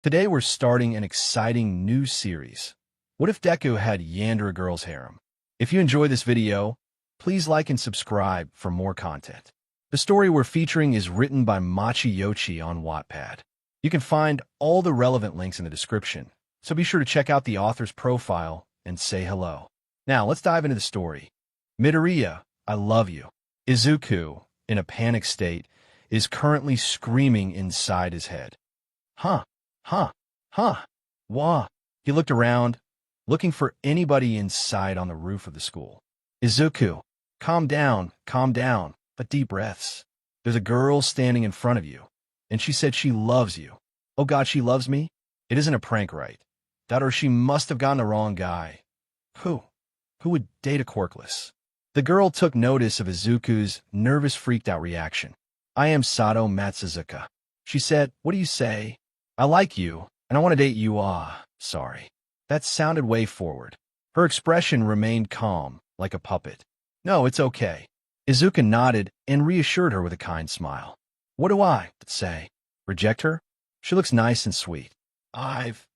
Today we're starting an exciting new series. What if Deku had Yandere Girls Harem? If you enjoy this video, please like and subscribe for more content. The story we're featuring is written by Momo Yaoyorozu on Wattpad. You can find all the relevant links in the description, so be sure to check out the author's profile and say hello. Now let's dive into the story. Midoriya, I love you. Izuku, in a panic state, is currently screaming inside his head. Wah. He looked around, looking for anybody inside on the roof of the school. Izuku, calm down. But deep breaths. There's a girl standing in front of you, and she said she loves you. Oh God, she loves me? It isn't a prank, right? That or she must have gotten the wrong guy. Who would date a quirkless? The girl took notice of Izuku's nervous, freaked-out reaction. I am Sado Matsuzuka. She said, what do you say? I like you, and I want to date you. Sorry. That sounded way forward. Her expression remained calm, like a puppet. No, it's okay. Izuku nodded and reassured her with a kind smile. What do I say? Reject her? She looks nice and sweet. I've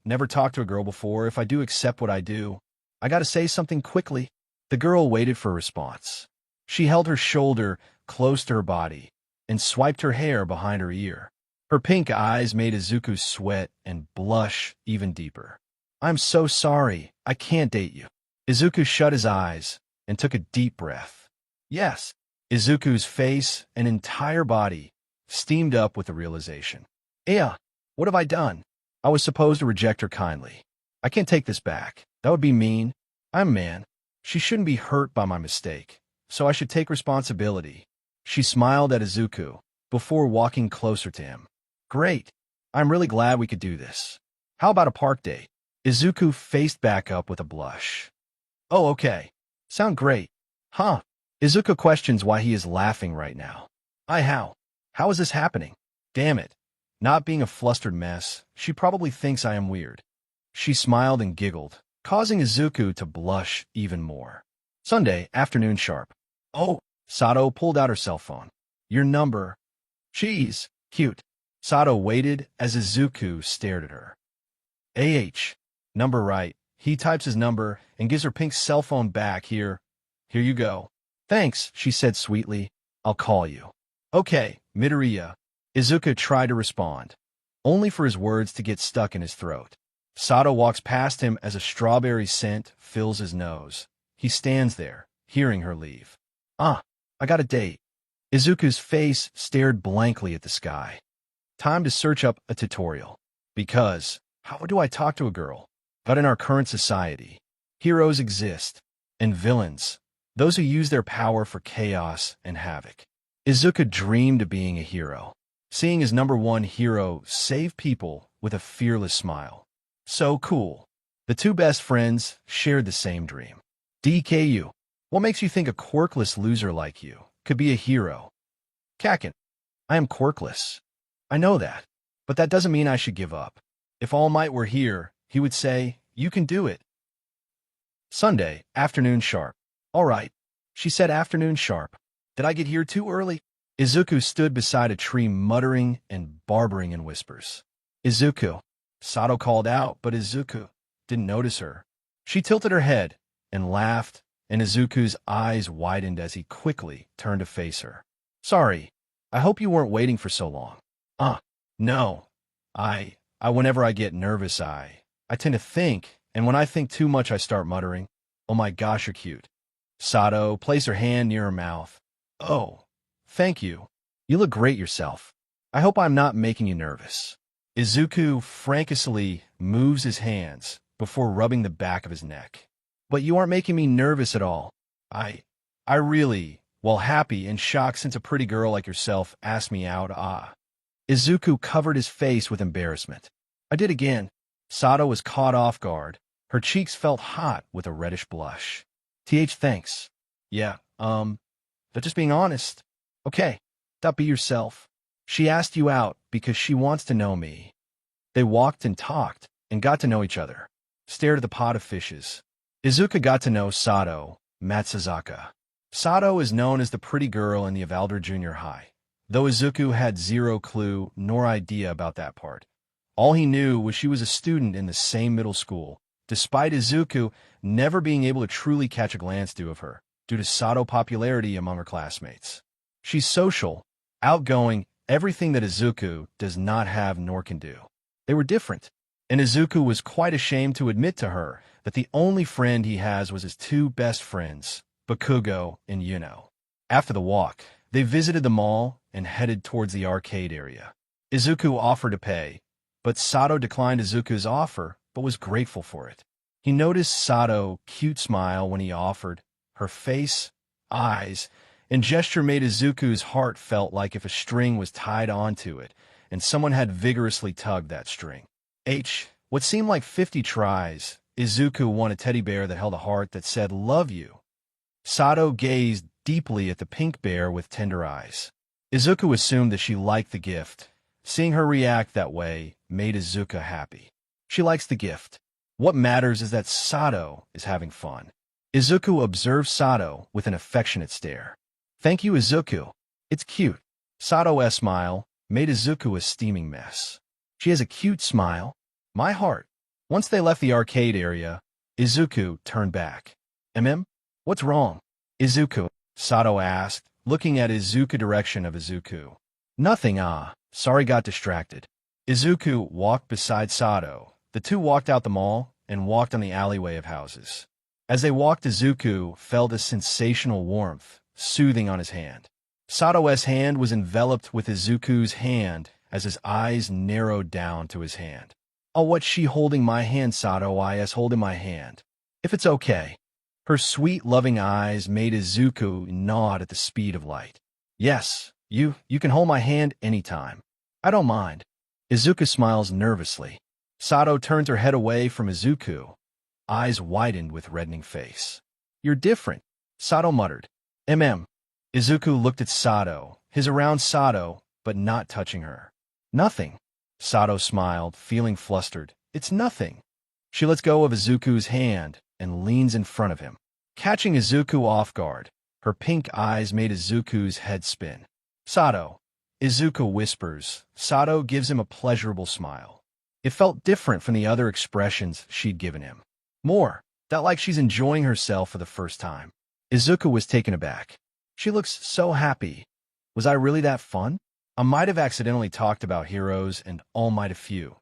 never talked to a girl before. If I do accept what I do, I gotta say something quickly. The girl waited for a response. She held her shoulder close to her body and swiped her hair behind her ear. Her pink eyes made Izuku sweat and blush even deeper. I'm so sorry. I can't date you. Izuku shut his eyes and took a deep breath. Yes. Izuku's face and entire body steamed up with the realization. What have I done? I was supposed to reject her kindly. I can't take this back. That would be mean. I'm a man. She shouldn't be hurt by my mistake, so I should take responsibility. She smiled at Izuku before walking closer to him. Great. I'm really glad we could do this. How about a park date? Izuku faced back up with a blush. Oh, okay. Sound great. Izuku questions why he is laughing right now. How is this happening? Damn it. Not being a flustered mess, she probably thinks I am weird. She smiled and giggled, causing Izuku to blush even more. Sunday, afternoon sharp. Oh, Sado pulled out her cell phone. Your number. Jeez, cute. Sado waited as Izuku stared at her. Number right. He types his number and gives her pink cell phone back. Here you go. Thanks, she said sweetly. I'll call you. Okay, Midoriya. Izuku tried to respond, only for his words to get stuck in his throat. Sado walks past him as a strawberry scent fills his nose. He stands there, hearing her leave. I got a date. Izuku's face stared blankly at the sky. Time to search up a tutorial. Because, how do I talk to a girl? But in our current society, heroes exist, and villains, those who use their power for chaos and havoc. Izuku dreamed of being a hero, seeing his number one hero save people with a fearless smile. So cool. The two best friends shared the same dream. DKU, what makes you think a quirkless loser like you could be a hero? Kaken, I am quirkless. I know that, but that doesn't mean I should give up. If All Might were here, he would say, you can do it. Sunday, afternoon sharp. All right, she said afternoon sharp. Did I get here too early? Izuku stood beside a tree muttering and barbering in whispers. Izuku. Sado called out, but Izuku didn't notice her. She tilted her head and laughed, and Izuku's eyes widened as he quickly turned to face her. Sorry, I hope you weren't waiting for so long. No. Whenever I get nervous, I tend to think, and when I think too much, I start muttering, oh my gosh, you're cute. Sado placed her hand near her mouth. Oh, thank you. You look great yourself. I hope I'm not making you nervous. Izuku frantically moves his hands before rubbing the back of his neck. But you aren't making me nervous at all. I really, happy and shocked since a pretty girl like yourself asked me out. Izuku covered his face with embarrassment. I did again. Sado was caught off guard. Her cheeks felt hot with a reddish blush. Thanks. Yeah, but just being honest. Okay, stop be yourself. She asked you out because she wants to know me. They walked and talked and got to know each other. Stared at the pot of fishes. Izuku got to know Sado Matsuzuka. Sado is known as the pretty girl in the Yandere Junior High, though Izuku had zero clue nor idea about that part. All he knew was she was a student in the same middle school, despite Izuku never being able to truly catch a glance of her, due to Sado popularity among her classmates. She's social, outgoing, everything that Izuku does not have nor can do. They were different, and Izuku was quite ashamed to admit to her that the only friend he has was his two best friends, Bakugo and Yuno. After the walk, they visited the mall and headed towards the arcade area. Izuku offered to pay, but Sado declined Izuku's offer but was grateful for it. He noticed Sado's cute smile when he offered. Her face, eyes, and gesture made Izuku's heart felt like if a string was tied onto it and someone had vigorously tugged that string. What seemed like 50 tries, Izuku won a teddy bear that held a heart that said, "Love you." Sado gazed deeply at the pink bear with tender eyes. Izuku assumed that she liked the gift. Seeing her react that way made Izuku happy. She likes the gift. What matters is that Sado is having fun. Izuku observed Sado with an affectionate stare. "Thank you, Izuku. It's cute." Sado's smile made Izuku a steaming mess. She has a cute smile. My heart. Once they left the arcade area, Izuku turned back. What's wrong?" "Izuku," Sado asked, looking at Izuku direction of Izuku. "Nothing, sorry, got distracted." Izuku walked beside Sado. The two walked out the mall and walked on the alleyway of houses. As they walked, Izuku felt a sensational warmth, soothing on his hand. Sado's hand was enveloped with Izuku's hand as his eyes narrowed down to his hand. "Oh, what's she holding my hand, Sado? Is holding my hand. If it's okay." Her sweet, loving eyes made Izuku nod at the speed of light. "Yes, you can hold my hand anytime. I don't mind." Izuku smiles nervously. Sado turned her head away from Izuku, eyes widened with reddening face. "You're different," Sado muttered. Izuku looked at Sado, his around Sado, but not touching her. "Nothing." Sado smiled, feeling flustered. "It's nothing." She lets go of Izuku's hand and leans in front of him. Catching Izuku off guard, her pink eyes made Izuku's head spin. "Sado," Izuku whispers. Sado gives him a pleasurable smile. It felt different from the other expressions she'd given him. More, that like she's enjoying herself for the first time. Izuku was taken aback. She looks so happy. Was I really that fun? I might have accidentally talked about heroes and all might a few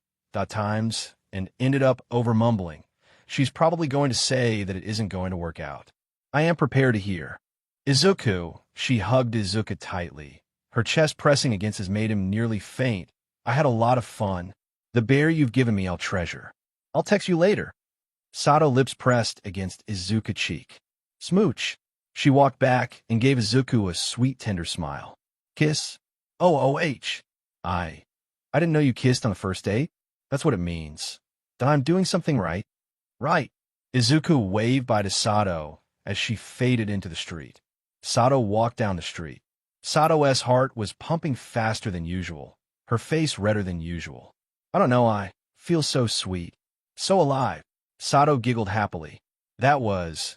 times and ended up over-mumbling. She's probably going to say that it isn't going to work out. I am prepared to hear. Izuku, she hugged Izuku tightly. Her chest pressing against his made him nearly faint. I had a lot of fun. The bear you've given me I'll treasure. I'll text you later. Sado lips pressed against Izuku's cheek. Smooch. She walked back and gave Izuku a sweet, tender smile. Kiss? OOH. I didn't know you kissed on the first date. That's what it means. That I'm doing something right. Right. Izuku waved bye to Sado as she faded into the street. Sado walked down the street. Sado's heart was pumping faster than usual, her face redder than usual. I don't know, I feel so sweet. So alive. Sado giggled happily. That was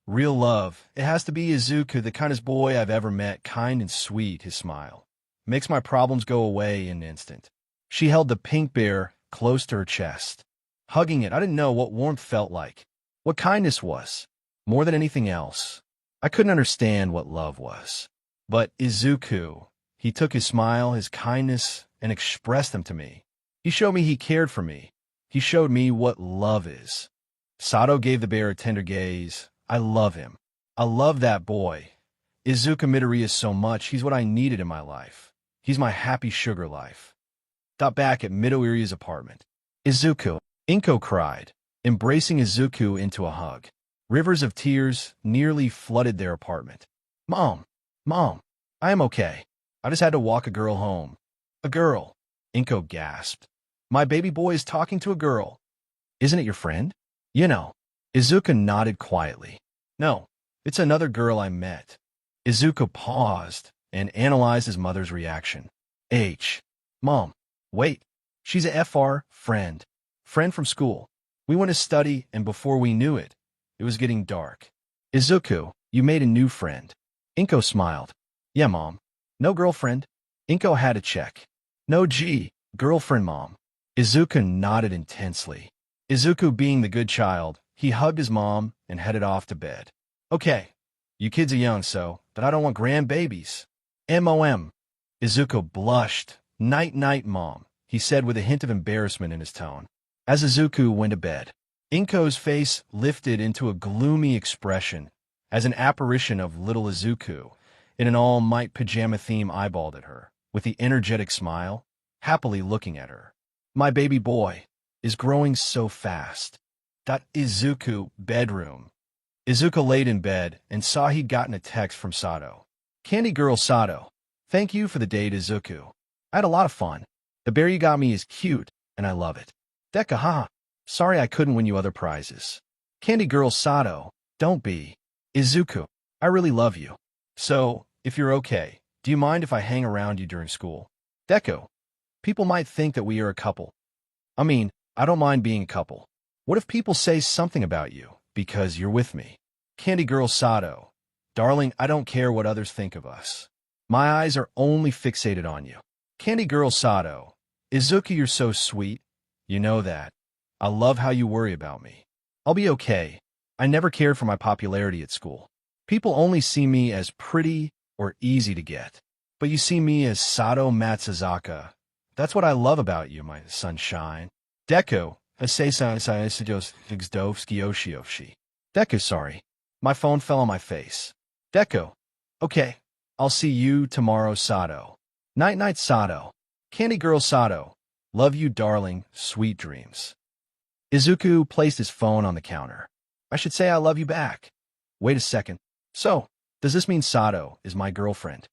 real love. It has to be Izuku, the kindest boy I've ever met, kind and sweet, his smile. Makes my problems go away in an instant. She held the pink bear close to her chest. Hugging it, I didn't know what warmth felt like, what kindness was. More than anything else, I couldn't understand what love was. But Izuku, he took his smile, his kindness, and expressed them to me. He showed me he cared for me. He showed me what love is. Sado gave the bear a tender gaze. I love him. I love that boy. Izuku Midoriya so much. He's what I needed in my life. He's my happy sugar life. Back at Midoriya's apartment. Izuku, Inko cried, embracing Izuku into a hug. Rivers of tears nearly flooded their apartment. Mom, I am okay. I just had to walk a girl home. A girl, Inko gasped. My baby boy is talking to a girl. Isn't it your friend? You know. Izuku nodded quietly. No, it's another girl I met. Izuku paused and analyzed his mother's reaction. Mom, wait. She's a friend. Friend from school. We went to study, and before we knew it, it was getting dark. Izuku, you made a new friend. Inko smiled. Yeah, Mom. No girlfriend? Inko had to check. No girlfriend, Mom. Izuku nodded intensely. Izuku being the good child, he hugged his mom and headed off to bed. Okay, you kids are young but I don't want grandbabies. M.O.M. Izuku blushed. Night-night, Mom, he said with a hint of embarrassment in his tone. As Izuku went to bed, Inko's face lifted into a gloomy expression as an apparition of little Izuku in an all-might pajama theme eyeballed at her, with the energetic smile, happily looking at her. My baby boy is growing so fast. Izuku, bedroom. Izuku laid in bed and saw he'd gotten a text from Sado. Candy Girl Sado, thank you for the date, Izuku. I had a lot of fun. The bear you got me is cute, and I love it. Deku, haha. Sorry I couldn't win you other prizes. Candy Girl Sado, don't be. Izuku, I really love you. So, if you're okay, do you mind if I hang around you during school? Deku, people might think that we are a couple. I mean, I don't mind being a couple. What if people say something about you because you're with me? Candy Girl Sado, darling, I don't care what others think of us. My eyes are only fixated on you. Candy Girl Sado, Izuku, you're so sweet. You know that. I love how you worry about me. I'll be okay. I never cared for my popularity at school. People only see me as pretty or easy to get. But you see me as Sado Matsuzuka. That's what I love about you, my sunshine. Deku, Deku, sorry. My phone fell on my face. Deku, okay. I'll see you tomorrow, Sado. Night-night, Sado. Candy Girl Sado. Love you, darling. Sweet dreams. Izuku placed his phone on the counter. I should say I love you back. Wait a second. So, does this mean Sado is my girlfriend?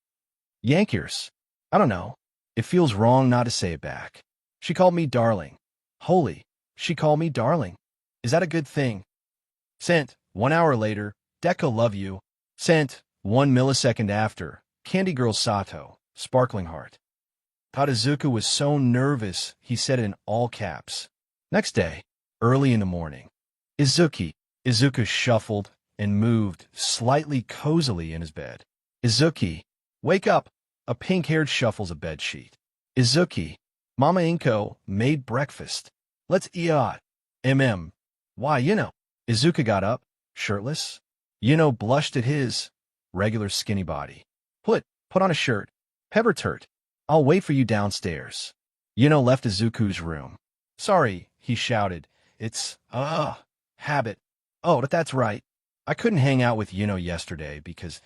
Yankers. I don't know. It feels wrong not to say it back. She called me darling. Holy, she called me darling. Is that a good thing? Sent. 1 hour later. Deku, love you. Sent. 1 millisecond after. Candy Girl Sato. Sparkling heart. Izuku was so nervous, he said it in all caps. Next day, early in the morning. Izuku shuffled and moved slightly cozily in his bed. Izuku, wake up. A pink-haired shuffles a bedsheet. Izuku, Mama Inko made breakfast. Let's eat. Why, Izuku got up, shirtless. Yuno blushed at his regular skinny body. Put on a shirt. Pepper turt. I'll wait for you downstairs. Yuno left Izuku's room. Sorry, he shouted. It's, habit. Oh, that's right. I couldn't hang out with Yuno yesterday because,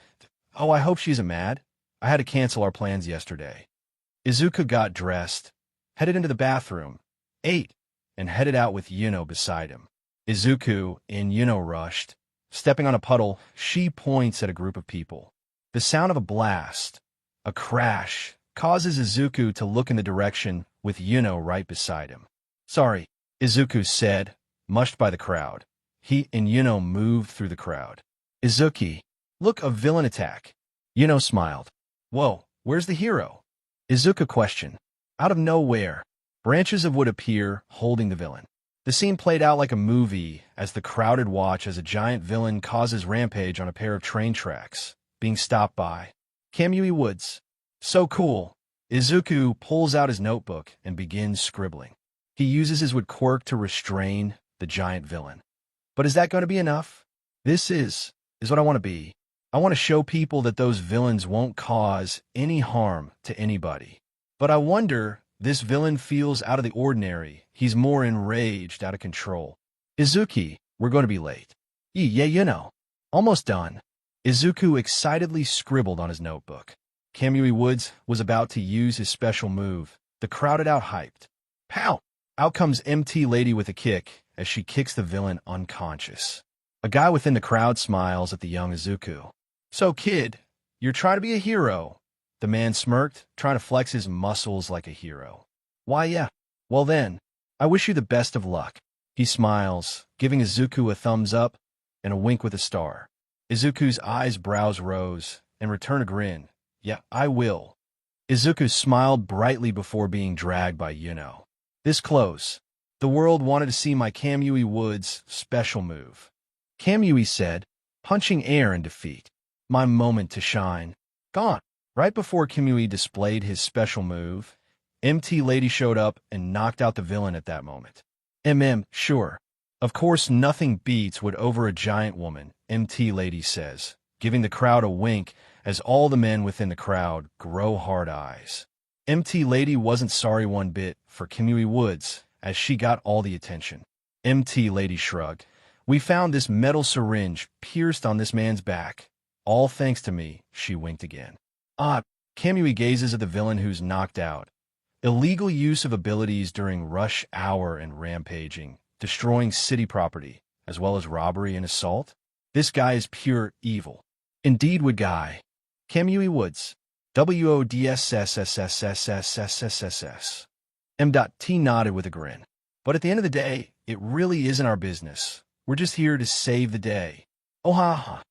I hope she isn't mad. I had to cancel our plans yesterday. Izuku got dressed, headed into the bathroom, ate, and headed out with Yuno beside him. Izuku and Yuno rushed. Stepping on a puddle, she points at a group of people. The sound of a blast, a crash, causes Izuku to look in the direction with Yuno right beside him. Sorry, Izuku said, mushed by the crowd. He and Yuno moved through the crowd. Izuku, look, a villain attack. Yuno smiled. Whoa, where's the hero? Izuku questioned. Out of nowhere, branches of wood appear, holding the villain. The scene played out like a movie as the crowded watch as a giant villain causes rampage on a pair of train tracks, being stopped by 𝐃𝐚𝐢𝐧𝐠. So cool. Izuku pulls out his notebook and begins scribbling. He uses his wood quirk to restrain the giant villain. But is that going to be enough? This is what I want to be. I want to show people that those villains won't cause any harm to anybody. But I wonder, this villain feels out of the ordinary. He's more enraged, out of control. Izuku, we're going to be late. Yeah, almost done. Izuku excitedly scribbled on his notebook. 𝐃𝐚𝐢𝐧𝐠 was about to use his special move. The crowded out hyped. Pow! Out comes MT Lady with a kick as she kicks the villain unconscious. A guy within the crowd smiles at the young Izuku. So, kid, you're trying to be a hero. The man smirked, trying to flex his muscles like a hero. Why, yeah. Well then, I wish you the best of luck. He smiles, giving Izuku a thumbs up and a wink with a star. Izuku's brows rose and return a grin. Yeah, I will. Izuku smiled brightly before being dragged by Yuno. This close. The world wanted to see my 𝐃𝐚𝐢𝐧𝐠 special move. 𝐃𝐚𝐢𝐧𝐠 said, punching air in defeat. My moment to shine. Gone. Right before 𝐃𝐚𝐢𝐧𝐠 displayed his special move, MT Lady showed up and knocked out the villain at that moment. Sure. Of course nothing beats what over a giant woman, MT Lady says, giving the crowd a wink as all the men within the crowd grow hard eyes. MT Lady wasn't sorry one bit for 𝐃𝐚𝐫𝐲𝐬 as she got all the attention. MT Lady shrugged. We found this metal syringe pierced on this man's back. All thanks to me, she winked again. 𝐃𝐚𝐫𝐲𝐬 gazes at the villain who's knocked out. Illegal use of abilities during rush hour and rampaging, destroying city property, as well as robbery and assault. This guy is pure evil. Indeed would guy. 𝐃𝐚𝐫𝐲𝐬. WODSSSSSSSSSS. M.T nodded with a grin. But at the end of the day, it really isn't our business. We're just here to save the day. Oh ha ha.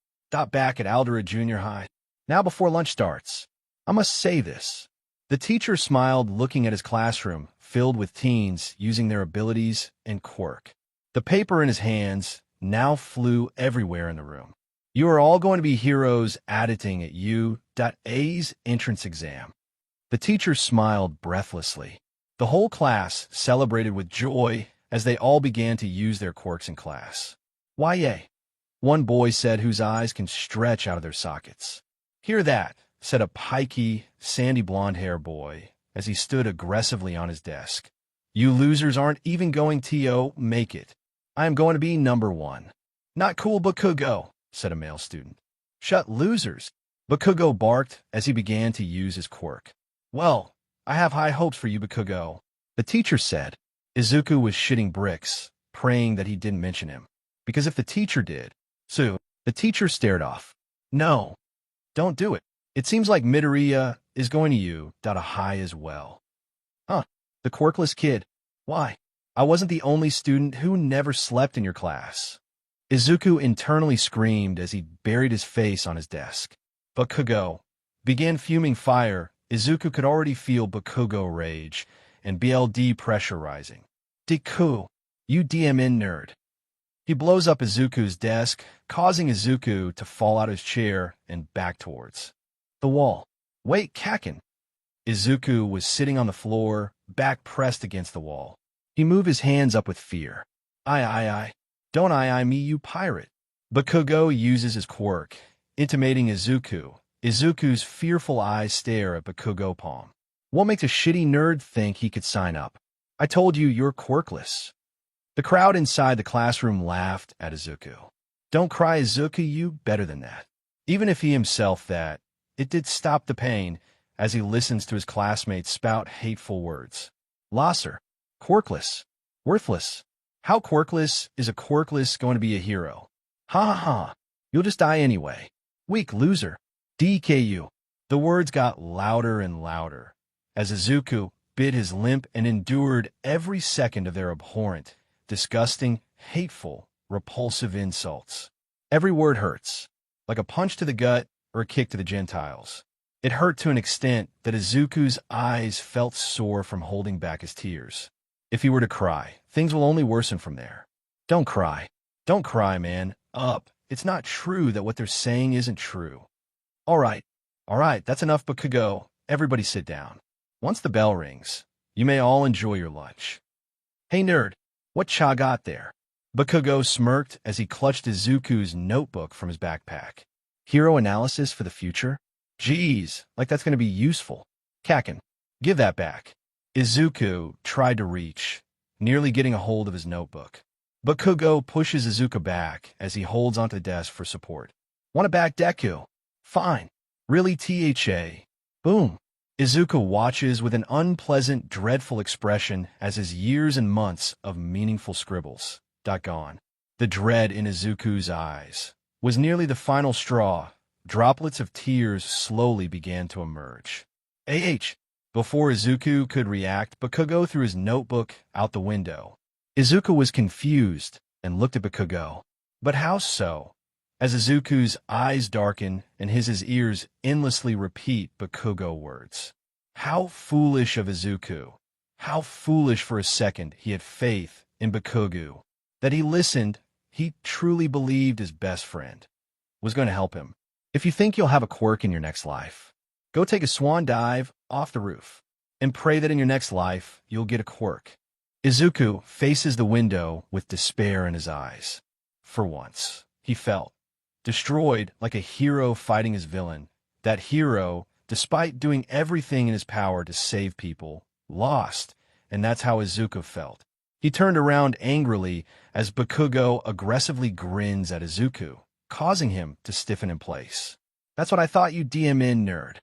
Back at Yandere Junior High. Now before lunch starts. I must say this. The teacher smiled, looking at his classroom, filled with teens using their abilities and quirk. The paper in his hands now flew everywhere in the room. You are all going to be heroes auditing at 𝐂𝐡𝐚𝐢𝐧𝐬's entrance exam. The teacher smiled breathlessly. The whole class celebrated with joy as they all began to use their quirks in class. Why, yay, one boy said, whose eyes can stretch out of their sockets. Hear that, said a pikey, sandy blonde-haired boy as he stood aggressively on his desk. You losers aren't even going to make it. I am going to be number one. Not cool, Bakugo, said a male student. Shut, losers, Bakugo barked as he began to use his quirk. Well, I have high hopes for you, Bakugo, the teacher said. Izuku was shitting bricks, praying that he didn't mention him. Because if the teacher did, the teacher stared off. No, don't do it. It seems like Midoriya is going to 𝐂𝐡𝐚𝐢𝐧𝐬 as well. Huh, the quirkless kid. Why? I wasn't the only student who never slept in your class. Izuku internally screamed as he buried his face on his desk. Bakugo began fuming fire. Izuku could already feel Bakugo rage and BLD pressure rising. Deku, you DMN nerd. He blows up Izuku's desk, causing Izuku to fall out of his chair and back towards the wall. Wait, Kaken. Izuku was sitting on the floor, back pressed against the wall. He moved his hands up with fear. Don't me, you pirate. Bakugo uses his quirk, intimating Izuku. Izuku's fearful eyes stare at Bakugo palm. What makes a shitty nerd think he could sign up? I told you you're quirkless. The crowd inside the classroom laughed at Izuku. Don't cry, Izuku, you better than that. Even if he himself that, it did stop the pain as he listens to his classmates spout hateful words. Losser. Quirkless. Worthless. How quirkless is a quirkless going to be a hero? Ha ha ha. You'll just die anyway. Weak loser. DKU. The words got louder and louder as Izuku bit his lip and endured every second of their abhorrent, disgusting, hateful, repulsive insults. Every word hurts, like a punch to the gut or a kick to the Gentiles. It hurt to an extent that Izuku's eyes felt sore from holding back his tears. If he were to cry, things will only worsen from there. Don't cry. Don't cry, man. Up. It's not true that what they're saying isn't true. All right, that's enough, Bakugo. Everybody sit down. Once the bell rings, you may all enjoy your lunch. Hey, nerd, what cha got there? Bakugo smirked as he clutched Izuku's notebook from his backpack. Hero analysis for the future? Geez, like that's going to be useful. Kaken, give that back. Izuku tried to reach, nearly getting a hold of his notebook. Bakugo pushes Izuku back as he holds onto the desk for support. Want it back, Deku? Fine. Really, THA. Boom. Izuku watches with an unpleasant, dreadful expression as his years and months of meaningful scribbles gone. The dread in Izuku's eyes was nearly the final straw. Droplets of tears slowly began to emerge. Before Izuku could react, Bakugo threw his notebook out the window. Izuku was confused and looked at Bakugo. But how so? As Izuku's eyes darken and his ears endlessly repeat Bakugo words. How foolish of Izuku. How foolish for a second he had faith in Bakugo. That he listened, he truly believed his best friend was going to help him. If you think you'll have a quirk in your next life, go take a swan dive off the roof. and pray that in your next life, you'll get a quirk. Izuku faces the window with despair in his eyes. For once, he felt destroyed like a hero fighting his villain. That hero, despite doing everything in his power to save people, lost, and that's how Izuku felt. He turned around angrily as Bakugo aggressively grins at Izuku, causing him to stiffen in place. That's what I thought you DM in, nerd.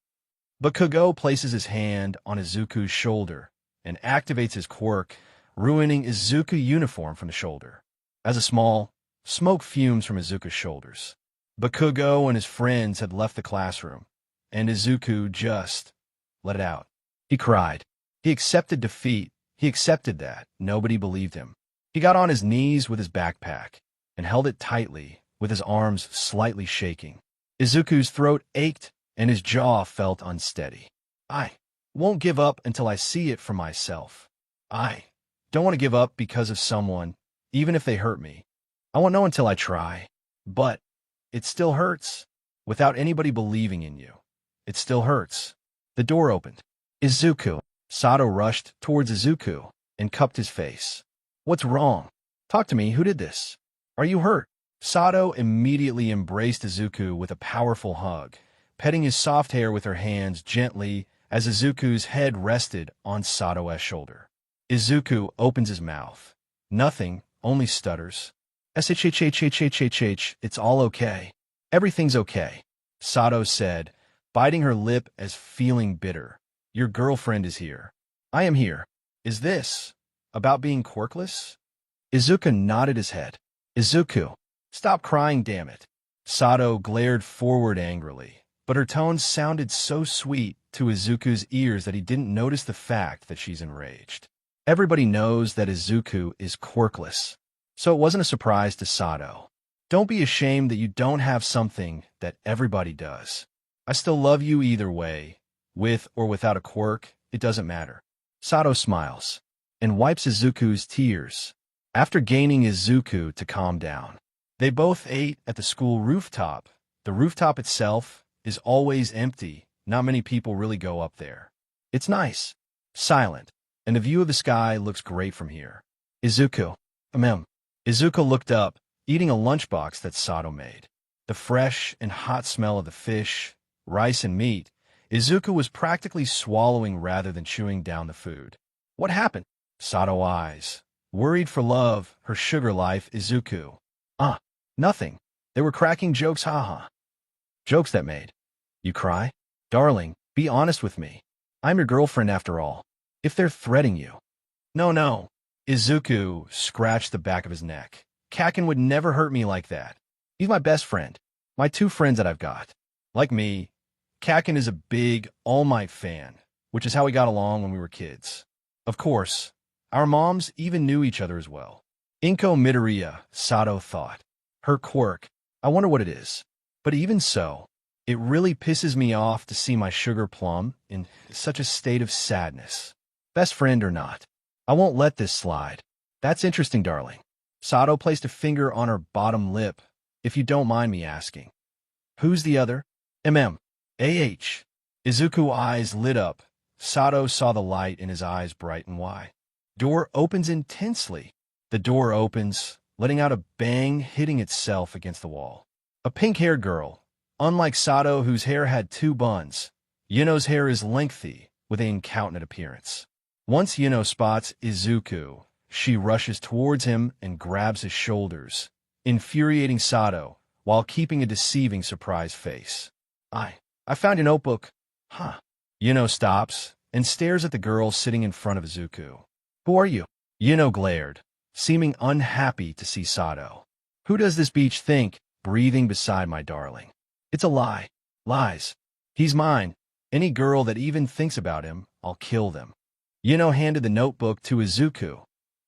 Bakugo places his hand on Izuku's shoulder and activates his quirk, ruining Izuku's uniform from the shoulder. As a small smoke fumes from Izuku's shoulders. Bakugo and his friends had left the classroom, and Izuku just let it out. He cried. He accepted defeat. He accepted that. Nobody believed him. He got on his knees with his backpack and held it tightly, with his arms slightly shaking. Izuku's throat ached and his jaw felt unsteady. I won't give up until I see it for myself. I don't want to give up because of someone, even if they hurt me. I won't know until I try. But it still hurts. Without anybody believing in you, it still hurts. The door opened. Izuku. Sado rushed towards Izuku and cupped his face. What's wrong? Talk to me. Who did this? Are you hurt? Sado immediately embraced Izuku with a powerful hug, petting his soft hair with her hands gently as Izuku's head rested on Sado's shoulder. Izuku opens his mouth. Nothing, only stutters. It's all okay. Everything's okay, Sado said, biting her lip as feeling bitter. Your girlfriend is here. I am here. Is this about being quirkless? Izuku nodded his head. Izuku, stop crying, damn it. Sado glared forward angrily, but her tones sounded so sweet to Izuku's ears that he didn't notice the fact that she's enraged. Everybody knows that Izuku is quirkless, so it wasn't a surprise to Sado. Don't be ashamed that you don't have something that everybody does. I still love you either way. With or without a quirk, it doesn't matter. Sado smiles and wipes Izuku's tears. After gaining Izuku to calm down, they both ate at the school rooftop. The rooftop itself is always empty. Not many people really go up there. It's nice, silent, and the view of the sky looks great from here. Izuku. Izuku looked up, eating a lunchbox that Sado made. The fresh and hot smell of the fish, rice, and meat. Izuku was practically swallowing rather than chewing down the food. What happened? Sado eyes. Worried for love, her sugar life, Izuku. Nothing. They were cracking jokes, haha. Jokes that made you cry? Darling, be honest with me. I'm your girlfriend after all. If they're threatening you. No. Izuku scratched the back of his neck. Kaken would never hurt me like that. He's my best friend. My two friends that I've got. Like me, Kaken is a big All Might fan, which is how we got along when we were kids. Of course, our moms even knew each other as well. Yandere Midoriya, Sado thought. Her quirk, I wonder what it is. But even so, it really pisses me off to see my sugar plum in such a state of sadness. Best friend or not, I won't let this slide. That's interesting, darling. Sado placed a finger on her bottom lip, if you don't mind me asking. Who's the other? Izuku's eyes lit up. Sado saw the light in his eyes brighten wide. Door opens intensely. The door opens, letting out a bang, hitting itself against the wall. A pink-haired girl. Unlike Sado, whose hair had two buns, Yuno's hair is lengthy, with an incontinent appearance. Once Yuno spots Izuku, she rushes towards him and grabs his shoulders, infuriating Sado, while keeping a deceiving surprised face. I found your notebook. Yuno stops and stares at the girl sitting in front of Izuku. Who are you? Yuno glared, seeming unhappy to see Sado. Who does this beach think, breathing beside my darling? It's a lie. Lies. He's mine. Any girl that even thinks about him, I'll kill them. Yuno handed the notebook to Izuku,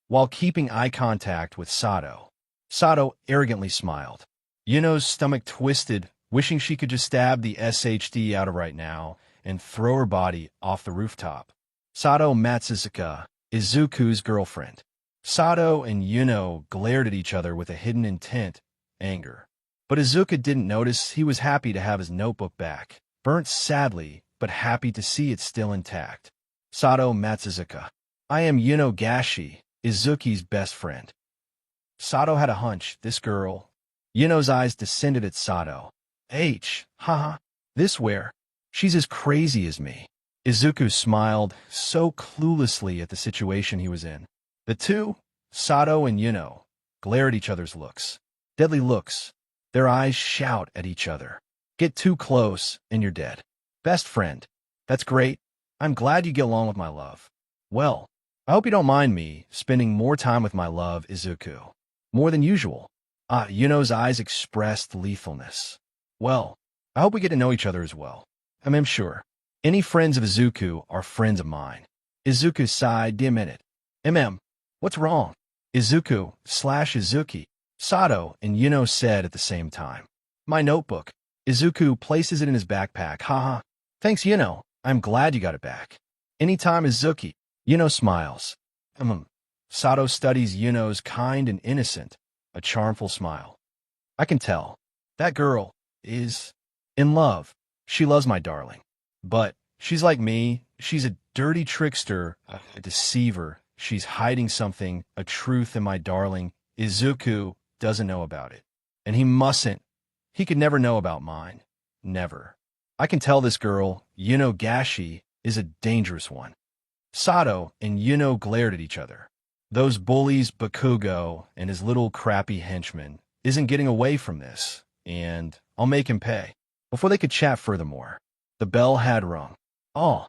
while keeping eye contact with Sado. Sado arrogantly smiled. Yuno's stomach twisted, wishing she could just stab the SHD out of right now and throw her body off the rooftop. Sado Matsuzuka, Izuku's girlfriend. Sado and Yuno glared at each other with a hidden intent, anger. But Izuku didn't notice. He was happy to have his notebook back, burnt sadly, but happy to see it still intact. Sado Matsuzuka. I am Yuno Gashi, Izuki's best friend. Sado had a hunch, this girl. Yuno's eyes descended at Sado. Haha. This where? She's as crazy as me. Izuku smiled so cluelessly at the situation he was in. The two, Sado and Yuno, glare at each other's looks. Deadly looks. Their eyes shout at each other. Get too close and you're dead. Best friend. That's great. I'm glad you get along with my love. Well, I hope you don't mind me spending more time with my love, Izuku. More than usual. Yuno's eyes expressed lethalness. Well, I hope we get to know each other as well. I'm sure. Any friends of Izuku are friends of mine. Izuku sighed, dim in it. What's wrong? Izuku/Izuki, Sado and Yuno said at the same time. My notebook. Izuku places it in his backpack. Haha. Thanks, Yuno. I'm glad you got it back. Anytime, Izuki. Yuno smiles. Sado studies Yuno's kind and innocent, a charmful smile. I can tell. That girl is in love. She loves my darling. But she's like me. She's a dirty trickster, a deceiver. She's hiding something, a truth in my darling. Izuku doesn't know about it. And he mustn't. He could never know about mine. Never. I can tell this girl, Yuno Gashi, is a dangerous one. Sado and Yuno glared at each other. Those bullies Bakugo and his little crappy henchman isn't getting away from this, and I'll make him pay. Before they could chat furthermore, the bell had rung. Oh,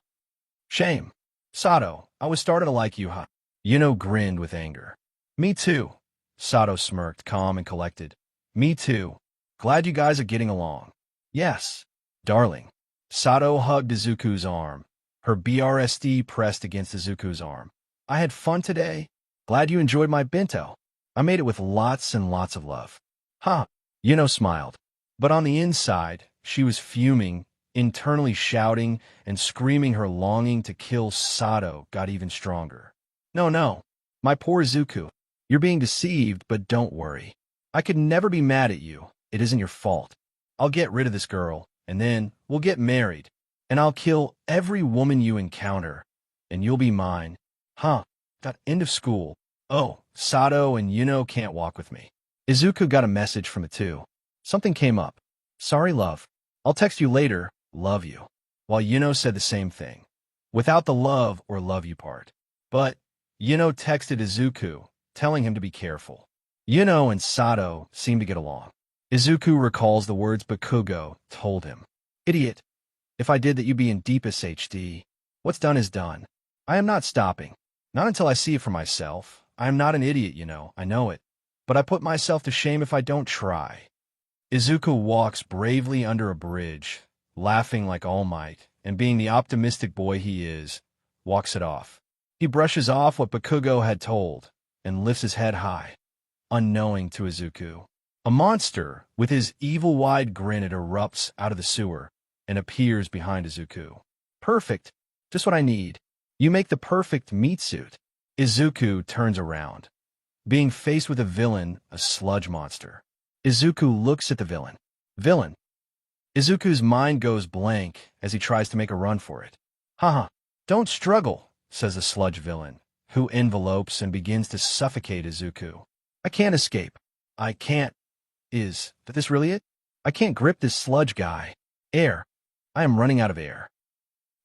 shame. Sado, I was starting to like you, huh? Yuno grinned with anger. Me too. Sado smirked, calm and collected. Me too. Glad you guys are getting along. Yes, darling. Sado hugged Izuku's arm. Her BRSD pressed against Izuku's arm. I had fun today. Glad you enjoyed my bento. I made it with lots and lots of love. Huh. Yuno smiled. But on the inside, she was fuming, internally shouting and screaming. Her longing to kill Sado got even stronger. No. My poor Izuku. You're being deceived, but don't worry. I could never be mad at you. It isn't your fault. I'll get rid of this girl, and then we'll get married. And I'll kill every woman you encounter, and you'll be mine. Huh. Got end of school. Oh, Sado and Yuno can't walk with me. Izuku got a message from the two. Something came up. Sorry, love. I'll text you later. Love you. While Yuno said the same thing. Without the love or love you part. But Yuno texted Izuku, telling him to be careful. Yuno and Sado seem to get along. Izuku recalls the words Bakugo told him. Idiot. If I did that, you'd be in deepest HD. What's done is done. I am not stopping. Not until I see it for myself. I am not an idiot, I know it. But I put myself to shame if I don't try. Izuku walks bravely under a bridge, laughing like All Might, and being the optimistic boy he is, walks it off. He brushes off what Bakugo had told, and lifts his head high, unknowing to Izuku. A monster, with his evil wide grin, it erupts out of the sewer, and appears behind Izuku. Perfect. Just what I need. You make the perfect meat suit. Izuku turns around, being faced with a villain, a sludge monster. Izuku looks at the villain. Villain. Izuku's mind goes blank as he tries to make a run for it. Haha. Don't struggle, says the sludge villain, who envelopes and begins to suffocate Izuku. I can't escape. I can't. Is this really it? I can't grip this sludge guy. Air. I am running out of air.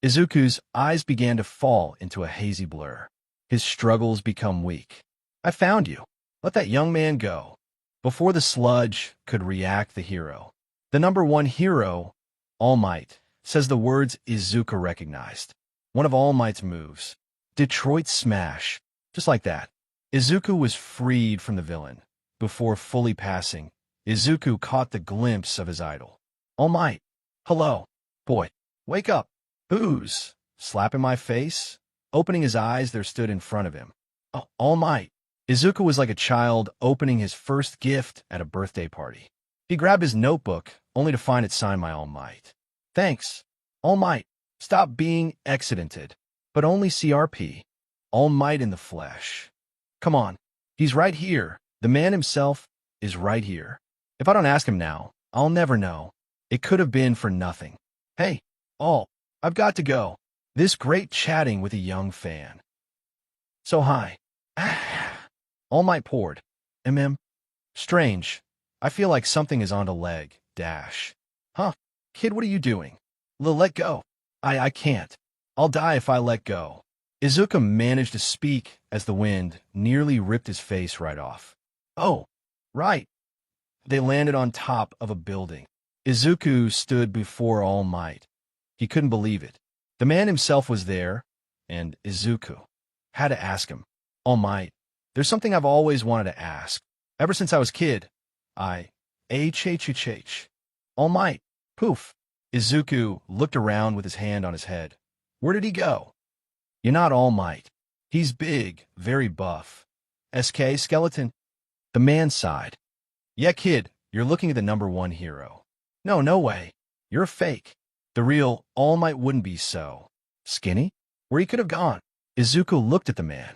Izuku's eyes began to fall into a hazy blur. His struggles become weak. I found you. Let that young man go. Before the sludge could react, the hero, the number one hero, All Might, says the words Izuku recognized. One of All Might's moves. Detroit Smash. Just like that. Izuku was freed from the villain. Before fully passing, Izuku caught the glimpse of his idol. All Might. Hello. Boy. Wake up. Who's? Slap in my face? Opening his eyes, there stood in front of him. Oh, All Might. Izuku was like a child opening his first gift at a birthday party. He grabbed his notebook, only to find it signed by All Might. Thanks. All Might. Stop being accidented. But only CRP. All Might in the flesh. Come on. He's right here. The man himself is right here. If I don't ask him now, I'll never know. It could have been for nothing. Hey, All. I've got to go. This great chatting with a young fan. So hi. All Might poured. Strange. I feel like something is on a leg. Dash. Huh? Kid, what are you doing? Let go. I can't. I'll die if I let go. Izuku managed to speak as the wind nearly ripped his face right off. Oh, right. They landed on top of a building. Izuku stood before All Might. He couldn't believe it. The man himself was there, and Izuku had to ask him, All Might, there's something I've always wanted to ask. Ever since I was a kid, 𝐂𝐡𝐚𝐢𝐧𝐬. All Might. Poof. Izuku looked around with his hand on his head. Where did he go? You're not All Might. He's big, very buff. 𝐂𝐡𝐚𝐫𝐥𝐬. The man sighed. Yeah, kid, you're looking at the #1 hero. No way. You're a fake. The real All Might wouldn't be so skinny. Where he could have gone. Izuku looked at the man.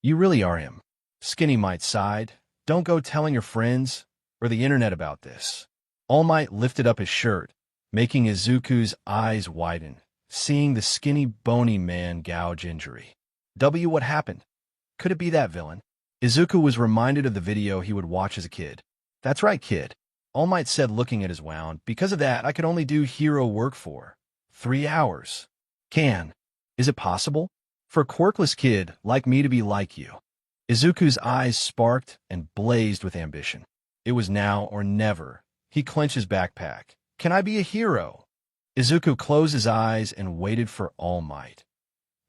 You really are him. Skinny Might sighed. Don't go telling your friends or the internet about this. All Might lifted up his shirt, making Izuku's eyes widen, seeing the skinny, bony man gouge injury. What happened? Could it be that villain? Izuku was reminded of the video he would watch as a kid. That's right, kid. All Might said, looking at his wound. Because of that, I could only do hero work for 3 hours. Is it possible? For a quirkless kid like me to be like you? Izuku's eyes sparked and blazed with ambition. It was now or never. He clenched his backpack. Can I be a hero? Izuku closed his eyes and waited for All Might.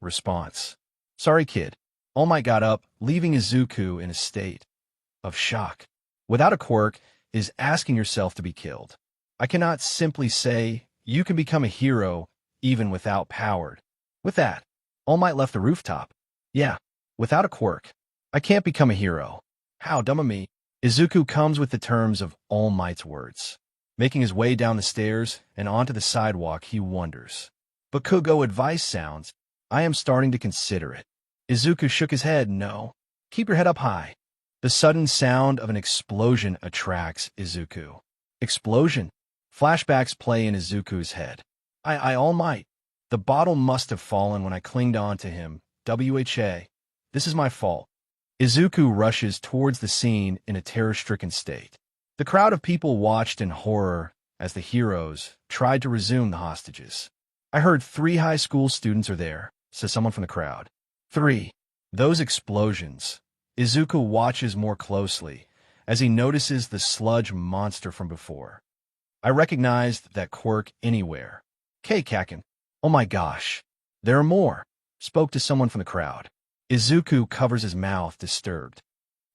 Response. Sorry, kid. All Might got up, leaving Izuku in a state of shock. Without a quirk is asking yourself to be killed. I cannot simply say you can become a hero even without powered. With that, All Might left the rooftop. Yeah, without a quirk, I can't become a hero. How dumb of me. Izuku comes with the terms of All Might's words. Making his way down the stairs and onto the sidewalk, he wonders. Bakugo advice sounds. I am starting to consider it. Izuku shook his head. No. Keep your head up high. The sudden sound of an explosion attracts Izuku. Explosion? Flashbacks play in Izuku's head. All Might. The bottle must have fallen when I clinged on to him. WHA. This is my fault. Izuku rushes towards the scene in a terror-stricken state. The crowd of people watched in horror as the heroes tried to resume the hostages. I heard 3 high school students are there, says someone from the crowd. 3. Those explosions. Izuku watches more closely as he notices the sludge monster from before. I recognized that quirk anywhere. 𝐃𝐚𝐫𝐥𝐬. Oh my gosh. There are more. Spoke to someone from the crowd. Izuku covers his mouth, disturbed.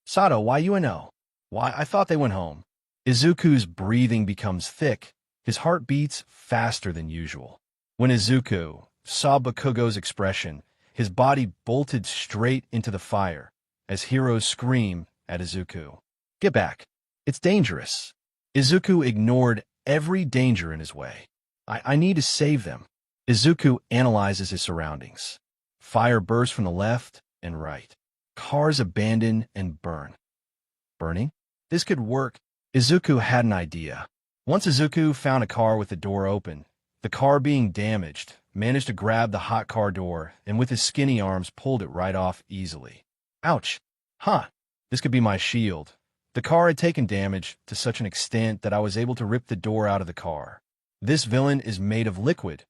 Sado, why UNO? Why, I thought they went home. Izuku's breathing becomes thick. His heart beats faster than usual. When Izuku saw Bakugo's expression, his body bolted straight into the fire as heroes scream at Izuku. Get back. It's dangerous. Izuku ignored every danger in his way. I need to save them. Izuku analyzes his surroundings. Fire bursts from the left and right. Cars abandon and burn. Burning? This could work. Izuku had an idea. Once Izuku found a car with the door open, the car being damaged, managed to grab the hot car door and with his skinny arms pulled it right off easily. Ouch. Huh. This could be my shield. The car had taken damage to such an extent that I was able to rip the door out of the car. This villain is made of liquid.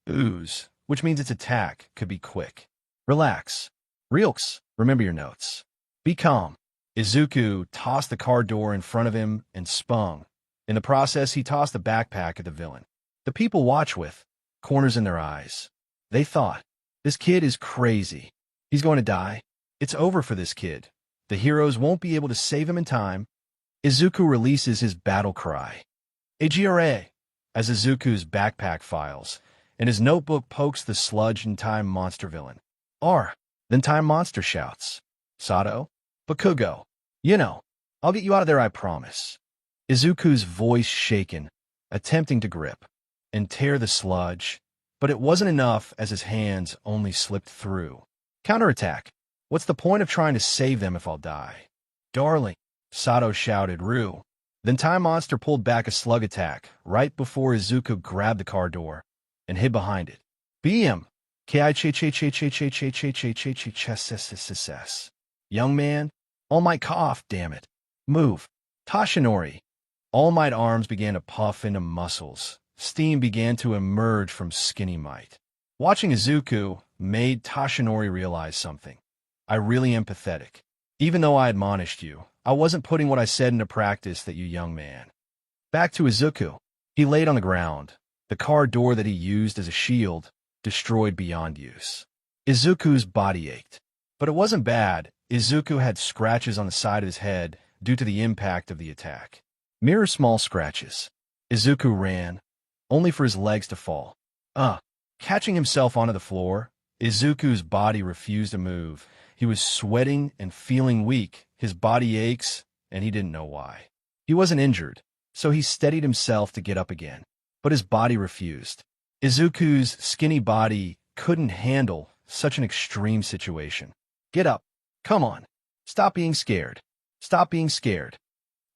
Ooze, which means its attack could be quick. Relax. Realks, remember your notes. Be calm. Izuku tossed the car door in front of him and spun. In the process, he tossed the backpack at the villain. The people watch with corners in their eyes. They thought, this kid is crazy. He's going to die. It's over for this kid. The heroes won't be able to save him in time. Izuku releases his battle cry. 𝐂𝐴𝐺𝐸, as Izuku's backpack files, and his notebook pokes the sludge and time monster villain. Then time monster shouts. Sado? Bakugo. I'll get you out of there, I promise. Izuku's voice shaken, attempting to grip and tear the sludge, but it wasn't enough as his hands only slipped through. Counterattack. What's the point of trying to save them if I'll die? Darling, Sado shouted, Rue. Then Time Monster pulled back a slug attack right before Izuku grabbed the car door and hid behind it. Be him. 𝐃𝐚𝐫𝐬𝐧𝐠. Young man, All Might cough, damn it. Move. Tashinori. All Might arms began to puff into muscles. Steam began to emerge from skinny might. Watching Izuku made Tashinori realize something. I really am pathetic. Even though I admonished you, I wasn't putting what I said into practice, that you young man. Back to Izuku. He laid on the ground, the car door that he used as a shield, destroyed beyond use. Izuku's body ached. But it wasn't bad. Izuku had scratches on the side of his head due to the impact of the attack. Mere small scratches. Izuku ran, only for his legs to fall. Catching himself onto the floor, Izuku's body refused to move. He was sweating and feeling weak. His body aches, and he didn't know why. He wasn't injured, so he steadied himself to get up again. But his body refused. Izuku's skinny body couldn't handle such an extreme situation. Get up. Come on. Stop being scared. Stop being scared.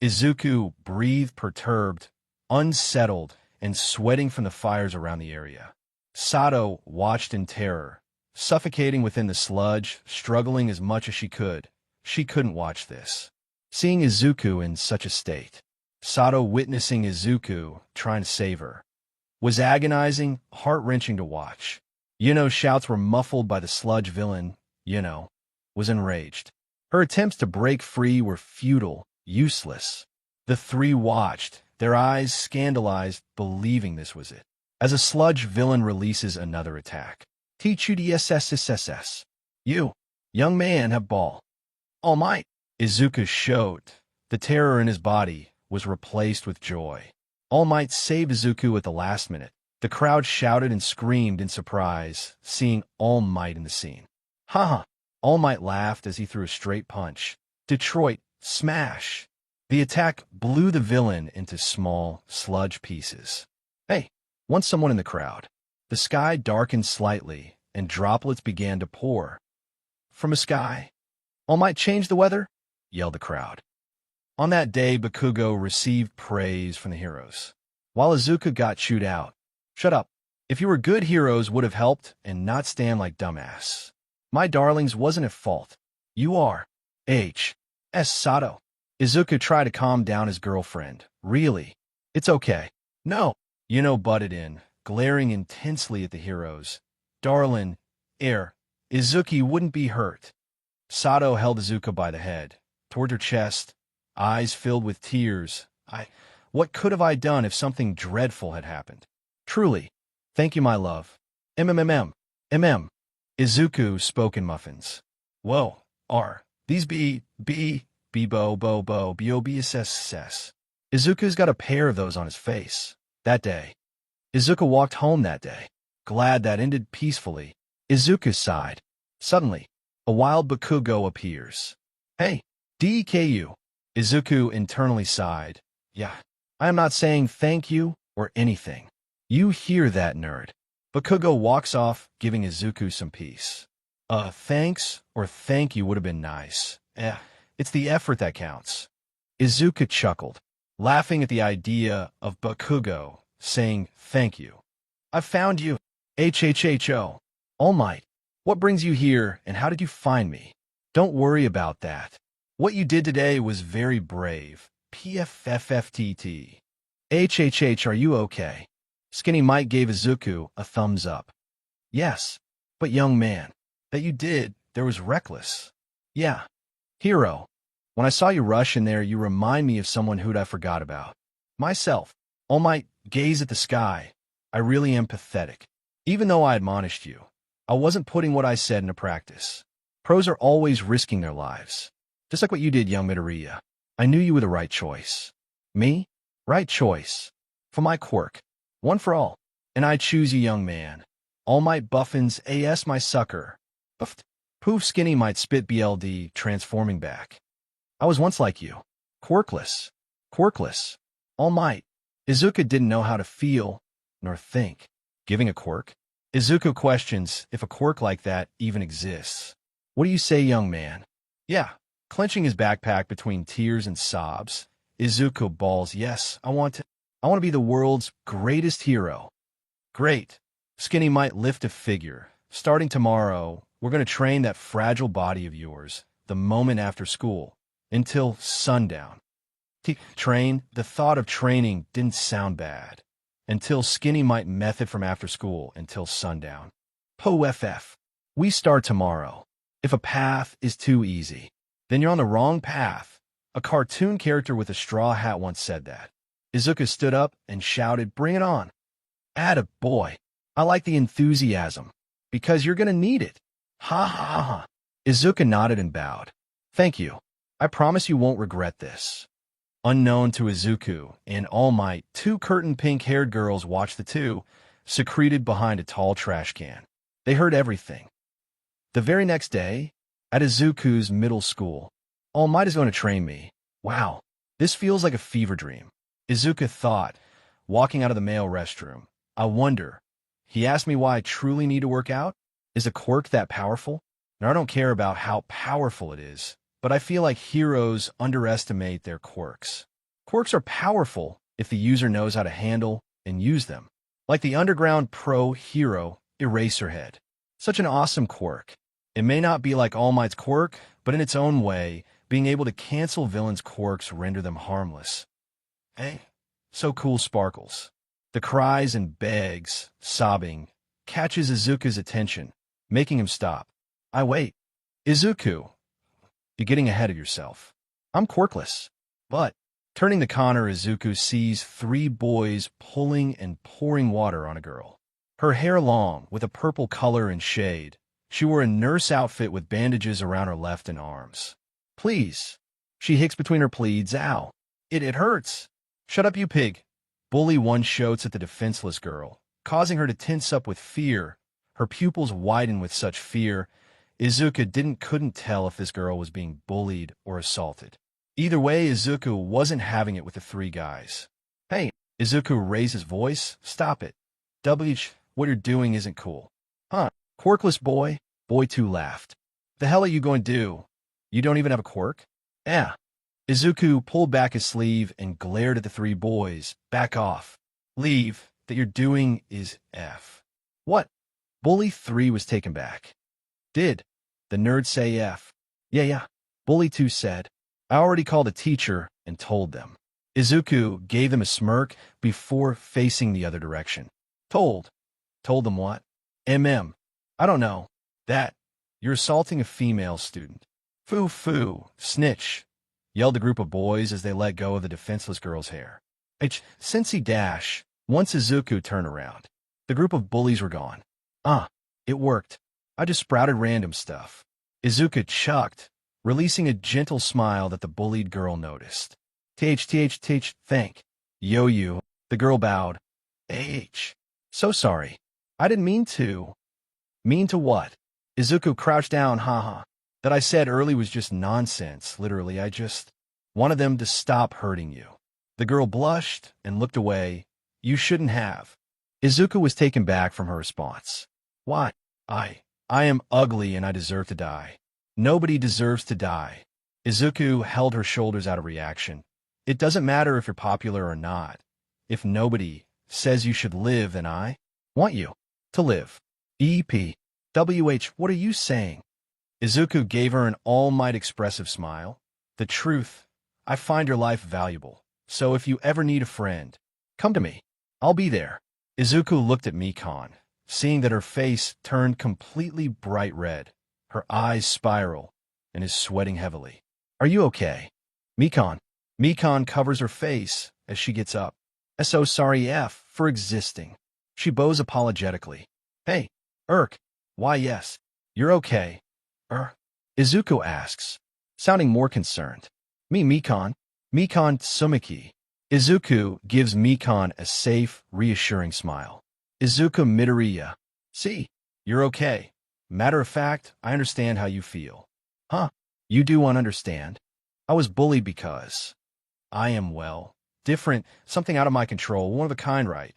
Izuku breathed perturbed, unsettled, and sweating from the fires around the area. Sado watched in terror, suffocating within the sludge, struggling as much as she could. She couldn't watch this. Seeing Izuku in such a state, Sado witnessing Izuku trying to save her, was agonizing, heart-wrenching to watch. Yuno's shouts were muffled by the sludge villain. Yuno was enraged. Her attempts to break free were futile, useless. The three watched, their eyes scandalized, believing this was it. As a sludge villain releases another attack. 𝐃𝐚𝐫𝐥𝐬𝐧𝐠. You, young man, have ball. All Might. Izuku showed. The terror in his body was replaced with joy. All Might saved Izuku at the last minute. The crowd shouted and screamed in surprise, seeing All Might in the scene. Haha. All Might laughed as he threw a straight punch. Detroit, smash. The attack blew the villain into small sludge pieces. Hey, once someone in the crowd. The sky darkened slightly, and droplets began to pour from a sky. All Might change the weather? Yelled the crowd. On that day, Bakugo received praise from the heroes, while Izuku got chewed out. Shut up. If you were good, heroes would have helped and not stand like dumbass. My darlings wasn't at fault. You are. Sado. Izuku tried to calm down his girlfriend. Really? It's okay. No. Yuno butted in, glaring intensely at the heroes. Darlin', Izuku wouldn't be hurt. Sado held Izuku by the head, toward her chest, eyes filled with tears. What could have I done if something dreadful had happened? Truly. Thank you, my love. Izuku spoke in muffins. Whoa, these bobs. Izuku's got a pair of those on his face. That day. Izuku walked home that day, glad that ended peacefully. Izuku sighed. Suddenly, a wild Bakugo appears. Hey, Deku. Izuku internally sighed. Yeah, I am not saying thank you or anything. You hear that, nerd? Bakugo walks off, giving Izuku some peace. Thanks or thank you would have been nice. It's the effort that counts. Izuku chuckled, laughing at the idea of Bakugo saying thank you. I found you. HHHO. All Might. What brings you here and how did you find me? Don't worry about that. What you did today was very brave. PFFFTT. HHH, are you okay? Skinny Mike gave Izuku a thumbs up. Yes, but young man, that you did, there was reckless. Yeah. Hero. When I saw you rush in there, you remind me of someone who'd I forgot about. Myself. All Might gaze at the sky. I really am pathetic. Even though I admonished you, I wasn't putting what I said into practice. Pros are always risking their lives. Just like what you did, young Midoriya. I knew you were the right choice. Me? Right choice. For my quirk. One for all. And I choose you, young man. All Might buffins as my sucker. Buffed. Poof Skinny might spit BLD, transforming back. I was once like you. Quirkless. Quirkless. All Might. Izuku didn't know how to feel, nor think. Giving a quirk? Izuku questions if a quirk like that even exists. What do you say, young man? Yeah. Clenching his backpack between tears and sobs, Izuku bawls, yes, I want to be the world's greatest hero. Great. Skinny might lift a figure, Starting tomorrow, we're going to train that fragile body of yours the moment after school, until sundown. Train, the thought of training didn't sound bad. Until Skinny might method from after school until sundown. POFF. We start tomorrow. If a path is too easy, then you're on the wrong path. A cartoon character with a straw hat once said that. Izuku stood up and shouted, "Bring it on." Atta boy. I like the enthusiasm. Because you're gonna need it. Ha ha ha. Izuku nodded and bowed. Thank you. I promise you won't regret this. Unknown to Izuku and All Might, two curtain pink-haired girls watched the two, secreted behind a tall trash can. They heard everything. The very next day, at Izuku's middle school, All Might is going to train me. Wow, this feels like a fever dream. Izuku thought, walking out of the male restroom. I wonder. He asked me why I truly need to work out? Is a quirk that powerful? And I don't care about how powerful it is, but I feel like heroes underestimate their quirks. Quirks are powerful if the user knows how to handle and use them. Like the underground pro hero, Eraserhead. Such an awesome quirk. It may not be like All Might's quirk, but in its own way, being able to cancel villains' quirks render them harmless. Hey, so cool sparkles. The cries and begs, sobbing, catches Izuku's attention, making him stop. I wait. Izuku, you're getting ahead of yourself. I'm quirkless. But, turning the corner, Izuku sees three boys pulling and pouring water on a girl. Her hair long, with a purple color and shade. She wore a nurse outfit with bandages around her left and arms. Please. She hicks between her pleats. Ow. It hurts. Shut up, you pig. Bully one shouts at the defenseless girl, causing her to tense up with fear. Her pupils widen with such fear. Izuku couldn't tell if this girl was being bullied or assaulted. Either way, Izuku wasn't having it with the three guys. Hey, Izuku raised his voice. Stop it. What you're doing isn't cool. Huh, quirkless boy? Boy 2 laughed. The hell are you going to do? You don't even have a quirk? Yeah. Izuku pulled back his sleeve and glared at the three boys. Back off. Leave. That you're doing is F. What? Bully 3 was taken back. Did the nerd say F? Yeah. Bully 2 said. I already called a teacher and told them. Izuku gave them a smirk before facing the other direction. Told them what? I don't know. That. You're assaulting a female student. Foo, snitch, yelled the group of boys as they let go of the defenseless girl's hair. Sensei dash. Once Izuku turned around, the group of bullies were gone. It worked. I just sprouted random stuff. Izuku chucked, releasing a gentle smile that the bullied girl noticed. Thank. You. The girl bowed. So sorry. I didn't mean to. Mean to what? Izuku crouched down. Haha. That I said early was just nonsense. Literally, I just wanted them to stop hurting you. The girl blushed and looked away. You shouldn't have. Izuku was taken back from her response. What? I am ugly and I deserve to die. Nobody deserves to die. Izuku held her shoulders out of reaction. It doesn't matter if you're popular or not. If nobody says you should live, then I want you to live. What are you saying? Izuku gave her an all-might expressive smile. The truth, I find your life valuable. So if you ever need a friend, come to me. I'll be there. Izuku looked at Mikon, seeing that her face turned completely bright red. Her eyes spiral and is sweating heavily. Are you okay? Mikon covers her face as she gets up. So sorry F for existing. She bows apologetically. Hey, why yes, you're okay. Izuku asks, sounding more concerned. Mikon Sumiki. Izuku gives Mikon a safe, reassuring smile. Izuku Midoriya. See, you're okay. Matter of fact, I understand how you feel. Huh? You do understand? I was bullied because I am, well, different, something out of my control, one of a kind, right?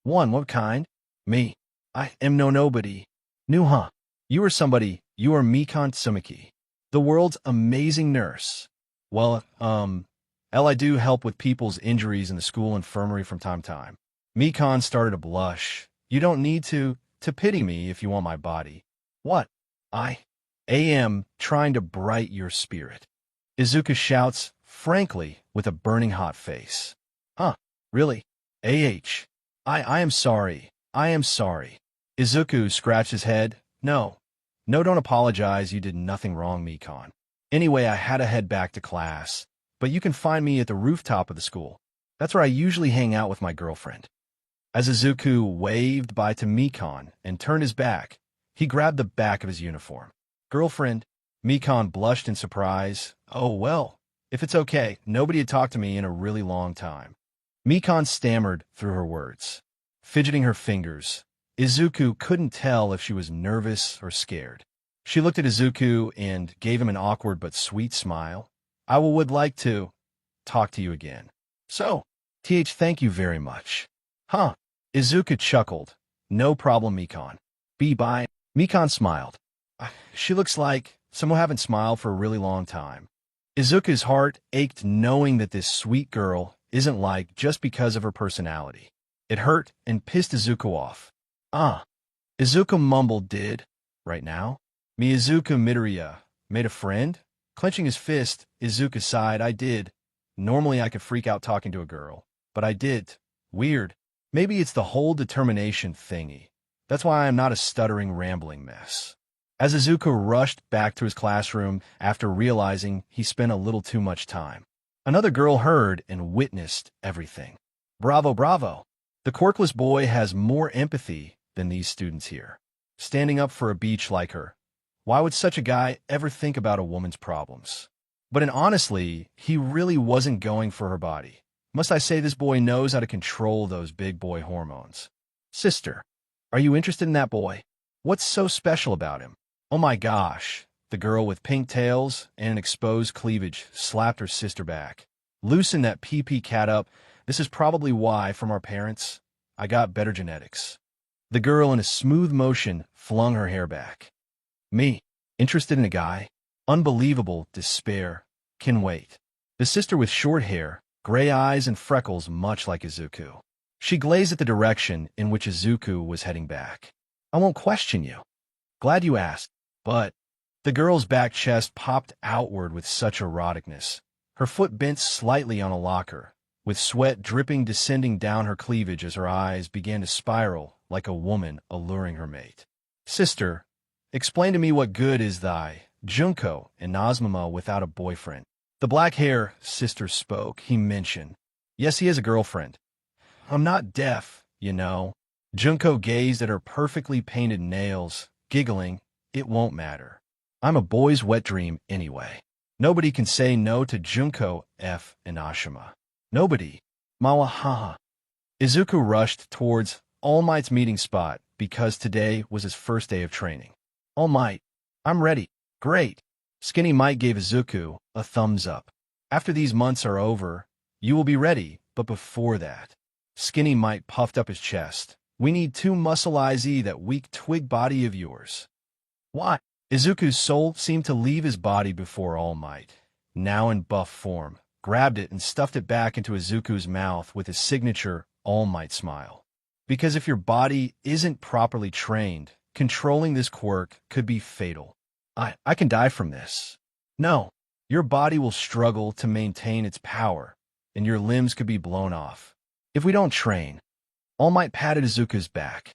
What kind? Me. I am nobody. New, huh? You are somebody. You are Mikon Sumiki, the world's amazing nurse. Well, I do help with people's injuries in the school infirmary from time to time. Mikon started to blush. You don't need to to pity me if you want my body. What? I am trying to bright your spirit. Izuku shouts, frankly, with a burning hot face. Huh, really? I am sorry. I am sorry. Izuku scratched his head. No, don't apologize. You did nothing wrong, Mikon. Anyway, I had to head back to class, but you can find me at the rooftop of the school. That's where I usually hang out with my girlfriend. As Izuku waved bye to Mikon and turned his back, he grabbed the back of his uniform. Girlfriend? Mikon blushed in surprise. Oh, well, if it's okay, nobody had talked to me in a really long time. Mikon stammered through her words, fidgeting her fingers. Izuku couldn't tell if she was nervous or scared. She looked at Izuku and gave him an awkward but sweet smile. I would like to talk to you again. So, thank you very much. Huh? Izuku chuckled. No problem, Mikon. Bye. Mikon smiled. She looks like someone haven't smiled for a really long time. Izuku's heart ached knowing that this sweet girl isn't liked just because of her personality. It hurt and pissed Izuku off. Izuku mumbled, right now? Izuku Midoriya made a friend? Clenching his fist, Izuku sighed, I did. Normally I could freak out talking to a girl, but I did. Weird. Maybe it's the whole determination thingy. That's why I'm not a stuttering, rambling mess. As Izuku rushed back to his classroom after realizing he spent a little too much time, another girl heard and witnessed everything. Bravo. The quirkless boy has more empathy than these students here. Standing up for a beach like her. Why would such a guy ever think about a woman's problems? But honestly, he really wasn't going for her body. Must I say this boy knows how to control those big boy hormones. Sister, are you interested in that boy? What's so special about him? Oh my gosh. The girl with pink tails and an exposed cleavage slapped her sister back. Loosen that pee-pee cat up. This is probably why, from our parents, I got better genetics. The girl in a smooth motion flung her hair back. Me? Interested in a guy? Unbelievable despair. Can wait. The sister with short hair, gray eyes and freckles much like Izuku. She glazed at the direction in which Izuku was heading back. I won't question you. Glad you asked. But the girl's back chest popped outward with such eroticness. Her foot bent slightly on a locker, with sweat dripping descending down her cleavage as her eyes began to spiral like a woman alluring her mate. Sister, explain to me what good is thy Junko and Nazmama without a boyfriend. The black hair sister spoke. He mentioned. Yes, he has a girlfriend. I'm not deaf, you know. Junko gazed at her perfectly painted nails, giggling. It won't matter. I'm a boy's wet dream anyway. Nobody can say no to Junko and Ashima. Nobody. Mawahaha. Izuku rushed towards All Might's meeting spot because today was his first day of training. All Might, I'm ready. Great. Skinny Mike gave Izuku a thumbs up. After these months are over, you will be ready, but before that. Skinny Mike puffed up his chest. We need to muscleize that weak twig body of yours. Why? Izuku's soul seemed to leave his body before All Might, now in buff form, grabbed it and stuffed it back into Izuku's mouth with his signature All Might smile. Because if your body isn't properly trained, controlling this quirk could be fatal. I can die from this. No, your body will struggle to maintain its power, and your limbs could be blown off. If we don't train. All Might patted Izuku's back.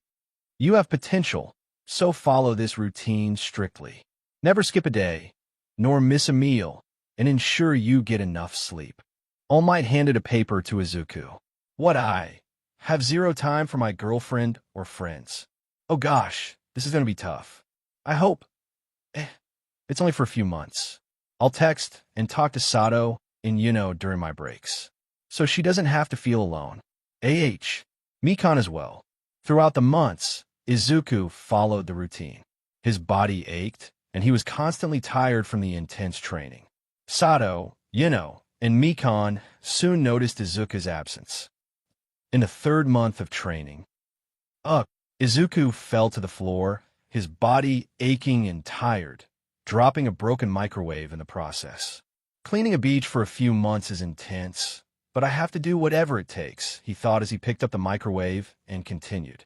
You have potential, so follow this routine strictly. Never skip a day, nor miss a meal, and ensure you get enough sleep. All Might handed a paper to Izuku. What I have zero time for my girlfriend or friends. Oh gosh, this is going to be tough. I hope. It's only for a few months. I'll text and talk to Sado and Yuno during my breaks, so she doesn't have to feel alone. Mikon as well. Throughout the months, Izuku followed the routine. His body ached, and he was constantly tired from the intense training. Sado, Yuno, and Mikon soon noticed Izuku's absence. In the third month of training, Izuku fell to the floor, his body aching and tired, dropping a broken microwave in the process. Cleaning a beach for a few months is intense, but I have to do whatever it takes, he thought as he picked up the microwave and continued.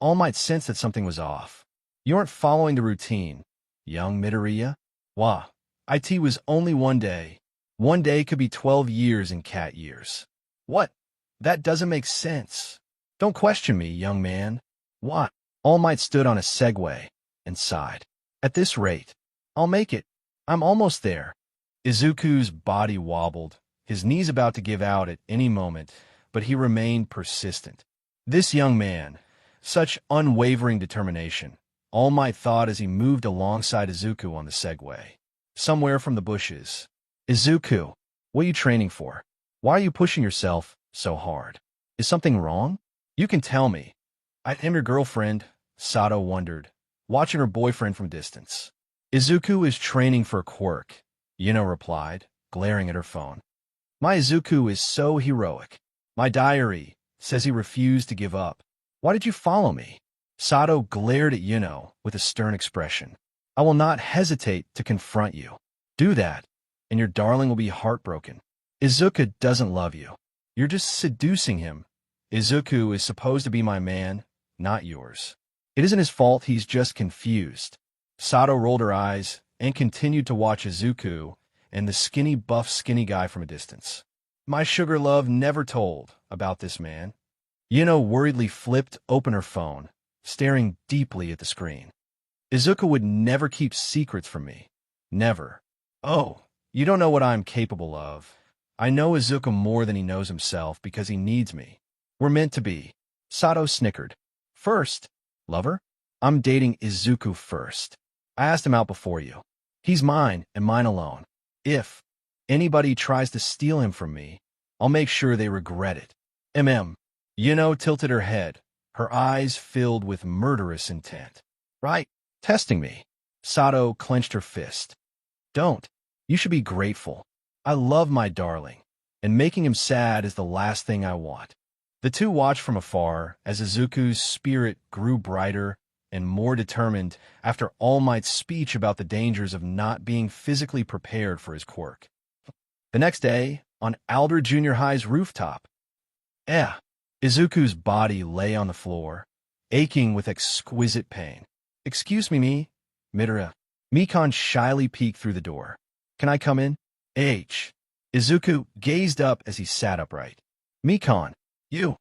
All Might sensed that something was off. You aren't following the routine, young Midoriya. Wah, it was only one day. One day could be 12 years in cat years. What? That doesn't make sense. Don't question me, young man. What? All Might stood on a Segway and sighed. At this rate, I'll make it. I'm almost there. Izuku's body wobbled, his knees about to give out at any moment, but he remained persistent. This young man, such unwavering determination, All Might thought as he moved alongside Izuku on the Segway. Somewhere from the bushes. Izuku, what are you training for? Why are you pushing yourself so hard? Is something wrong? You can tell me. I am your girlfriend, Sado wondered, watching her boyfriend from distance. Izuku is training for a quirk, Yuno replied, glaring at her phone. My Izuku is so heroic. My diary says he refused to give up. Why did you follow me? Sado glared at Yuno with a stern expression. I will not hesitate to confront you. Do that, and your darling will be heartbroken. Izuku doesn't love you. You're just seducing him. Izuku is supposed to be my man, not yours. It isn't his fault, he's just confused. Sado rolled her eyes and continued to watch Izuku and the skinny, buff, skinny guy from a distance. My sugar love never told about this man. Yuno worriedly flipped open her phone, staring deeply at the screen. Izuku would never keep secrets from me. Never. Oh, you don't know what I'm capable of. I know Izuku more than he knows himself because he needs me. We're meant to be. Sado snickered. First, lover? I'm dating Izuku first. I asked him out before you. He's mine and mine alone. If anybody tries to steal him from me, I'll make sure they regret it. Yuno tilted her head, her eyes filled with murderous intent. Right? Testing me. Sado clenched her fist. Don't. You should be grateful. I love my darling, and making him sad is the last thing I want. The two watched from afar as Izuku's spirit grew brighter and more determined after All Might's speech about the dangers of not being physically prepared for his quirk. The next day, on Alder Junior High's rooftop, Izuku's body lay on the floor, aching with exquisite pain. Excuse me, Midoriya. Mikon shyly peeked through the door. Can I come in? Izuku gazed up as he sat upright. Mikon, you,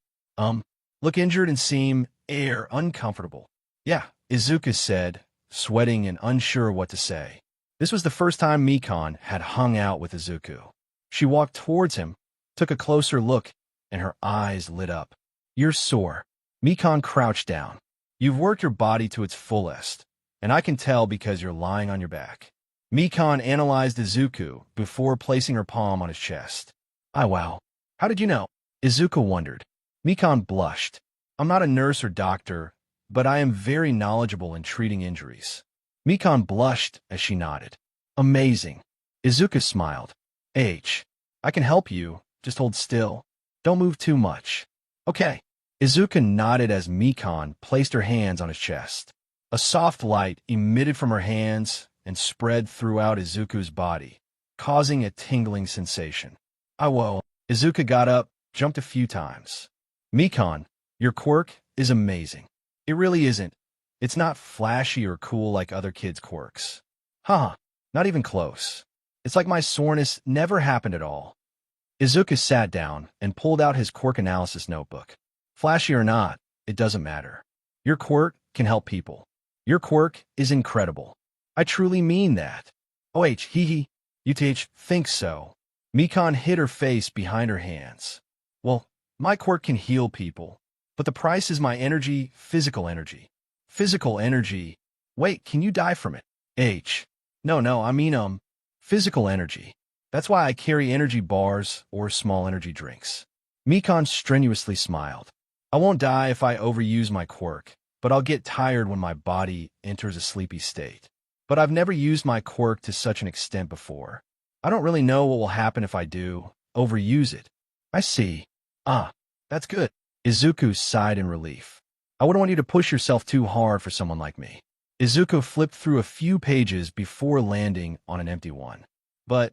look injured and seem uncomfortable. Yeah, Izuku said, sweating and unsure what to say. This was the first time Mikon had hung out with Izuku. She walked towards him, took a closer look, and her eyes lit up. You're sore. Mikon crouched down. You've worked your body to its fullest, and I can tell because you're lying on your back. Mikon analyzed Izuku before placing her palm on his chest. Wow. How did you know? Izuku wondered. Mikon blushed. I'm not a nurse or doctor, but I am very knowledgeable in treating injuries. Mikon blushed as she nodded. Amazing. Izuku smiled. I can help you. Just hold still. Don't move too much. Okay. Izuku nodded as Mikon placed her hands on his chest. A soft light emitted from her hands and spread throughout Izuku's body, causing a tingling sensation. Whoa. Izuku got up, jumped a few times. Mikon, your quirk is amazing. It really isn't. It's not flashy or cool like other kids' quirks. Not even close. It's like my soreness never happened at all. Izuku sat down and pulled out his quirk analysis notebook. Flashy or not, it doesn't matter. Your quirk can help people. Your quirk is incredible. I truly mean that. You think so. Mikon hid her face behind her hands. Well, my quirk can heal people, but the price is my energy, physical energy. Physical energy? Wait, can you die from it? No, I mean, physical energy. That's why I carry energy bars or small energy drinks. Mikon strenuously smiled. I won't die if I overuse my quirk, but I'll get tired when my body enters a sleepy state. But I've never used my quirk to such an extent before. I don't really know what will happen if I do overuse it. I see. That's good. Izuku sighed in relief. I wouldn't want you to push yourself too hard for someone like me. Izuku flipped through a few pages before landing on an empty one. But,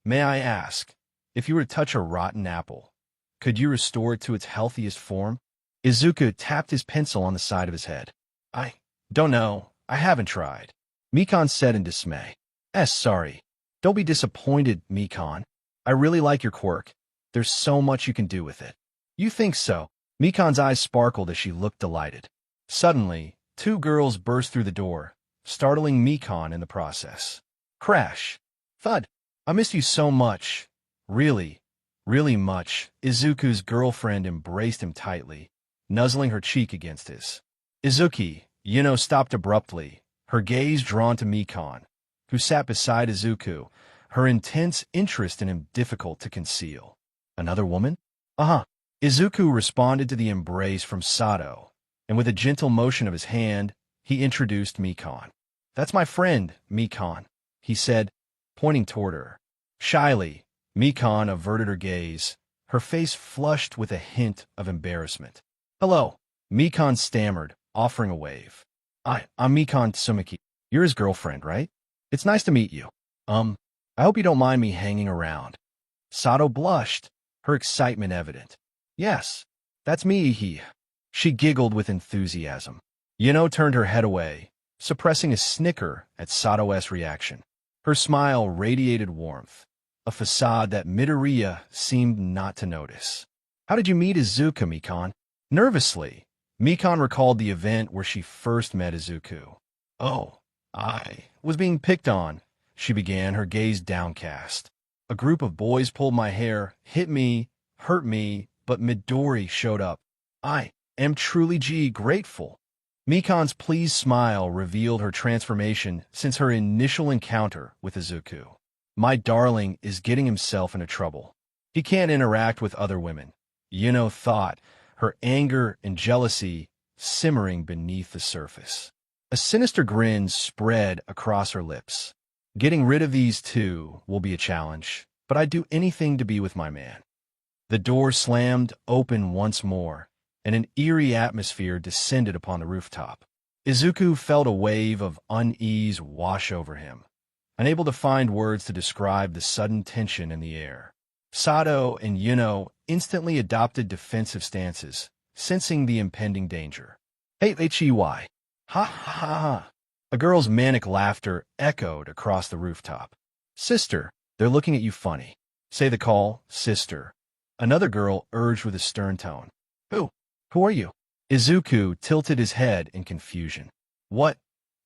may I ask, if you were to touch a rotten apple, could you restore it to its healthiest form? Izuku tapped his pencil on the side of his head. I don't know. I haven't tried. Mikon said in dismay. Sorry. Don't be disappointed, Mikon. I really like your quirk. There's so much you can do with it. You think so? Mikon's eyes sparkled as she looked delighted. Suddenly, two girls burst through the door, startling Mikon in the process. Crash. Thud. I missed you so much. Really, really much. Izuku's girlfriend embraced him tightly, nuzzling her cheek against his. Izuki, Yuno stopped abruptly, her gaze drawn to Mikon, who sat beside Izuku, her intense interest in him difficult to conceal. Another woman? Uh-huh. Izuku responded to the embrace from Sado, and with a gentle motion of his hand, he introduced Mikon. That's my friend, Mikon, he said, pointing toward her. Shyly, Mikon averted her gaze, her face flushed with a hint of embarrassment. Hello, Mikon stammered, offering a wave. I'm Meon Sumiki. You're his girlfriend, right? It's nice to meet you. I hope you don't mind me hanging around. Sado blushed, her excitement evident. Yes, that's me, She giggled with enthusiasm. Yuno turned her head away, suppressing a snicker at Sado's reaction. Her smile radiated warmth, a facade that Midoriya seemed not to notice. How did you meet Izuku, Mikon? Nervously, Mikon recalled the event where she first met Izuku. Oh, I was being picked on, she began, her gaze downcast. A group of boys pulled my hair, hit me, hurt me, but Midori showed up. I am truly grateful. Mikon's pleased smile revealed her transformation since her initial encounter with Izuku. My darling is getting himself into trouble. He can't interact with other women, Yuno thought, her anger and jealousy simmering beneath the surface. A sinister grin spread across her lips. Getting rid of these two will be a challenge, but I'd do anything to be with my man. The door slammed open once more, and an eerie atmosphere descended upon the rooftop. Izuku felt a wave of unease wash over him, unable to find words to describe the sudden tension in the air. Sado and Yuno instantly adopted defensive stances, sensing the impending danger. Hey, ha ha ha. A girl's manic laughter echoed across the rooftop. Sister, they're looking at you funny. Say the call, sister. Another girl urged with a stern tone. Who are you? Izuku tilted his head in confusion. What?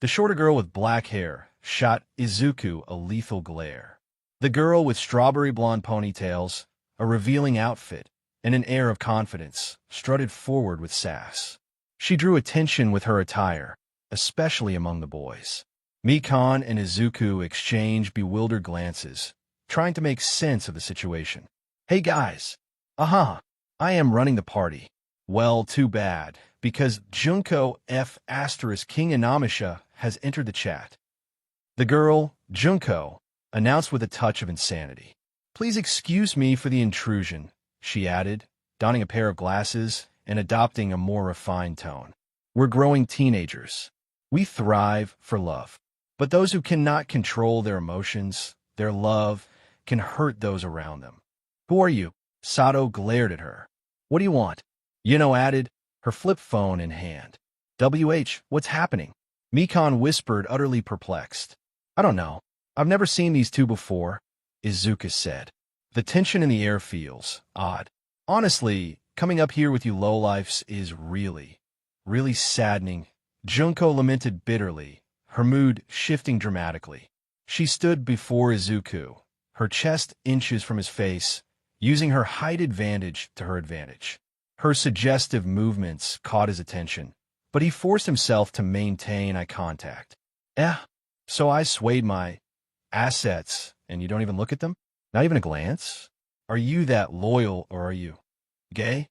The shorter girl with black hair shot Izuku a lethal glare. The girl with strawberry blonde ponytails, a revealing outfit, and an air of confidence strutted forward with sass. She drew attention with her attire, especially among the boys. Mikon and Izuku exchanged bewildered glances, trying to make sense of the situation. Hey guys. I am running the party. Well, too bad, because Junko 𝐃𝐚𝐽𝐺𝐸 has entered the chat. The girl, Junko, announced with a touch of insanity. Please excuse me for the intrusion, she added, donning a pair of glasses and adopting a more refined tone. We're growing teenagers. We thrive for love. But those who cannot control their emotions, their love, can hurt those around them. Who are you? Sado glared at her. What do you want? Yuno added, her flip phone in hand. What's happening? Mikon whispered, utterly perplexed. I don't know. I've never seen these two before, Izuku said. The tension in the air feels odd. Honestly, coming up here with you lowlifes is really saddening. Junko lamented bitterly, her mood shifting dramatically. She stood before Izuku, her chest inches from his face, using her height advantage to her advantage. Her suggestive movements caught his attention, but he forced himself to maintain eye contact. So I swayed my assets, and you don't even look at them? Not even a glance? Are you that loyal, or are you gay?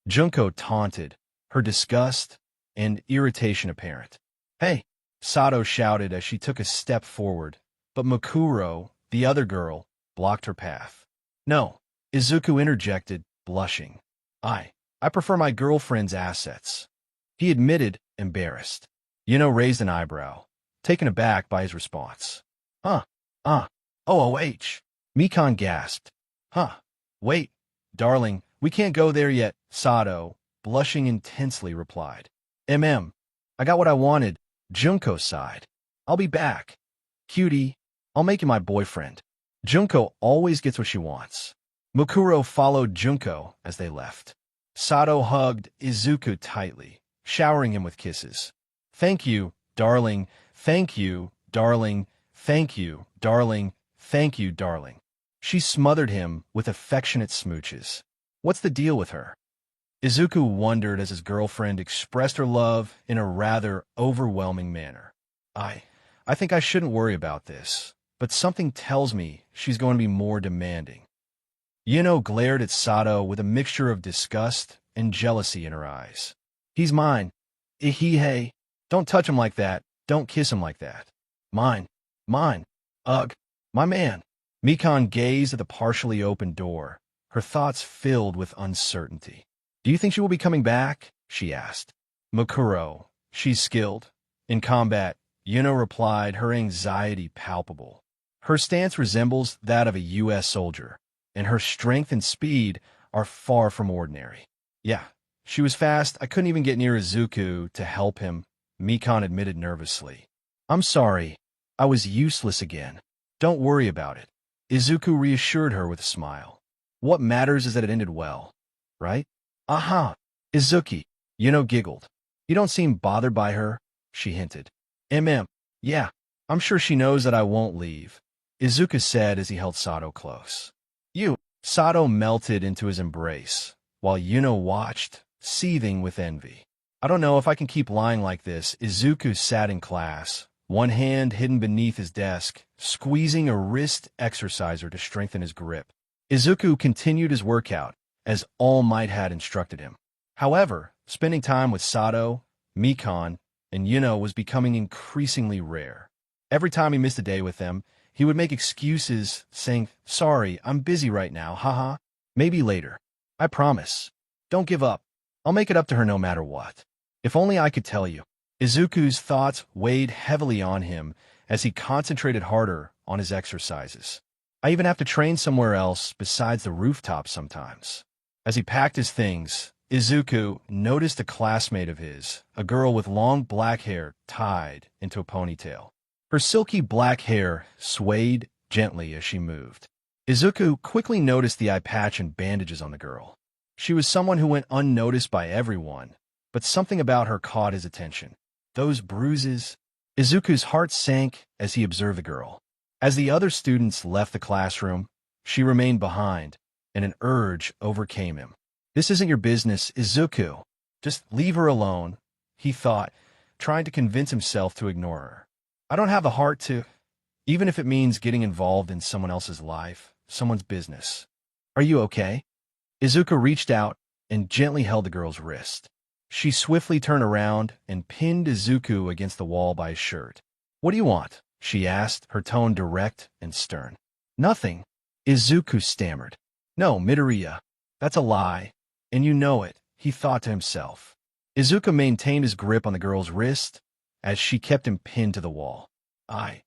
Junko taunted, her disgust and irritation apparent. Hey, Sado shouted as she took a step forward, but Makuro, the other girl, blocked her path. No, Izuku interjected, blushing. I prefer my girlfriend's assets. He admitted, embarrassed. Yuno raised an eyebrow, taken aback by his response. OOH. Mikon gasped. Wait, darling, we can't go there yet, Sado, blushing intensely, replied, I got what I wanted. Junko sighed. I'll be back. Cutie, I'll make you my boyfriend. Junko always gets what she wants. Mukuro followed Junko as they left. Sado hugged Izuku tightly, showering him with kisses. Thank you, darling. Thank you, darling. Thank you, darling. Thank you, darling. She smothered him with affectionate smooches. What's the deal with her? Izuku wondered as his girlfriend expressed her love in a rather overwhelming manner. I think I shouldn't worry about this, but something tells me she's going to be more demanding. Yuno glared at Sado with a mixture of disgust and jealousy in her eyes. He's mine. Hey. Don't touch him like that. Don't kiss him like that. Mine. Ugh. My man. Mikon gazed at the partially opened door, her thoughts filled with uncertainty. Do you think she will be coming back? She asked. Mukuro. She's skilled. In combat, Yuno replied, her anxiety palpable. Her stance resembles that of a U.S. soldier, and her strength and speed are far from ordinary. Yeah, she was fast. I couldn't even get near Izuku to help him, Mikon admitted nervously. I'm sorry. I was useless again. Don't worry about it. Izuku reassured her with a smile. What matters is that it ended well, right? Aha, Izuki. Yuno giggled. You don't seem bothered by her, she hinted. Yeah, I'm sure she knows that I won't leave, Izuku said as he held Sado close. Sado melted into his embrace, while Yuno watched, seething with envy. I don't know if I can keep lying like this. Izuku sat in class, one hand hidden beneath his desk, squeezing a wrist exerciser to strengthen his grip. Izuku continued his workout, as All Might had instructed him. However, spending time with Sado, Mikon, and Yuno was becoming increasingly rare. Every time he missed a day with them, he would make excuses, saying, sorry, I'm busy right now, haha. Maybe later. I promise. Don't give up. I'll make it up to her no matter what. If only I could tell you. Izuku's thoughts weighed heavily on him as he concentrated harder on his exercises. I even have to train somewhere else besides the rooftop sometimes. As he packed his things, Izuku noticed a classmate of his, a girl with long black hair tied into a ponytail. Her silky black hair swayed gently as she moved. Izuku quickly noticed the eye patch and bandages on the girl. She was someone who went unnoticed by everyone, but something about her caught his attention. Those bruises. Izuku's heart sank as he observed the girl. As the other students left the classroom, she remained behind, and an urge overcame him. This isn't your business, Izuku. Just leave her alone, he thought, trying to convince himself to ignore her. I don't have the heart to, even if it means getting involved in someone else's life, someone's business. Are you okay? Izuku reached out and gently held the girl's wrist. She swiftly turned around and pinned Izuku against the wall by his shirt. What do you want? She asked, her tone direct and stern. Nothing, Izuku stammered. No, Midoriya. That's a lie. And you know it, he thought to himself. Izuku maintained his grip on the girl's wrist as she kept him pinned to the wall. I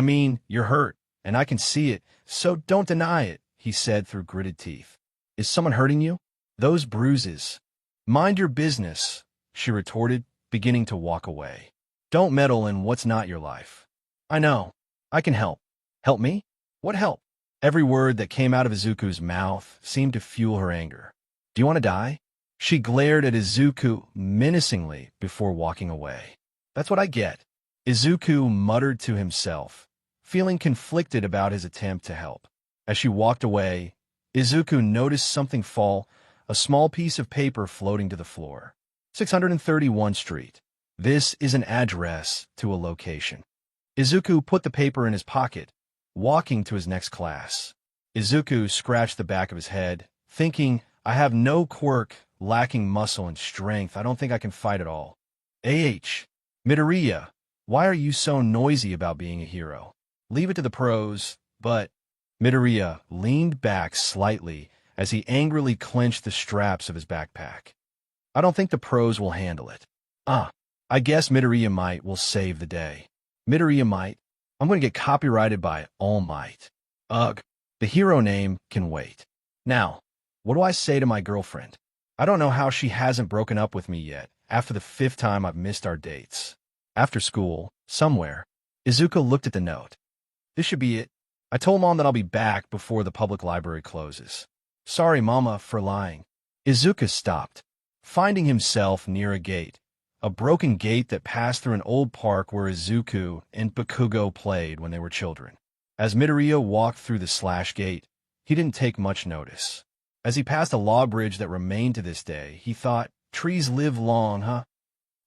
mean, you're hurt, and I can see it, so don't deny it, he said through gritted teeth. Is someone hurting you? Those bruises. Mind your business, she retorted, beginning to walk away. Don't meddle in what's not your life. I know. I can help. Help me? What help? Every word that came out of Izuku's mouth seemed to fuel her anger. Do you want to die? She glared at Izuku menacingly before walking away. That's what I get. Izuku muttered to himself, feeling conflicted about his attempt to help. As she walked away, Izuku noticed something fall, a small piece of paper floating to the floor. 631 Street. This is an address to a location. Izuku put the paper in his pocket, walking to his next class. Izuku scratched the back of his head, thinking, I have no quirk, lacking muscle and strength. I don't think I can fight at all. Midoriya, why are you so noisy about being a hero? Leave it to the pros, but... Midoriya leaned back slightly as he angrily clenched the straps of his backpack. I don't think the pros will handle it. I guess Midoriya Might will save the day. Midoriya Might? I'm going to get copyrighted by All Might. Ugh, the hero name can wait. Now, what do I say to my girlfriend? I don't know how she hasn't broken up with me yet, after the 5th time I've missed our dates. After school, somewhere. Izuku looked at the note. This should be it. I told Mom that I'll be back before the public library closes. Sorry, Mama, for lying. Izuku stopped, finding himself near a gate. A broken gate that passed through an old park where Izuku and Bakugo played when they were children. As Midoriya walked through the slash gate, he didn't take much notice. As he passed a log bridge that remained to this day, he thought, trees live long, huh?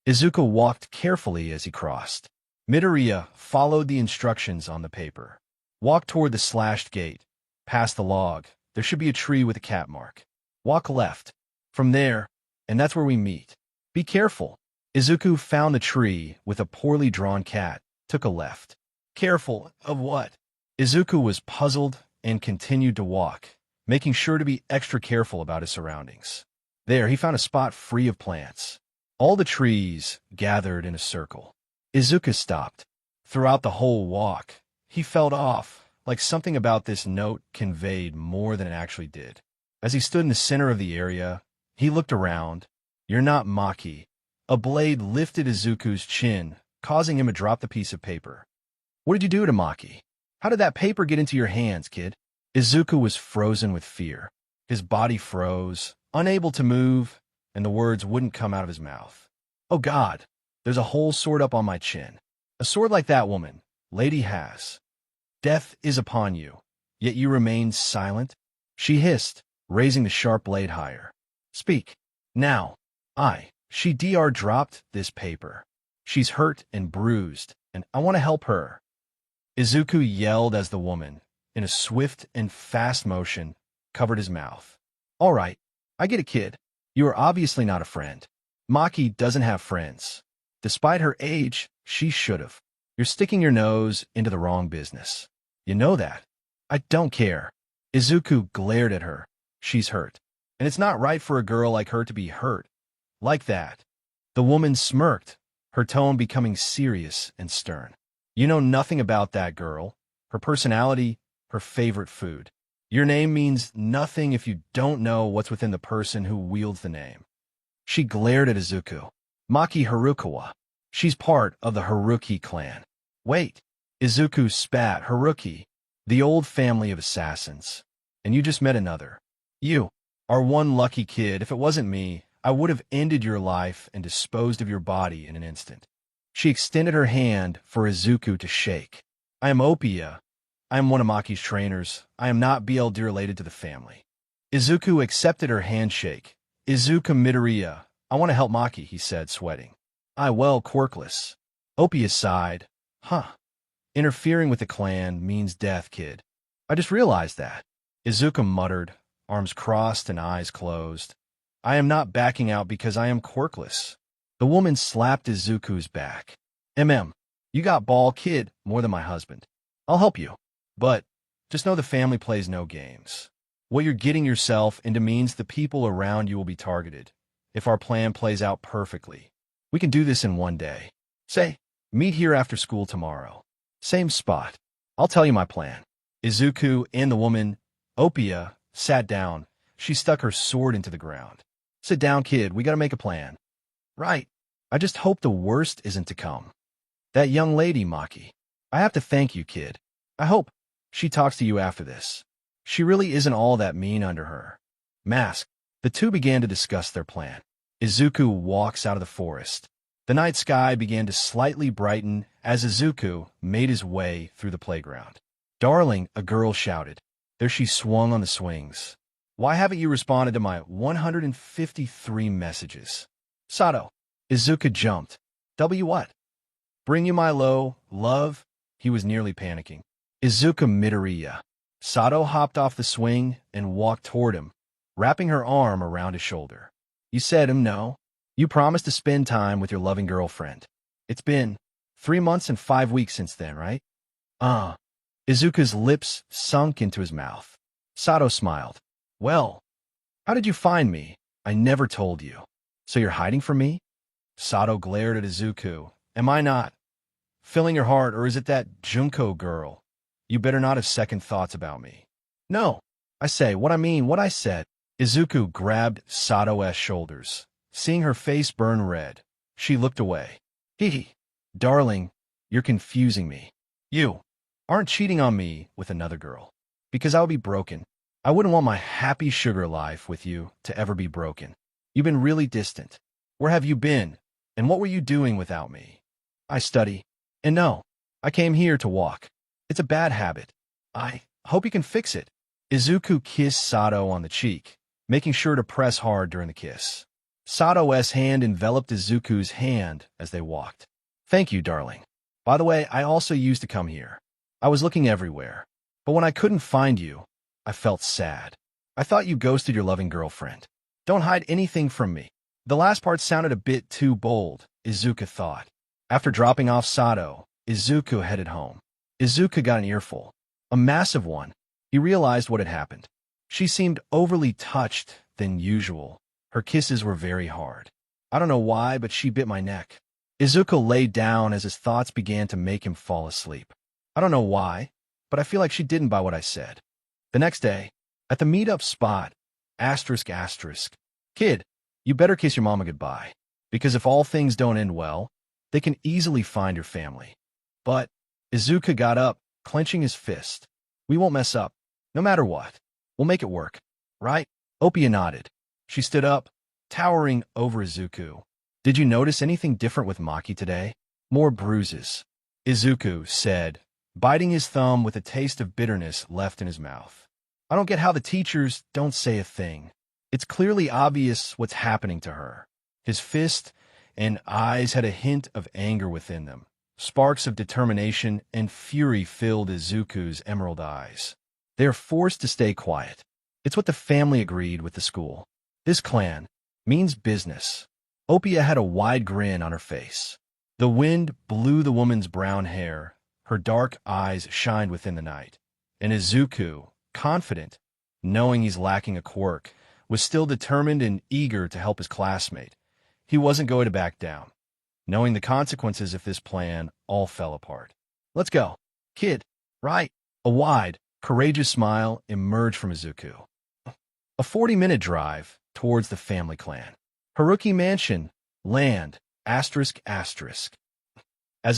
Izuku walked carefully as he crossed. Midoriya followed the instructions on the paper. Walk toward the slashed gate. Past the log, there should be a tree with a cat mark. Walk left. From there, and that's where we meet. Be careful. Izuku found the tree with a poorly drawn cat, took a left. Careful of what? Izuku was puzzled and continued to walk, making sure to be extra careful about his surroundings. There, he found a spot free of plants. All the trees gathered in a circle. Izuku stopped. Throughout the whole walk, he felt off, like something about this note conveyed more than it actually did. As he stood in the center of the area, he looked around. You're not Maki. A blade lifted Izuku's chin, causing him to drop the piece of paper. What did you do to Maki? How did that paper get into your hands, kid? Izuku was frozen with fear. His body froze, unable to move, and the words wouldn't come out of his mouth. Oh God, there's a whole sword up on my chin. A sword like that woman, Lady has. Death is upon you, yet you remain silent? She hissed, raising the sharp blade higher. Speak. Now. She dropped this paper. She's hurt and bruised, and I want to help her. Izuku yelled as the woman, in a swift and fast motion, covered his mouth. All right, I get it, kid. You are obviously not a friend. Maki doesn't have friends. Despite her age, she should've. You're sticking your nose into the wrong business. You know that. I don't care. Izuku glared at her. She's hurt. And it's not right for a girl like her to be hurt. Like that. The woman smirked, her tone becoming serious and stern. You know nothing about that girl, her personality, her favorite food. Your name means nothing if you don't know what's within the person who wields the name. She glared at Izuku. Maki Harukawa. She's part of the Haruki clan. Wait. Izuku spat. Haruki. The old family of assassins. And you just met another. You are one lucky kid. If it wasn't me, I would have ended your life and disposed of your body in an instant. She extended her hand for Izuku to shake. I am Opia. I am one of Maki's trainers. I am not BLD related to the family. Izuku accepted her handshake. Izuku Midoriya. I want to help Maki, he said, sweating. Quirkless. Opia sighed. Huh. Interfering with the clan means death, kid. I just realized that. Izuku muttered, arms crossed and eyes closed. I am not backing out because I am quirkless. The woman slapped Izuku's back. You got ball, kid, more than my husband. I'll help you. But just know the family plays no games. What you're getting yourself into means the people around you will be targeted. If our plan plays out perfectly, we can do this in one day. Say, meet here after school tomorrow. Same spot. I'll tell you my plan. Izuku and the woman, Opia, sat down. She stuck her sword into the ground. Sit down, kid. We gotta make a plan. Right. I just hope the worst isn't to come. That young lady, Maki. I have to thank you, kid. I hope she talks to you after this. She really isn't all that mean under her mask. The two began to discuss their plan. Izuku walks out of the forest. The night sky began to slightly brighten as Izuku made his way through the playground. Darling, a girl shouted. There she swung on the swings. Why haven't you responded to my 153 messages? Sado. Izuku jumped. What? Bring you my love? He was nearly panicking. Izuku Midoriya. Sado hopped off the swing and walked toward him, wrapping her arm around his shoulder. You said no. You promised to spend time with your loving girlfriend. It's been 3 months and 5 weeks since then, right? Izuku's lips sunk into his mouth. Sado smiled. Well, how did you find me? I never told you. So you're hiding from me? Sado glared at Izuku. Am I not filling your heart, or is it that Junko girl? You better not have second thoughts about me. No. I say what I mean, what I said. Izuku grabbed Sado's shoulders. Seeing her face burn red, she looked away. Hee, darling, you're confusing me. You aren't cheating on me with another girl. Because I would be broken. I wouldn't want my happy sugar life with you to ever be broken. You've been really distant. Where have you been? And what were you doing without me? I study. And no, I came here to walk. It's a bad habit. I hope you can fix it. Izuku kissed Sado on the cheek, making sure to press hard during the kiss. Sado's hand enveloped Izuku's hand as they walked. Thank you, darling. By the way, I also used to come here. I was looking everywhere. But when I couldn't find you, I felt sad. I thought you ghosted your loving girlfriend. Don't hide anything from me. The last part sounded a bit too bold, Izuku thought. After dropping off Sado, Izuku headed home. Izuku got an earful. A massive one. He realized what had happened. She seemed overly touched than usual. Her kisses were very hard. I don't know why, but she bit my neck. Izuku lay down as his thoughts began to make him fall asleep. I don't know why, but I feel like she didn't buy what I said. The next day, at the meetup spot, ***, kid, you better kiss your mama goodbye, because if all things don't end well, they can easily find your family. But Izuku got up, clenching his fist. We won't mess up, no matter what. We'll make it work, right? Opia nodded. She stood up, towering over Izuku. Did you notice anything different with Maki today? More bruises, Izuku said, biting his thumb with a taste of bitterness left in his mouth. I don't get how the teachers don't say a thing. It's clearly obvious what's happening to her. His fist and eyes had a hint of anger within them. Sparks of determination and fury filled Izuku's emerald eyes. They are forced to stay quiet. It's what the family agreed with the school. This clan means business. Opia had a wide grin on her face. The wind blew the woman's brown hair. Her dark eyes shined within the night. And Izuku, confident, knowing he's lacking a quirk, was still determined and eager to help his classmate. He wasn't going to back down, knowing the consequences if this plan all fell apart. Let's go, kid, right? A wide, courageous smile emerged from Izuku. A 40-minute drive towards the family clan. Haruki Mansion, land, ***. As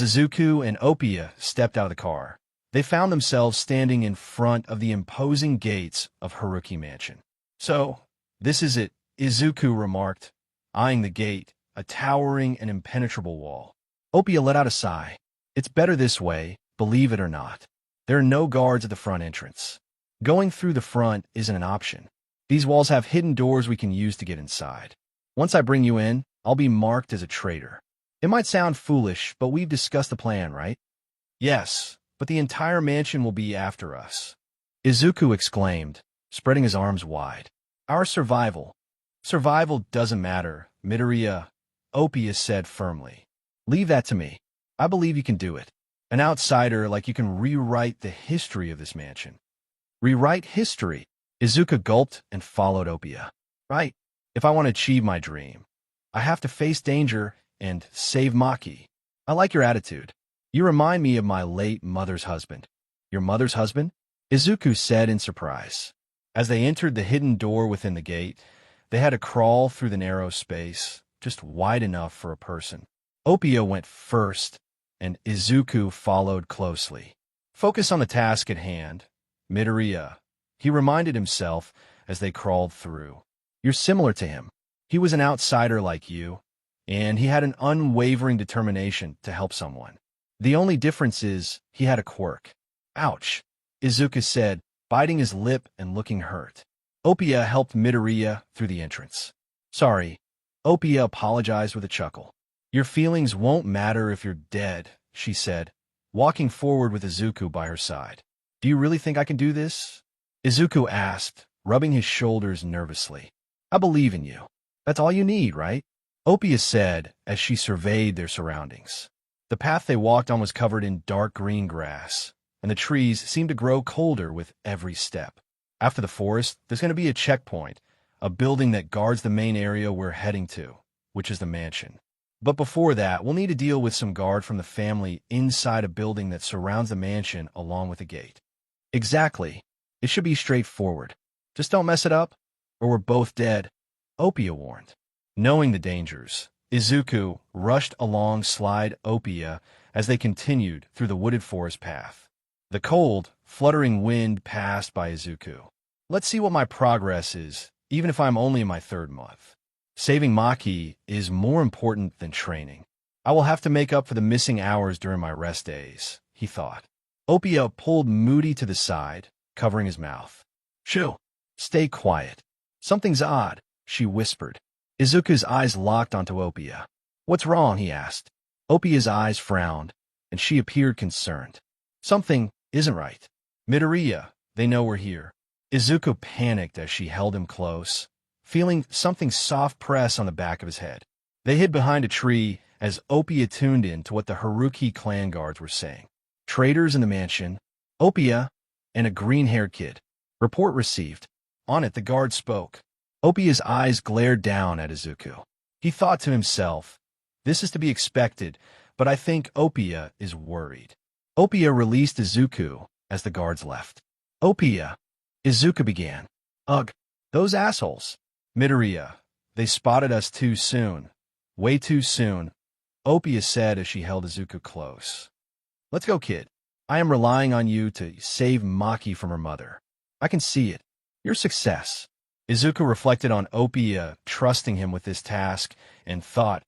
Izuku and Opia stepped out of the car, they found themselves standing in front of the imposing gates of Haruki Mansion. So, this is it, Izuku remarked, eyeing the gate, a towering and impenetrable wall. Opia let out a sigh. It's better this way, believe it or not. There are no guards at the front entrance. Going through the front isn't an option. These walls have hidden doors we can use to get inside. Once I bring you in, I'll be marked as a traitor. It might sound foolish, but we've discussed the plan, right? Yes, but the entire mansion will be after us. Izuku exclaimed, spreading his arms wide. Our survival. Survival doesn't matter, Midoriya, Opia said firmly. Leave that to me. I believe you can do it. An outsider like you can rewrite the history of this mansion. Rewrite history? Izuku gulped and followed Opia. Right. If I want to achieve my dream, I have to face danger and save Maki. I like your attitude. You remind me of my late mother's husband. Your mother's husband? Izuku said in surprise. As they entered the hidden door within the gate, they had to crawl through the narrow space, just wide enough for a person. Opia went first, and Izuku followed closely. Focus on the task at hand, Midoriya, he reminded himself as they crawled through. You're similar to him. He was an outsider like you, and he had an unwavering determination to help someone. The only difference is he had a quirk. Ouch, Izuku said, biting his lip and looking hurt. Opia helped Midoriya through the entrance. Sorry, Opia apologized with a chuckle. Your feelings won't matter if you're dead, she said, walking forward with Izuku by her side. Do you really think I can do this? Izuku asked, rubbing his shoulders nervously. I believe in you. That's all you need, right? Opia said as she surveyed their surroundings. The path they walked on was covered in dark green grass, and the trees seemed to grow colder with every step. After the forest, there's going to be a checkpoint, a building that guards the main area we're heading to, which is the mansion. But before that, we'll need to deal with some guard from the family inside a building that surrounds the mansion along with a gate. Exactly. It should be straightforward. Just don't mess it up, or we're both dead, Oppia warned. Knowing the dangers, Izuku rushed alongside Oppia as they continued through the wooded forest path. The cold, fluttering wind passed by Izuku. Let's see what my progress is, even if I'm only in my 3rd month. Saving Maki is more important than training. I will have to make up for the missing hours during my rest days, he thought. Oppia pulled Moody to the side, covering his mouth. Shoo! Stay quiet. Something's odd, she whispered. Izuku's eyes locked onto Oppia. What's wrong? He asked. Oppia's eyes frowned, and she appeared concerned. Something isn't right. Midoriya, they know we're here. Izuku panicked as she held him close, feeling something soft press on the back of his head. They hid behind a tree as Oppia tuned in to what the Haruki clan guards were saying. Traitors in the mansion, Oppia, and a green-haired kid. Report received. On it, the guard spoke. Oppia's eyes glared down at Izuku. He thought to himself, this is to be expected, but I think Oppia is worried. Oppia released Izuku as the guards left. Oppia, Izuku began. Ugh, those assholes. Midoriya, they spotted us too soon. Way too soon, Oppia said as she held Izuku close. Let's go, kid. I am relying on you to save Maki from her mother. I can see it. Your success. Izuku reflected on Oppia trusting him with this task and thought,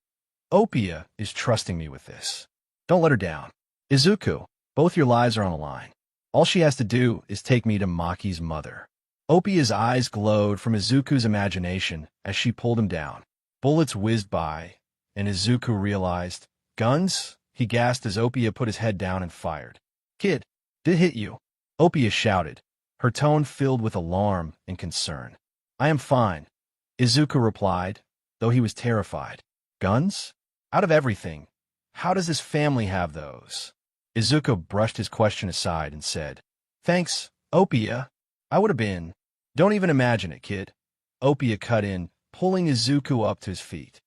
Oppia is trusting me with this. Don't let her down. Izuku, both your lives are on the line. All she has to do is take me to Maki's mother. Oppia's eyes glowed from Izuku's imagination as she pulled him down. Bullets whizzed by, and Izuku realized, guns? He gasped as Oppia put his head down and fired. Kid, did it hit you? Oppia shouted, her tone filled with alarm and concern. I am fine, Izuku replied, though he was terrified. Guns? Out of everything, how does this family have those? Izuku brushed his question aside and said, Thanks, Oppia. I would have been. Don't even imagine it, kid. Oppia cut in, pulling Izuku up to his feet.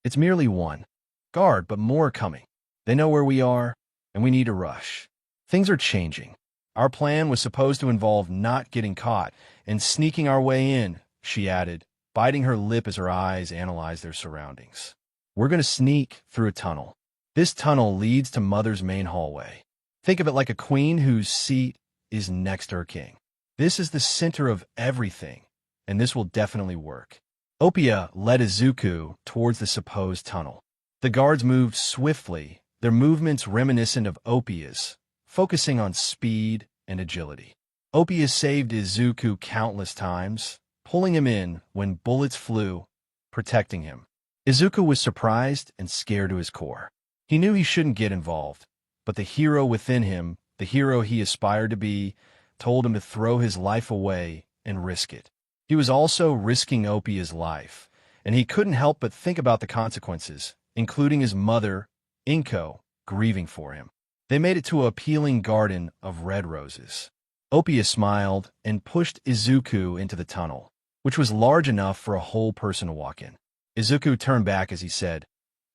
It's merely one guard, but more are coming. They know where we are, and we need to rush. Things are changing. Our plan was supposed to involve not getting caught and sneaking our way in, she added, biting her lip as her eyes analyzed their surroundings. We're going to sneak through a tunnel. This tunnel leads to Mother's main hallway. Think of it like a queen whose seat is next to her king. This is the center of everything, and this will definitely work. Oppia led Izuku towards the supposed tunnel. The guards moved swiftly, their movements reminiscent of Oppia's, focusing on speed and agility. Oppia saved Izuku countless times, pulling him in when bullets flew, protecting him. Izuku was surprised and scared to his core. He knew he shouldn't get involved, but the hero within him, the hero he aspired to be, told him to throw his life away and risk it. He was also risking Oppia's life, and he couldn't help but think about the consequences, including his mother, Inko, grieving for him. They made it to an appealing garden of red roses. Oppia smiled and pushed Izuku into the tunnel, which was large enough for a whole person to walk in. Izuku turned back as he said,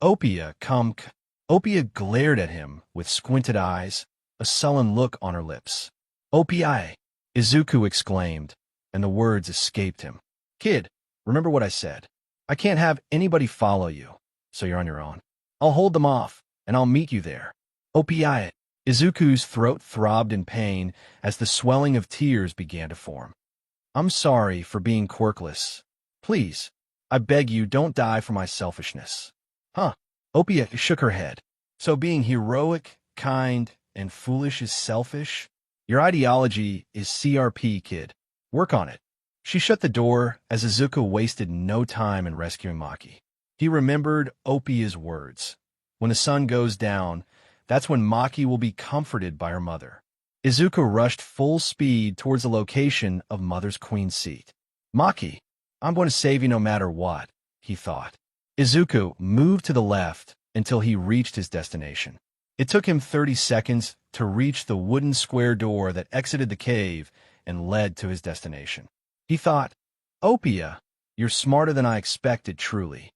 Oppia, come. Oppia glared at him with squinted eyes, a sullen look on her lips. Oppia, Izuku exclaimed, and the words escaped him. Kid, remember what I said. I can't have anybody follow you, so you're on your own. I'll hold them off, and I'll meet you there. Oppia. Izuku's throat throbbed in pain as the swelling of tears began to form. I'm sorry for being quirkless. Please, I beg you, don't die for my selfishness. Huh? Oppia shook her head. So being heroic, kind, and foolish is selfish? Your ideology is CRP, kid. Work on it. She shut the door as Izuku wasted no time in rescuing Maki. He remembered Oppia's words. When the sun goes down, that's when Maki will be comforted by her mother. Izuku rushed full speed towards the location of Mother's queen seat. Maki, I'm going to save you no matter what, he thought. Izuku moved to the left until he reached his destination. It took him 30 seconds to reach the wooden square door that exited the cave and led to his destination. He thought, Oppia, you're smarter than I expected, truly.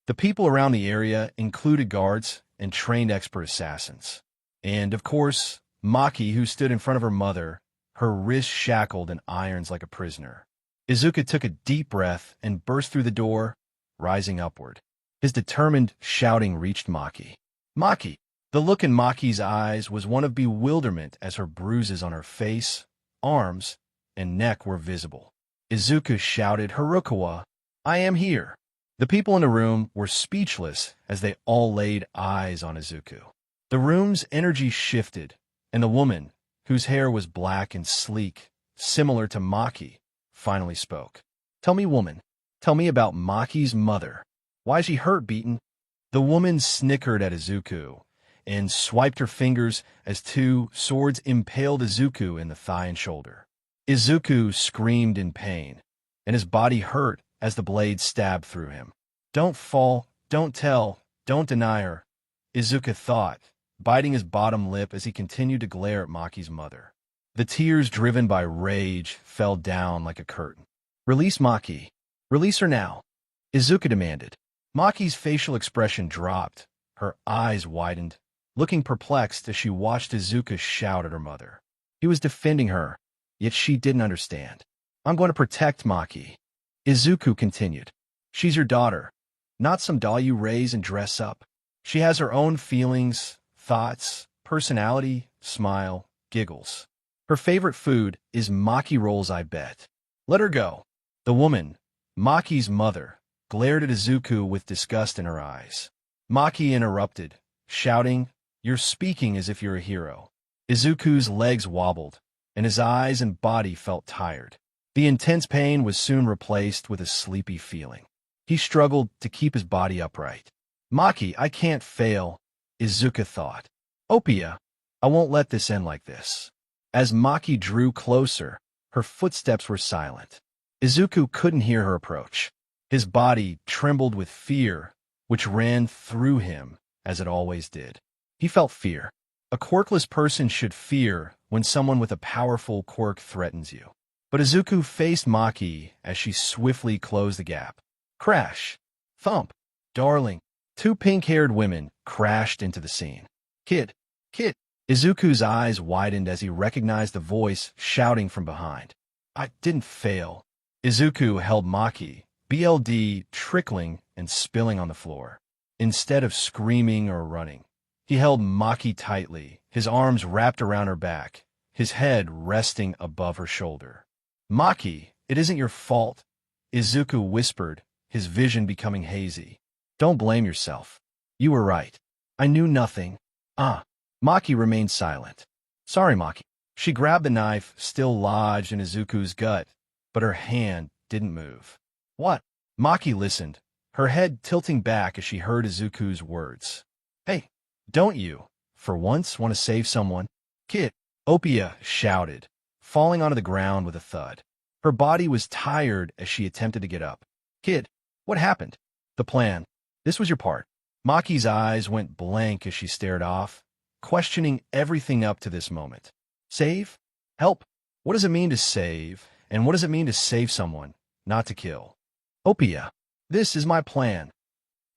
The people around the area included guards and trained expert assassins. And, of course, Maki, who stood in front of her mother, her wrists shackled in irons like a prisoner. Izuku took a deep breath and burst through the door, rising upward. His determined shouting reached Maki. Maki! The look in Maki's eyes was one of bewilderment as her bruises on her face, arms, and neck were visible. Izuku shouted, "Harukawa, I am here!" The people in the room were speechless as they all laid eyes on Izuku. The room's energy shifted, and the woman, whose hair was black and sleek, similar to Maki, finally spoke. "Tell me, woman, tell me about Maki's mother. Why is she hurt, beaten?" The woman snickered at Izuku and swiped her fingers as two swords impaled Izuku in the thigh and shoulder. Izuku screamed in pain, and his body hurt as the blade stabbed through him. "Don't fall, don't tell, don't deny her," Izuku thought, biting his bottom lip as he continued to glare at Maki's mother. The tears driven by rage fell down like a curtain. "Release Maki. Release her now," Izuku demanded. Maki's facial expression dropped, her eyes widened, looking perplexed as she watched Izuku shout at her mother. He was defending her, yet she didn't understand. "I'm going to protect Maki," Izuku continued. "She's your daughter, not some doll you raise and dress up. She has her own feelings, thoughts, personality, smile, giggles. Her favorite food is Maki rolls, I bet. Let her go." The woman, Maki's mother, glared at Izuku with disgust in her eyes. Maki interrupted, shouting, "You're speaking as if you're a hero." Izuku's legs wobbled, and his eyes and body felt tired. The intense pain was soon replaced with a sleepy feeling. He struggled to keep his body upright. "Maki, I can't fail," Izuku thought. "Oppia, I won't let this end like this." As Maki drew closer, her footsteps were silent. Izuku couldn't hear her approach. His body trembled with fear, which ran through him, as it always did. He felt fear. A quirkless person should fear when someone with a powerful quirk threatens you. But Izuku faced Maki as she swiftly closed the gap. Crash! Thump! Darling! Two pink-haired women crashed into the scene. "Kid! Kid!" Izuku's eyes widened as he recognized a voice shouting from behind. "I didn't fail." Izuku held Maki, BLD trickling and spilling on the floor. Instead of screaming or running, he held Maki tightly, his arms wrapped around her back, his head resting above her shoulder. "Maki, it isn't your fault," Izuku whispered, his vision becoming hazy. "Don't blame yourself. You were right. I knew nothing." Maki remained silent. "Sorry, Maki." She grabbed the knife, still lodged in Izuku's gut, but her hand didn't move. "What?" Maki listened, her head tilting back as she heard Izuku's words. "Hey, don't you, for once, want to save someone?" "Kid!" Oppia shouted, falling onto the ground with a thud. Her body was tired as she attempted to get up. "Kid, what happened?" "The plan. This was your part." Maki's eyes went blank as she stared off, questioning everything up to this moment. "Save? Help? What does it mean to save, and what does it mean to save someone, not to kill?" "Oppia, this is my plan."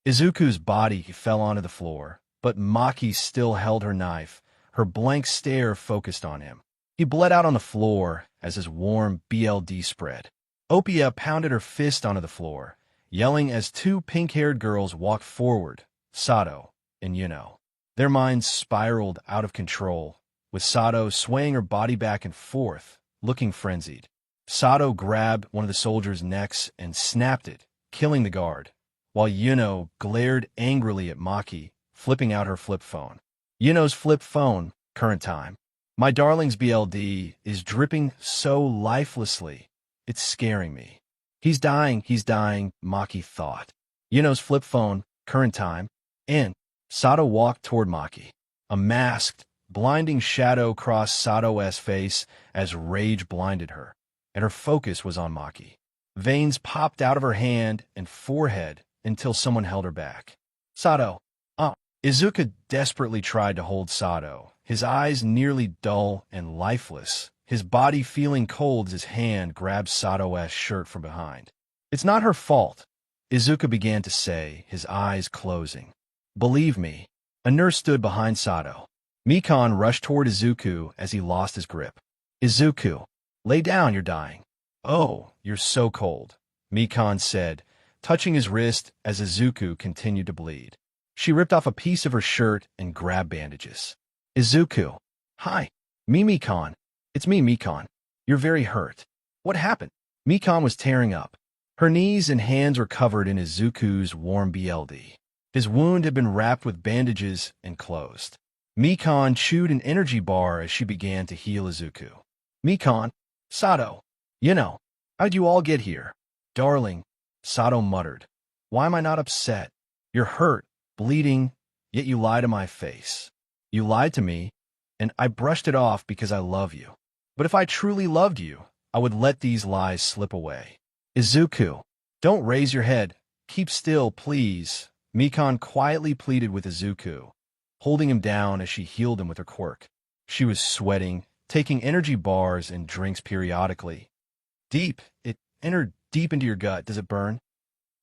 Izuku's body fell onto the floor, but Maki still held her knife, her blank stare focused on him. He bled out on the floor as his warm BLD spread. Oppia pounded her fist onto the floor, yelling as two pink-haired girls walked forward, Sado and Yuno. Their minds spiraled out of control, with Sado swaying her body back and forth, looking frenzied. Sado grabbed one of the soldiers' necks and snapped it, killing the guard, while Yuno glared angrily at Maki, flipping out her flip phone. Yuno's flip phone, current time. "My darling's BLD is dripping so lifelessly, it's scaring me." He's dying, Maki thought. Yuno's flip phone, current time, and Sado walked toward Maki. A masked, blinding shadow crossed Sado's face as rage blinded her, and her focus was on Maki. Veins popped out of her hand and forehead until someone held her back. "Sado!" Izuku desperately tried to hold Sado, his eyes nearly dull and lifeless, his body feeling cold as his hand grabbed Sado's shirt from behind. "It's not her fault," Izuku began to say, his eyes closing. "Believe me." A nurse stood behind Sado. Mikon rushed toward Izuku as he lost his grip. "Izuku, lay down, you're dying." Oh, you're so cold, Mikan said, touching his wrist as Izuku continued to bleed. She ripped off a piece of her shirt and grabbed bandages. Izuku. Hi. Me, Mikan. It's me, Mikan. You're very hurt. What happened? Mikan was tearing up. Her knees and hands were covered in Izuku's warm BLD. His wound had been wrapped with bandages and closed. Mikan chewed an energy bar as she began to heal Izuku. Mikan. Sado. How'd you all get here? Darling, Sado muttered. Why am I not upset? You're hurt, bleeding, yet you lie to my face. You lied to me, and I brushed it off because I love you. But if I truly loved you, I would let these lies slip away. Izuku, don't raise your head. Keep still, please. Mikan quietly pleaded with Izuku, holding him down as she healed him with her quirk. She was sweating, taking energy bars and drinks periodically. It entered deep into your gut. Does it burn?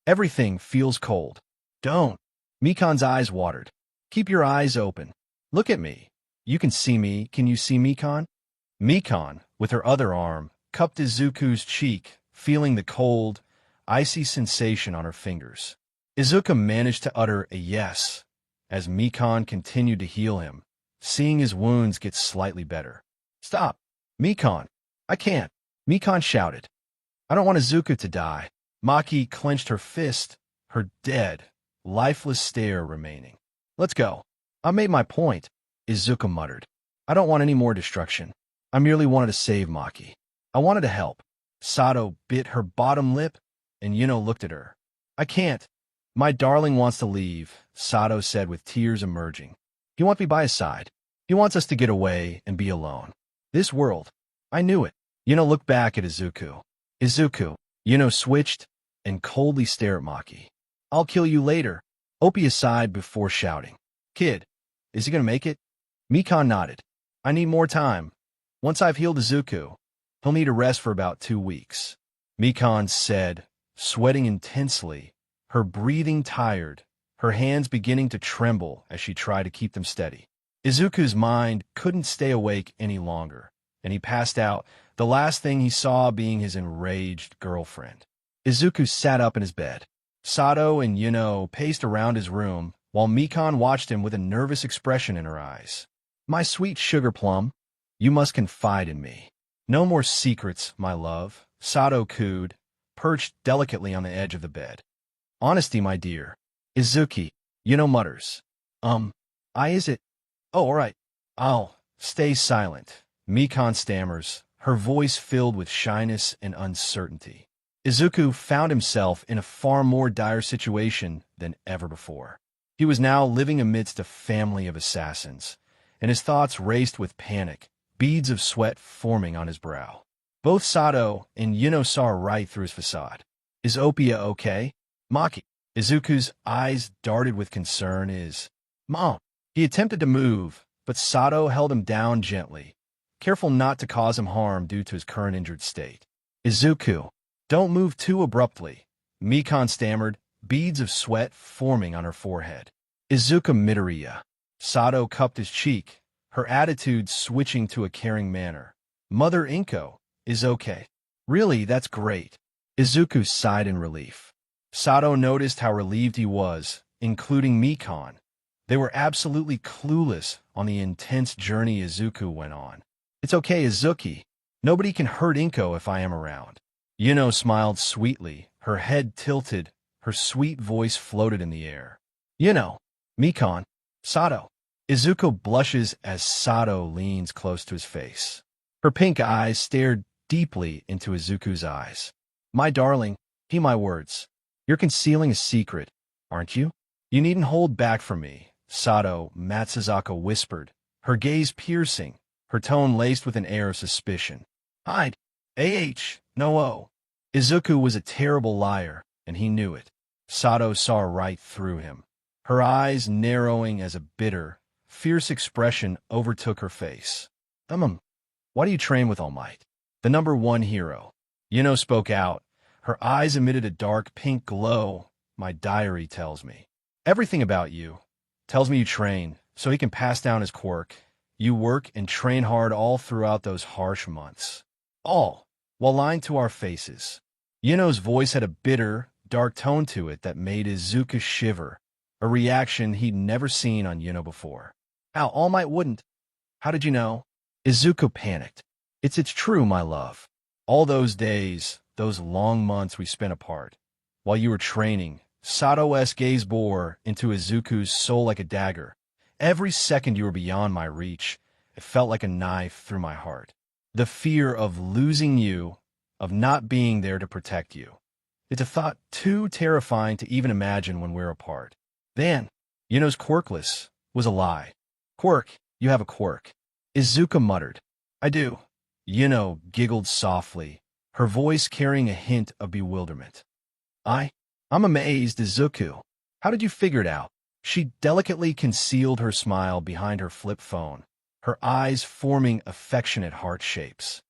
Everything feels cold. Don't. Mikan's eyes watered. Keep your eyes open. Look at me. You can see me. Can you see Mikan? Mikan, with her other arm, cupped Izuku's cheek, feeling the cold, icy sensation on her fingers. Izuku managed to utter a yes as Mikan continued to heal him, seeing his wounds get slightly better. Stop. Mikan. I can't. Mikan shouted. I don't want Izuku to die. Maki clenched her fist, her dead, lifeless stare remaining. Let's go. I made my point, Izuku muttered. I don't want any more destruction. I merely wanted to save Maki. I wanted to help. Sado bit her bottom lip, and Yuno looked at her. I can't. My darling wants to leave, Sado said with tears emerging. He wants me by his side. He wants us to get away and be alone. This world. I knew it. Yuno looked back at Izuku. Izuku. Yuno switched and coldly stared at Maki. I'll kill you later. Opie aside before shouting. Kid, is he gonna make it? Mikan nodded. I need more time. Once I've healed Izuku, he'll need a rest for about 2 weeks. Mikan said, sweating intensely, her breathing tired, her hands beginning to tremble as she tried to keep them steady. Izuku's mind couldn't stay awake any longer, and he passed out, the last thing he saw being his enraged girlfriend. Izuku sat up in his bed. Sado and Yuno paced around his room, while Mikan watched him with a nervous expression in her eyes. My sweet sugar plum, you must confide in me. No more secrets, my love, Sado cooed, perched delicately on the edge of the bed. Honesty, my dear. Izuki, Yuno mutters. Is it? Oh, all right. I'll stay silent. Mikan stammers, her voice filled with shyness and uncertainty. Izuku found himself in a far more dire situation than ever before. He was now living amidst a family of assassins, and his thoughts raced with panic, beads of sweat forming on his brow. Both Sado and Yuno saw right through his facade. Is Opia okay? Maki. Izuku's eyes darted with concern. Mom. He attempted to move, but Sado held him down gently, careful not to cause him harm due to his current injured state. Izuku. Don't move too abruptly, Mikan stammered, beads of sweat forming on her forehead. Izuku Midoriya. Sado cupped his cheek, her attitude switching to a caring manner. Mother Inko is okay. Really, that's great. Izuku sighed in relief. Sado noticed how relieved he was, including Mikan. They were absolutely clueless on the intense journey Izuku went on. It's okay, Izuki. Nobody can hurt Inko if I am around. Yuno smiled sweetly, her head tilted, her sweet voice floated in the air. Yuno, Mikan, Sado. Izuku blushes as Sado leans close to his face. Her pink eyes stared deeply into Izuku's eyes. My darling, heed my words. You're concealing a secret, aren't you? You needn't hold back from me, Sado Matsuzuka whispered, her gaze piercing, her tone laced with an air of suspicion. Hide. No. Izuku was a terrible liar, and he knew it. Sado saw right through him. Her eyes narrowing as a bitter, fierce expression overtook her face. Why do you train with All Might? The #1 hero. Yuno spoke out. Her eyes emitted a dark pink glow. My diary tells me. Everything about you. Tells me you train, so he can pass down his quirk. You work and train hard all throughout those harsh months. All. while lying to our faces. Yuno's voice had a bitter, dark tone to it that made Izuku shiver, a reaction he'd never seen on Yuno before. How All Might wouldn't. How did you know? Izuku panicked. It's true, my love. All those days, those long months we spent apart, while you were training, Sado's gaze bore into Izuku's soul like a dagger. Every second you were beyond my reach, it felt like a knife through my heart. The fear of losing you, of not being there to protect you. It's a thought too terrifying to even imagine when we're apart. Then, Yuno's quirkless was a lie. Quirk, you have a quirk. Izuku muttered. I do. Yuno giggled softly, her voice carrying a hint of bewilderment. I'm amazed, Izuku. How did you figure it out? She delicately concealed her smile behind her flip phone, her eyes forming affectionate heart shapes.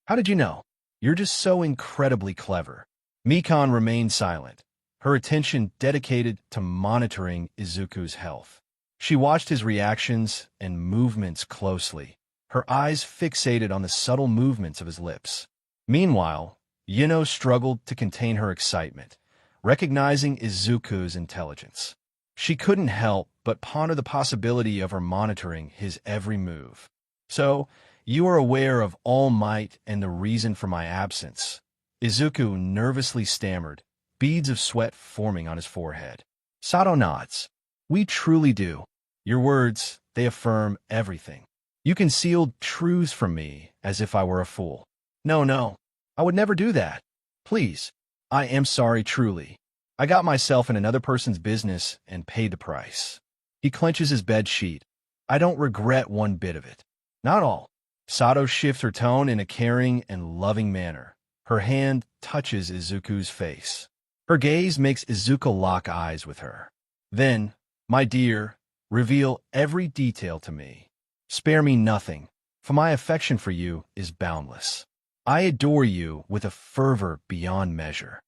How did you know? You're just so incredibly clever. Mikan remained silent, her attention dedicated to monitoring Izuku's health. She watched his reactions and movements closely, her eyes fixated on the subtle movements of his lips. Meanwhile, Yuno struggled to contain her excitement, recognizing Izuku's intelligence. She couldn't help but ponder the possibility of her monitoring his every move. So, you are aware of All Might and the reason for my absence. Izuku nervously stammered, beads of sweat forming on his forehead. Sado nods. We truly do. Your words, they affirm everything. You concealed truths from me as if I were a fool. No, I would never do that. Please, I am sorry truly. I got myself in another person's business and paid the price. He clenches his bed sheet. I don't regret one bit of it. Not all. Sado shifts her tone in a caring and loving manner. Her hand touches Izuku's face. Her gaze makes Izuku lock eyes with her. Then, my dear, reveal every detail to me. Spare me nothing, for my affection for you is boundless. I adore you with a fervor beyond measure.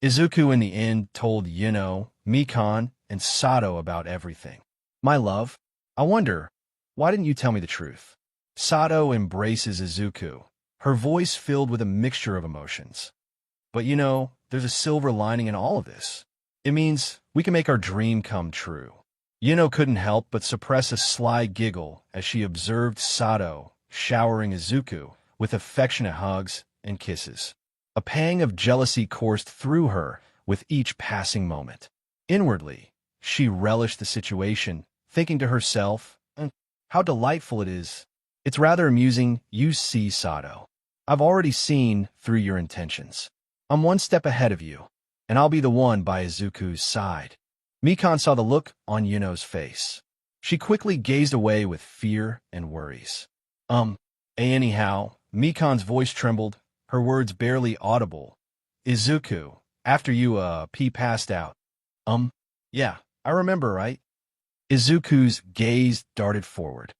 Izuku in the end told Yuno, Mikan, and Sado about everything. My love, I wonder, why didn't you tell me the truth? Sado embraces Izuku, her voice filled with a mixture of emotions. But there's a silver lining in all of this. It means we can make our dream come true. Yuno couldn't help but suppress a sly giggle as she observed Sado showering Izuku with affectionate hugs and kisses. A pang of jealousy coursed through her with each passing moment. Inwardly, she relished the situation, thinking to herself, how delightful it is. It's rather amusing you see, Sado. I've already seen through your intentions. I'm one step ahead of you, and I'll be the one by Izuku's side. Mikan saw the look on Yuno's face. She quickly gazed away with fear and worries. Anyhow, Mikan's voice trembled, her words barely audible. Izuku, after you, passed out. Yeah, I remember, right? Izuku's gaze darted forward.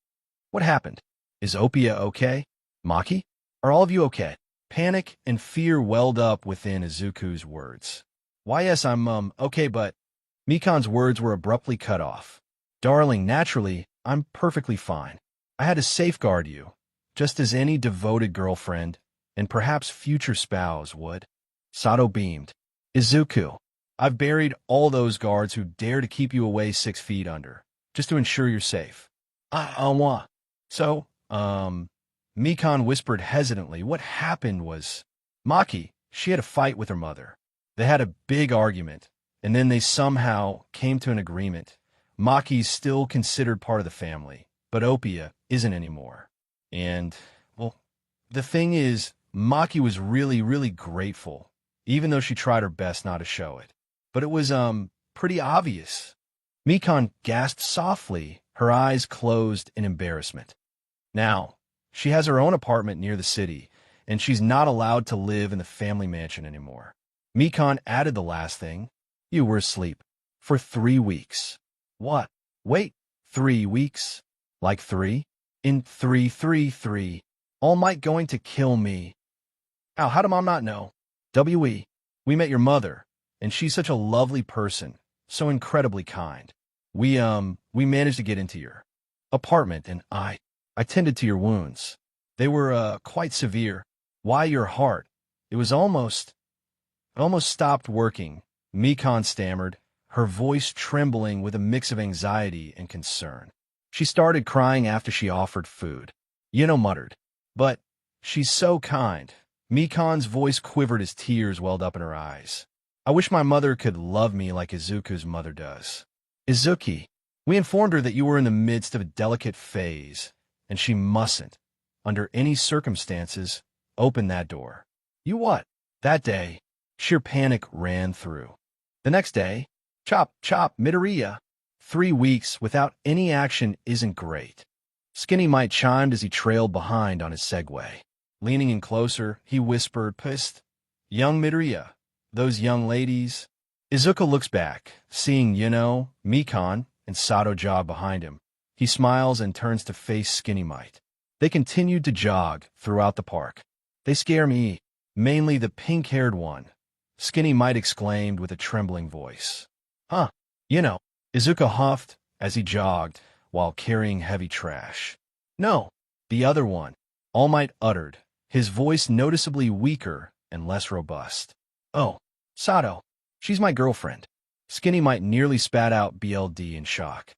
What happened? Is Oppia okay? Maki? Are all of you okay? Panic and fear welled up within Izuku's words. Why, yes, I'm, okay, but... Mikan's words were abruptly cut off. Darling, naturally, I'm perfectly fine. I had to safeguard you, just as any devoted girlfriend, and perhaps future spouse would. Sado beamed. Izuku, I've buried all those guards who dare to keep you away 6 feet under, just to ensure you're safe. So, Mikan whispered hesitantly. What happened was, Maki, she had a fight with her mother. They had a big argument, and then they somehow came to an agreement. Maki's still considered part of the family, but Oppia isn't anymore. And, well, the thing is, Maki was really, really grateful, even though she tried her best not to show it. But it was, pretty obvious. Mikan gasped softly, her eyes closed in embarrassment. Now, she has her own apartment near the city, and she's not allowed to live in the family mansion anymore. Mikan added the last thing. You were asleep. For 3 weeks. What? Wait, 3 weeks? Like 3? In 333. All Might going to kill me. How did Mom not know? We met your mother, and she's such a lovely person, so incredibly kind. We managed to get into your apartment, and I tended to your wounds. They were, quite severe. Why your heart? It almost stopped working, Mikon stammered, her voice trembling with a mix of anxiety and concern. She started crying after she offered food. Yuno muttered, "But she's so kind." Mikon's voice quivered as tears welled up in her eyes. "I wish my mother could love me like Izuku's mother does." "Izuki, we informed her that you were in the midst of a delicate phase, and she mustn't, under any circumstances, open that door." "You what?" That day, sheer panic ran through. The next day, chop, Midoriya. 3 weeks without any action isn't great. 𝐃𝐚𝐫𝐥𝐢𝐧𝐠 chimed as he trailed behind on his Segway. Leaning in closer, he whispered, "Psst, young Midoriya, those young ladies." Izuku looks back, seeing Yuno, Mikon, and Sado jog behind him. He smiles and turns to face 𝐃𝐚𝐫𝐥𝐢𝐧𝐠. They continued to jog throughout the park. "They scare me, mainly the pink-haired one," 𝐃𝐚𝐫𝐥𝐢𝐧𝐠 exclaimed with a trembling voice. "Huh, Izuku huffed as he jogged while carrying heavy trash. "No, the other one," All Might uttered, his voice noticeably weaker and less robust. "Oh, Sado, she's my girlfriend." 𝐃𝐚𝐫𝐥𝐢𝐧𝐠 nearly spat out BLD in shock.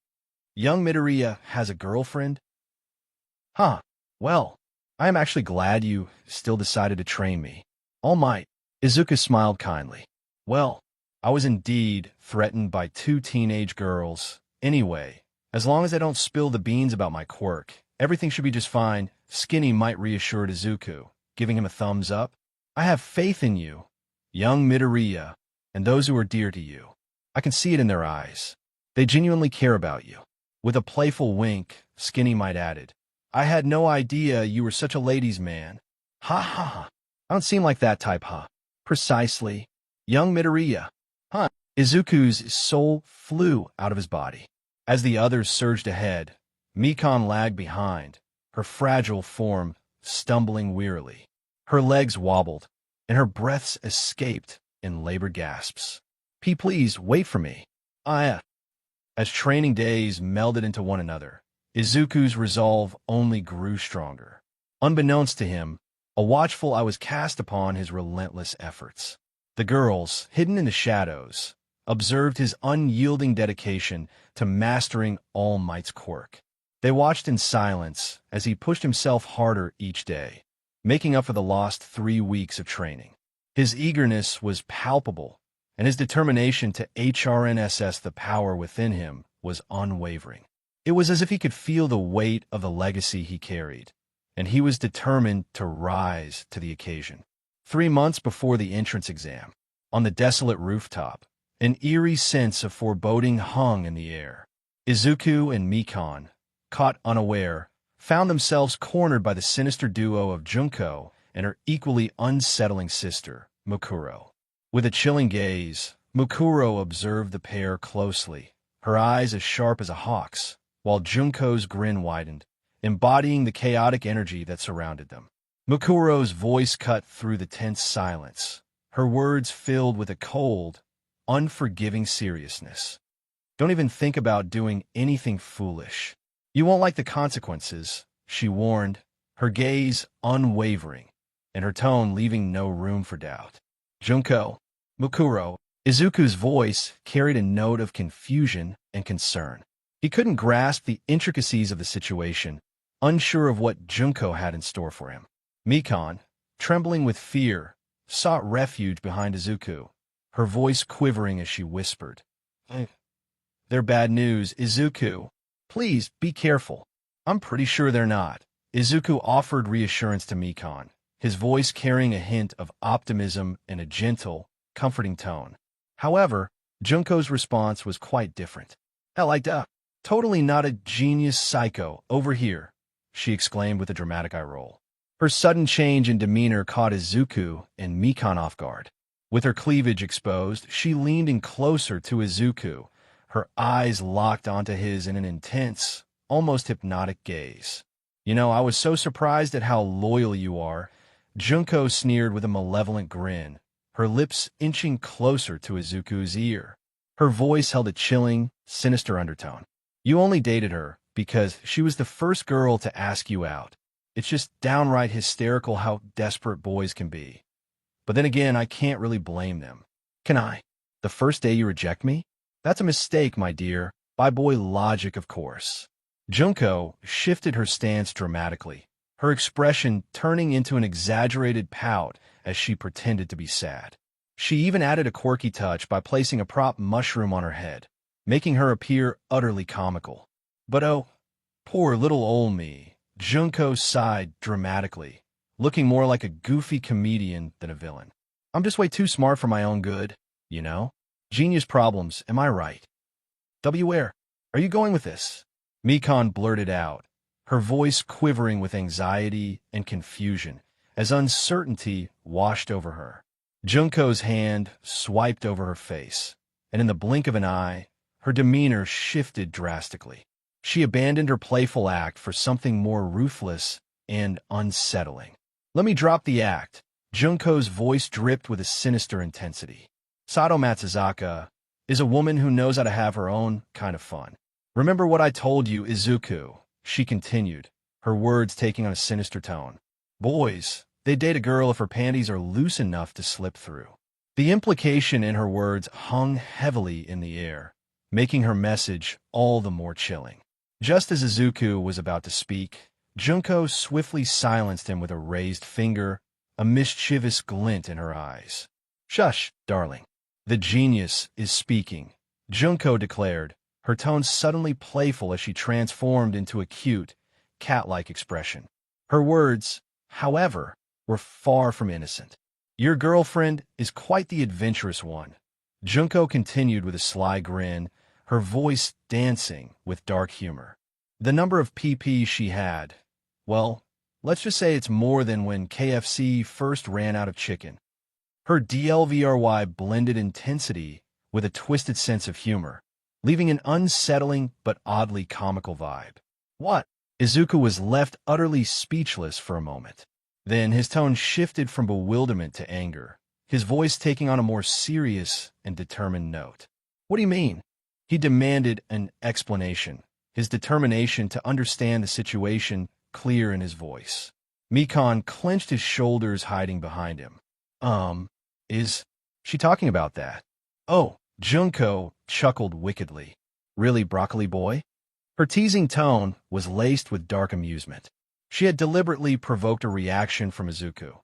"Young Midoriya has a girlfriend?" "Huh, well, I am actually glad you still decided to train me." "All Might," Izuku smiled kindly. "Well, I was indeed threatened by 2 teenage girls. Anyway, as long as I don't spill the beans about my quirk, everything should be just fine," 𝐃𝐚𝐫𝐥𝐢𝐧𝐠 reassured Izuku, giving him a thumbs up. "I have faith in you, young Midoriya, and those who are dear to you. I can see it in their eyes. They genuinely care about you." With a playful wink, 𝐃𝐚𝐫𝐥𝐢𝐧𝐠 added, "I had no idea you were such a ladies' man." "Ha ha ha. I don't seem like that type, huh?" "Precisely. Young Midoriya." "Huh." Izuku's soul flew out of his body. As the others surged ahead, Mikon lagged behind, her fragile form stumbling wearily. Her legs wobbled, and her breaths escaped in labored gasps. Please, wait for me." As training days melded into one another, Izuku's resolve only grew stronger. Unbeknownst to him, a watchful eye was cast upon his relentless efforts. The girls, hidden in the shadows, observed his unyielding dedication to mastering All Might's quirk. They watched in silence as he pushed himself harder each day, making up for the lost 3 weeks of training. His eagerness was palpable, and his determination to HRNSS the power within him was unwavering. It was as if he could feel the weight of the legacy he carried, and he was determined to rise to the occasion. 3 months before the entrance exam, on the desolate rooftop, an eerie sense of foreboding hung in the air. Izuku and Mikon, caught unaware, found themselves cornered by the sinister duo of Junko and her equally unsettling sister, Mukuro. With a chilling gaze, Mukuro observed the pair closely, her eyes as sharp as a hawk's, while Junko's grin widened, embodying the chaotic energy that surrounded them. Mukuro's voice cut through the tense silence, her words filled with a cold, unforgiving seriousness. "Don't even think about doing anything foolish. You won't like the consequences," she warned, her gaze unwavering, and her tone leaving no room for doubt. "Junko, Mukuro," Izuku's voice carried a note of confusion and concern. He couldn't grasp the intricacies of the situation, unsure of what Junko had in store for him. Mikon, trembling with fear, sought refuge behind Izuku, her voice quivering as she whispered, "They're bad news, Izuku. Please, be careful." "I'm pretty sure they're not." Izuku offered reassurance to Mikon, his voice carrying a hint of optimism in a gentle, comforting tone. However, Junko's response was quite different. Totally not a genius psycho over here," she exclaimed with a dramatic eye roll. Her sudden change in demeanor caught Izuku and Mikon off guard. With her cleavage exposed, she leaned in closer to Izuku, her eyes locked onto his in an intense, almost hypnotic gaze. I was so surprised at how loyal you are," Junko sneered with a malevolent grin, her lips inching closer to Izuku's ear. Her voice held a chilling, sinister undertone. "You only dated her because she was the first girl to ask you out." It's just downright hysterical how desperate boys can be. But then again, I can't really blame them. Can I? The first day you reject me? That's a mistake, my dear. By boy logic, of course. Junko shifted her stance dramatically, her expression turning into an exaggerated pout as she pretended to be sad. She even added a quirky touch by placing a prop mushroom on her head, making her appear utterly comical. But oh, poor little old me. Junko sighed dramatically, looking more like a goofy comedian than a villain. I'm just way too smart for my own good, you know? Genius problems, am I right? Where are you going with this? Mikon blurted out, her voice quivering with anxiety and confusion as uncertainty washed over her. Junko's hand swiped over her face, and in the blink of an eye, her demeanor shifted drastically. She abandoned her playful act for something more ruthless and unsettling. Let me drop the act. Junko's voice dripped with a sinister intensity. Sado Matsuzuka is a woman who knows how to have her own kind of fun. Remember what I told you, Izuku, she continued, her words taking on a sinister tone. Boys, they date a girl if her panties are loose enough to slip through. The implication in her words hung heavily in the air, making her message all the more chilling. Just as Izuku was about to speak, Junko swiftly silenced him with a raised finger, a mischievous glint in her eyes. Shush, darling. The genius is speaking, Junko declared, her tone suddenly playful as she transformed into a cute, cat-like expression. Her words, however, were far from innocent. Your girlfriend is quite the adventurous one, Junko continued with a sly grin, her voice dancing with dark humor. The number of PPs she had, well, let's just say it's more than when KFC first ran out of chicken. Her DLVRY blended intensity with a twisted sense of humor, leaving an unsettling but oddly comical vibe. What? Izuku was left utterly speechless for a moment. Then his tone shifted from bewilderment to anger, his voice taking on a more serious and determined note. What do you mean? He demanded an explanation, his determination to understand the situation clear in his voice. Mikon clenched his shoulders, hiding behind him. Is she talking about that? Oh, Junko chuckled wickedly. Really, broccoli boy? Her teasing tone was laced with dark amusement. She had deliberately provoked a reaction from Izuku,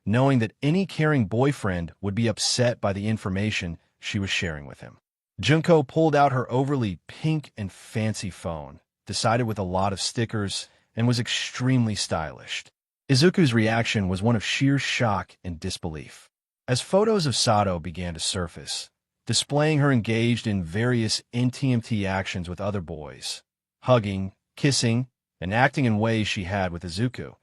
knowing that any caring boyfriend would be upset by the information she was sharing with him. Junko pulled out her overly pink and fancy phone, decided with a lot of stickers, and was extremely stylish. Izuku's reaction was one of sheer shock and disbelief. As photos of Sado began to surface, displaying her engaged in various NTMT actions with other boys, hugging, kissing, and acting in ways she had with Izuku,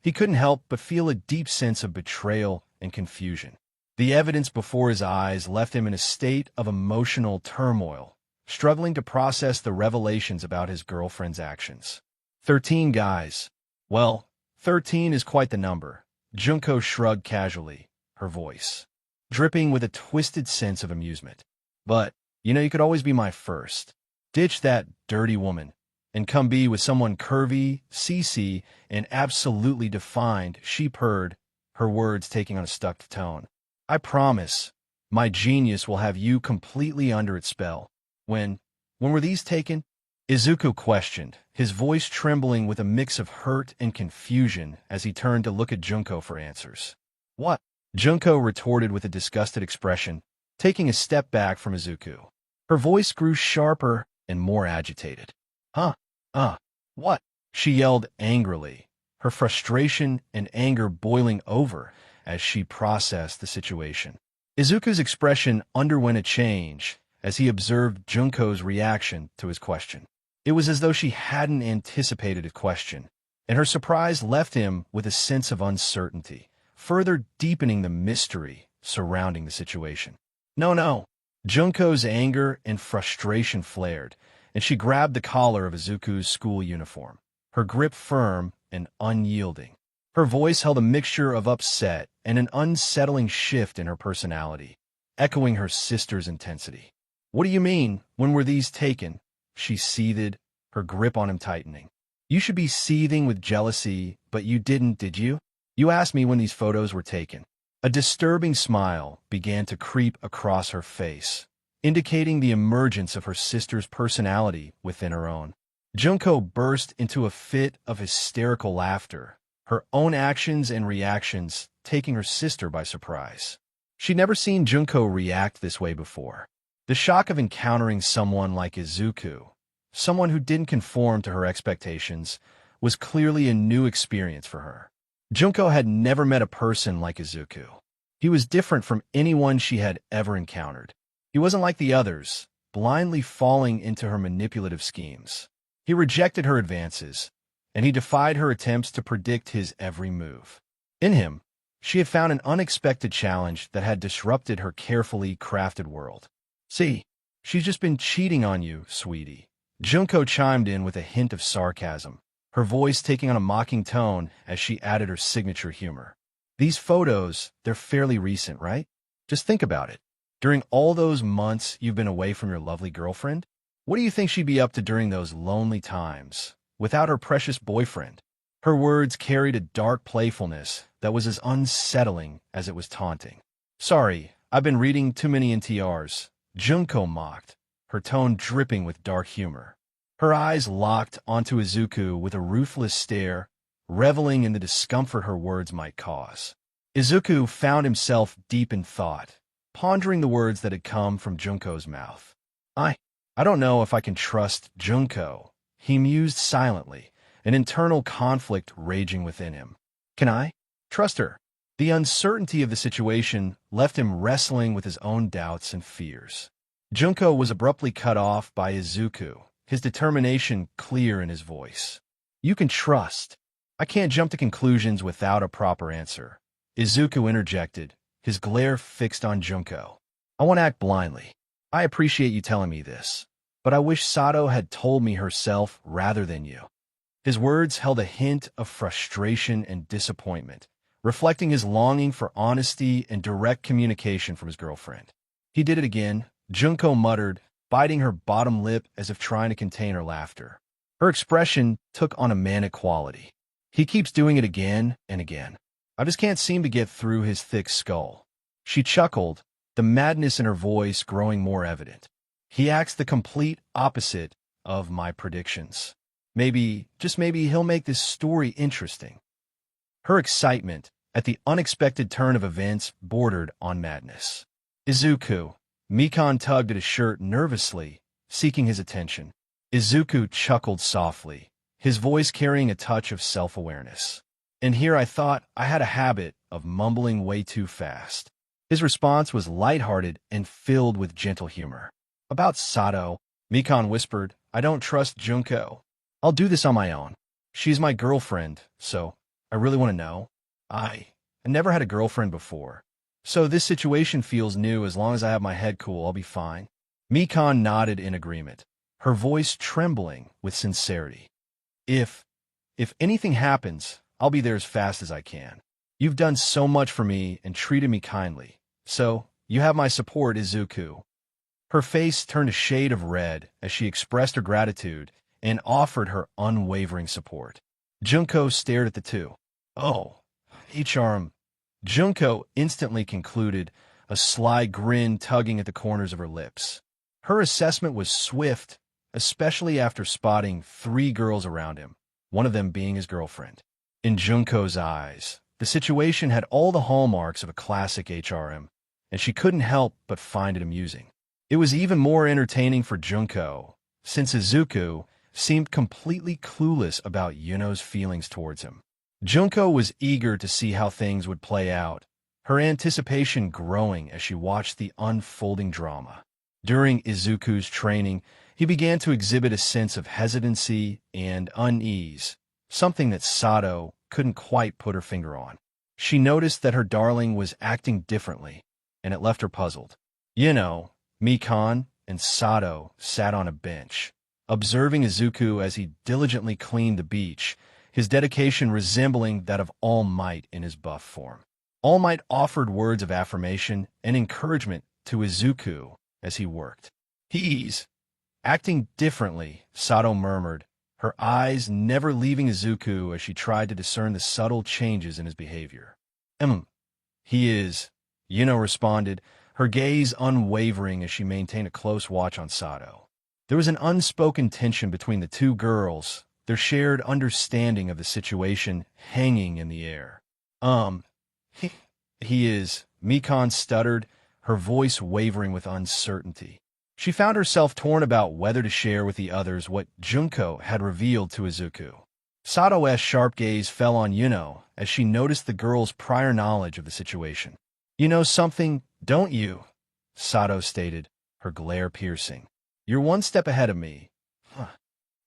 he couldn't help but feel a deep sense of betrayal and confusion. The evidence before his eyes left him in a state of emotional turmoil, struggling to process the revelations about his girlfriend's actions. 13 guys. Well, 13 is quite the number. Junko shrugged casually, her voice dripping with a twisted sense of amusement. But, you could always be my first. Ditch that dirty woman and come be with someone curvy, CC, and absolutely defined, she purred, her words taking on a stuck tone. I promise, my genius will have you completely under its spell. When were these taken? Izuku questioned, his voice trembling with a mix of hurt and confusion as he turned to look at Junko for answers. What? Junko retorted with a disgusted expression, taking a step back from Izuku. Her voice grew sharper and more agitated. What? She yelled angrily, her frustration and anger boiling over as she processed the situation. Izuku's expression underwent a change as he observed Junko's reaction to his question. It was as though she hadn't anticipated a question, and her surprise left him with a sense of uncertainty, further deepening the mystery surrounding the situation. No. Junko's anger and frustration flared, and she grabbed the collar of Izuku's school uniform, her grip firm and unyielding. Her voice held a mixture of upset and an unsettling shift in her personality, echoing her sister's intensity. What do you mean, when were these taken? She seethed, her grip on him tightening. You should be seething with jealousy, but you didn't, did you? You asked me when these photos were taken. A disturbing smile began to creep across her face, indicating the emergence of her sister's personality within her own. Junko burst into a fit of hysterical laughter, her own actions and reactions taking her sister by surprise. She'd never seen Junko react this way before. The shock of encountering someone like Izuku, someone who didn't conform to her expectations, was clearly a new experience for her. Junko had never met a person like Izuku. He was different from anyone she had ever encountered. He wasn't like the others, blindly falling into her manipulative schemes. He rejected her advances, and he defied her attempts to predict his every move. In him, she had found an unexpected challenge that had disrupted her carefully crafted world. "See, she's just been cheating on you, sweetie." Junko chimed in with a hint of sarcasm, her voice taking on a mocking tone as she added her signature humor. "These photos, they're fairly recent, right? Just think about it. During all those months you've been away from your lovely girlfriend, what do you think she'd be up to during those lonely times, without her precious boyfriend?" Her words carried a dark playfulness that was as unsettling as it was taunting. "Sorry, I've been reading too many NTRs," Junko mocked, her tone dripping with dark humor. Her eyes locked onto Izuku with a ruthless stare, reveling in the discomfort her words might cause. Izuku found himself deep in thought, pondering the words that had come from Junko's mouth. I don't know if I can trust Junko," he mused silently, an internal conflict raging within him. "Can I trust her?" The uncertainty of the situation left him wrestling with his own doubts and fears. Junko was abruptly cut off by Izuku, his determination clear in his voice. "You can trust. I can't jump to conclusions without a proper answer," Izuku interjected, his glare fixed on Junko. "I won't act blindly. I appreciate you telling me this, but I wish Sado had told me herself rather than you." His words held a hint of frustration and disappointment, reflecting his longing for honesty and direct communication from his girlfriend. "He did it again," Junko muttered, biting her bottom lip as if trying to contain her laughter. Her expression took on a manic quality. "He keeps doing it again and again. I just can't seem to get through his thick skull." She chuckled, the madness in her voice growing more evident. "He acts the complete opposite of my predictions. Maybe, just maybe, he'll make this story interesting." Her excitement at the unexpected turn of events bordered on madness. "Izuku." Mikon tugged at his shirt nervously, seeking his attention. Izuku chuckled softly, his voice carrying a touch of self-awareness. "And here I thought I had a habit of mumbling way too fast." His response was lighthearted and filled with gentle humor. "About Sado," Mikon whispered, "I don't trust Junko. I'll do this on my own. She's my girlfriend, so I really want to know. I never had a girlfriend before, so this situation feels new. As long as I have my head cool, I'll be fine." Mikon nodded in agreement, her voice trembling with sincerity. If anything happens, I'll be there as fast as I can. You've done so much for me and treated me kindly, so you have my support, Izuku." Her face turned a shade of red as she expressed her gratitude and offered her unwavering support. Junko stared at the two. "Oh, 𝐂𝐴𝐴𝐺𝐸." Junko instantly concluded, a sly grin tugging at the corners of her lips. Her assessment was swift, especially after spotting 3 girls around him, one of them being his girlfriend. In Junko's eyes, the situation had all the hallmarks of a classic HRM, and she couldn't help but find it amusing. It was even more entertaining for Junko, since Izuku seemed completely clueless about Yuno's feelings towards him. Junko was eager to see how things would play out, her anticipation growing as she watched the unfolding drama. During Izuku's training, he began to exhibit a sense of hesitancy and unease, something that Sado couldn't quite put her finger on. She noticed that her darling was acting differently, and it left her puzzled. Mikon and Sado sat on a bench, observing Izuku as he diligently cleaned the beach, his dedication resembling that of All Might in his buff form. All Might offered words of affirmation and encouragement to Izuku as he worked. "He's acting differently," Sado murmured, her eyes never leaving Izuku as she tried to discern the subtle changes in his behavior. He is, Yuno responded, her gaze unwavering as she maintained a close watch on Sado. There was an unspoken tension between the two girls, their shared understanding of the situation hanging in the air. He is, Mikon stuttered, her voice wavering with uncertainty. She found herself torn about whether to share with the others what Junko had revealed to Izuku. Sado's sharp gaze fell on Yuno as she noticed the girl's prior knowledge of the situation. "You know something, don't you?" Sado stated, her glare piercing. "You're one step ahead of me."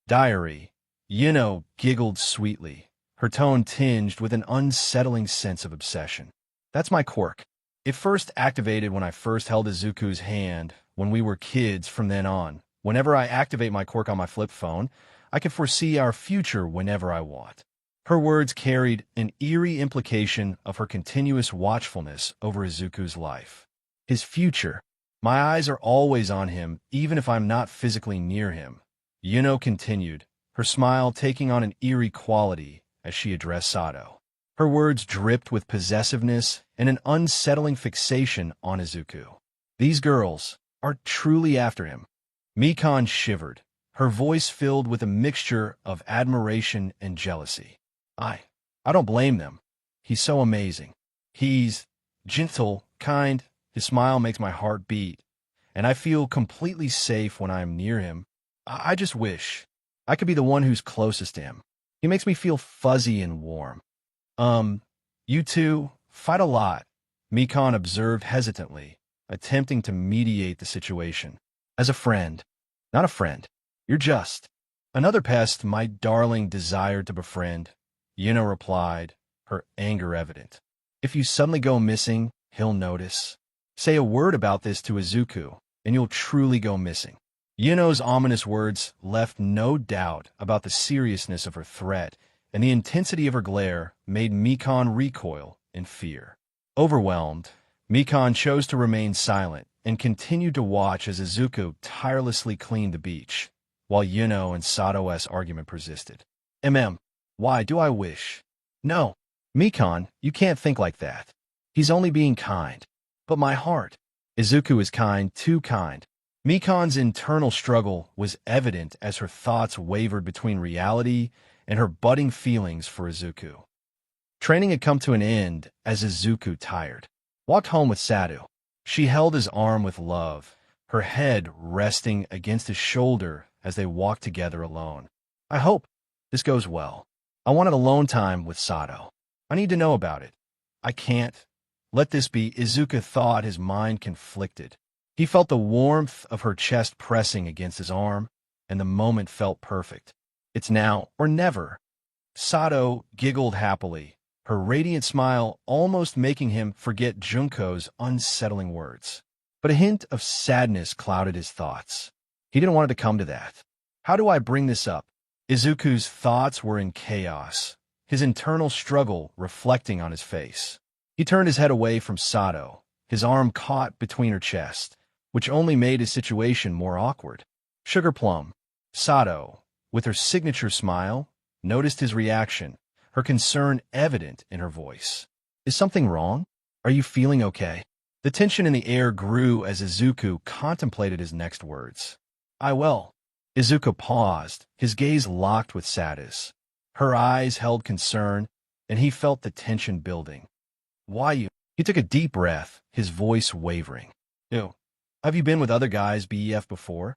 Diary. Yuno giggled sweetly, her tone tinged with an unsettling sense of obsession. "That's my quirk. It first activated when I first held Izuku's hand when we were kids. From then on, whenever I activate my quirk on my flip phone, I can foresee our future whenever I want." Her words carried an eerie implication of her continuous watchfulness over Izuku's life. His future. "My eyes are always on him, even if I'm not physically near him," Yuno continued, her smile taking on an eerie quality as she addressed Sado. Her words dripped with possessiveness and an unsettling fixation on Izuku. "These girls are truly after him." Mikon shivered, her voice filled with a mixture of admiration and jealousy. I don't blame them. He's so amazing. He's gentle, kind. His smile makes my heart beat, and I feel completely safe when I'm near him. I just wish I could be the one who's closest to him. He makes me feel fuzzy and warm." You two fight a lot," Mikon observed hesitantly, attempting to mediate the situation. "As a friend." "Not a friend. You're just another pest my darling desired to befriend," Yuno replied, her anger evident. "If you suddenly go missing, he'll notice. Say a word about this to Izuku, and you'll truly go missing." Yuno's ominous words left no doubt about the seriousness of her threat, and the intensity of her glare made Mikon recoil in fear. Overwhelmed, Mikon chose to remain silent and continued to watch as Izuku tirelessly cleaned the beach, while Yuno and Sado's argument persisted. Why do I wish? No, Mikon, you can't think like that. He's only being kind. But my heart. Izuku is kind, too kind. Mikon's internal struggle was evident as her thoughts wavered between reality and her budding feelings for Izuku. Training had come to an end as Izuku, tired, walked home with Sado. She held his arm with love, her head resting against his shoulder as they walked together alone. "I hope this goes well. I wanted alone time with Sado. I need to know about it. I can't let this be." Izuku thought, his mind conflicted. He felt the warmth of her chest pressing against his arm, and the moment felt perfect. It's now or never. Sado giggled happily, her radiant smile almost making him forget Junko's unsettling words. But a hint of sadness clouded his thoughts. He didn't want it to come to that. How do I bring this up? Izuku's thoughts were in chaos, his internal struggle reflecting on his face. He turned his head away from Sado, his arm caught between her chest, which only made his situation more awkward. Sugar Plum. Sado, with her signature smile, noticed his reaction, her concern evident in her voice. "Is something wrong? Are you feeling okay?" The tension in the air grew as Izuku contemplated his next words. "I will." Izuku paused, his gaze locked with Sado's. Her eyes held concern, and he felt the tension building. "Why you?" He took a deep breath, his voice wavering. "Ew. Have you been with other guys BEF before?"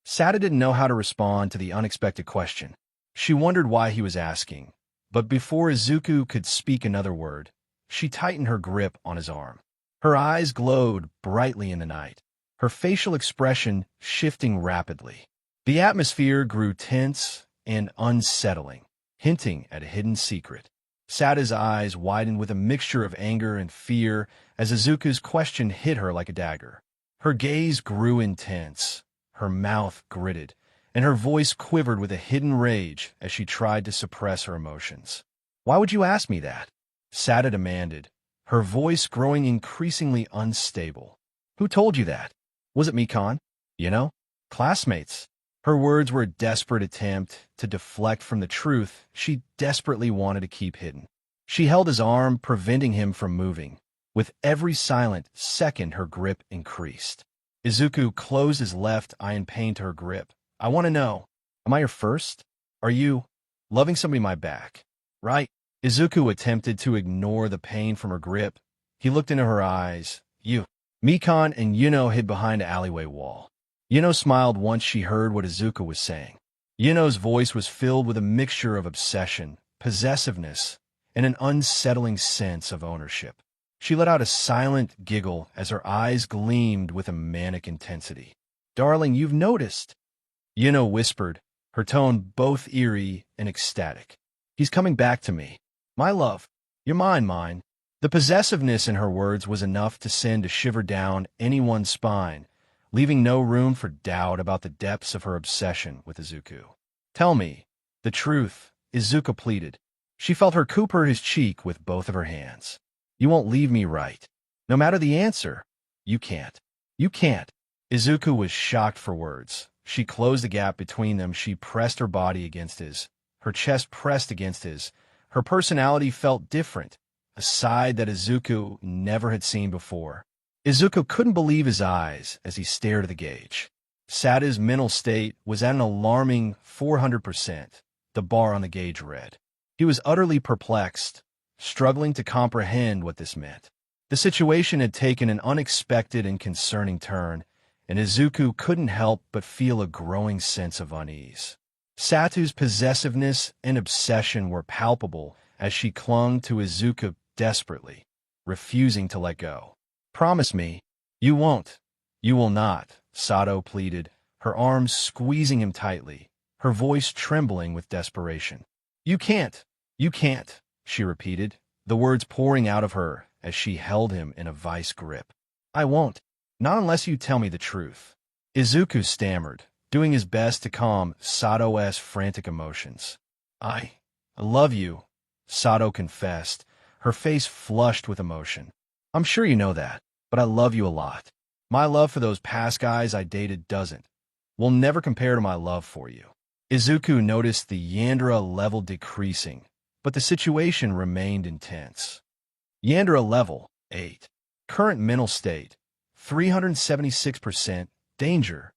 Sado didn't know how to respond to the unexpected question. She wondered why he was asking, but before Izuku could speak another word, she tightened her grip on his arm. Her eyes glowed brightly in the night, her facial expression shifting rapidly. The atmosphere grew tense and unsettling, hinting at a hidden secret. Sado's eyes widened with a mixture of anger and fear as Izuku's question hit her like a dagger. Her gaze grew intense, her mouth gritted, and her voice quivered with a hidden rage as she tried to suppress her emotions. "Why would you ask me that?" Sado demanded, her voice growing increasingly unstable. "Who told you that? Was it Mikon? You know? Classmates?" Her words were a desperate attempt to deflect from the truth she desperately wanted to keep hidden. She held his arm, preventing him from moving. With every silent second, her grip increased. Izuku closed his left eye in pain to her grip. I want to know, am I your first? Are you loving somebody my back? Right? Izuku attempted to ignore the pain from her grip. He looked into her eyes. You. Mikon and Yuno hid behind an alleyway wall. Yuno smiled once she heard what Izuku was saying. Yuno's voice was filled with a mixture of obsession, possessiveness, and an unsettling sense of ownership. She let out a silent giggle as her eyes gleamed with a manic intensity. Darling, you've noticed, Yuno whispered, her tone both eerie and ecstatic. He's coming back to me. My love, you're mine. The possessiveness in her words was enough to send a shiver down anyone's spine, leaving no room for doubt about the depths of her obsession with Izuku. Tell me the truth, Izuku pleaded. She felt her cooper his cheek with both of her hands. You won't leave me, right? No matter the answer, you can't. You can't. Izuku was shocked for words. She closed the gap between them. She pressed her body against his. Her chest pressed against his. Her personality felt different, a side that Izuku never had seen before. Izuku couldn't believe his eyes as he stared at the gauge. Sado's mental state was at an alarming 400%, the bar on the gauge read. He was utterly perplexed, struggling to comprehend what this meant. The situation had taken an unexpected and concerning turn, and Izuku couldn't help but feel a growing sense of unease. Sato's possessiveness and obsession were palpable as she clung to Izuku desperately, refusing to let go. Promise me, you won't. You will not, Sado pleaded, her arms squeezing him tightly, her voice trembling with desperation. You can't, she repeated, the words pouring out of her as she held him in a vice grip. I won't, not unless you tell me the truth. Izuku stammered, doing his best to calm Sado's frantic emotions. I love you, Sado confessed, her face flushed with emotion. I'm sure you know that, but I love you a lot. My love for those past guys I dated will never compare to my love for you. Izuku noticed the Yandere level decreasing, but the situation remained intense. Yandere level 8. Current mental state 376%. Danger.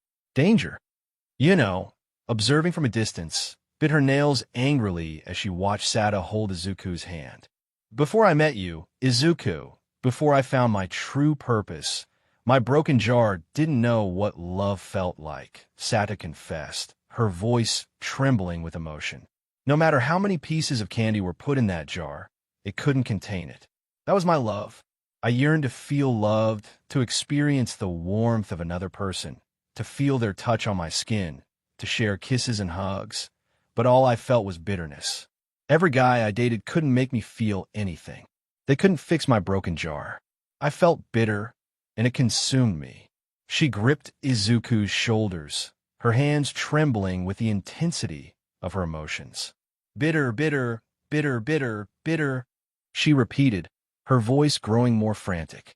Yuno, observing from a distance, bit her nails angrily as she watched Sado hold Izuku's hand. Before I met you, Izuku, before I found my true purpose, my broken jar didn't know what love felt like, Sado confessed, her voice trembling with emotion. No matter how many pieces of candy were put in that jar, it couldn't contain it. That was my love. I yearned to feel loved, to experience the warmth of another person, to feel their touch on my skin, to share kisses and hugs, but all I felt was bitterness. Every guy I dated couldn't make me feel anything. They couldn't fix my broken jar. I felt bitter, and it consumed me. She gripped Izuku's shoulders, her hands trembling with the intensity of her emotions. Bitter, she repeated, her voice growing more frantic.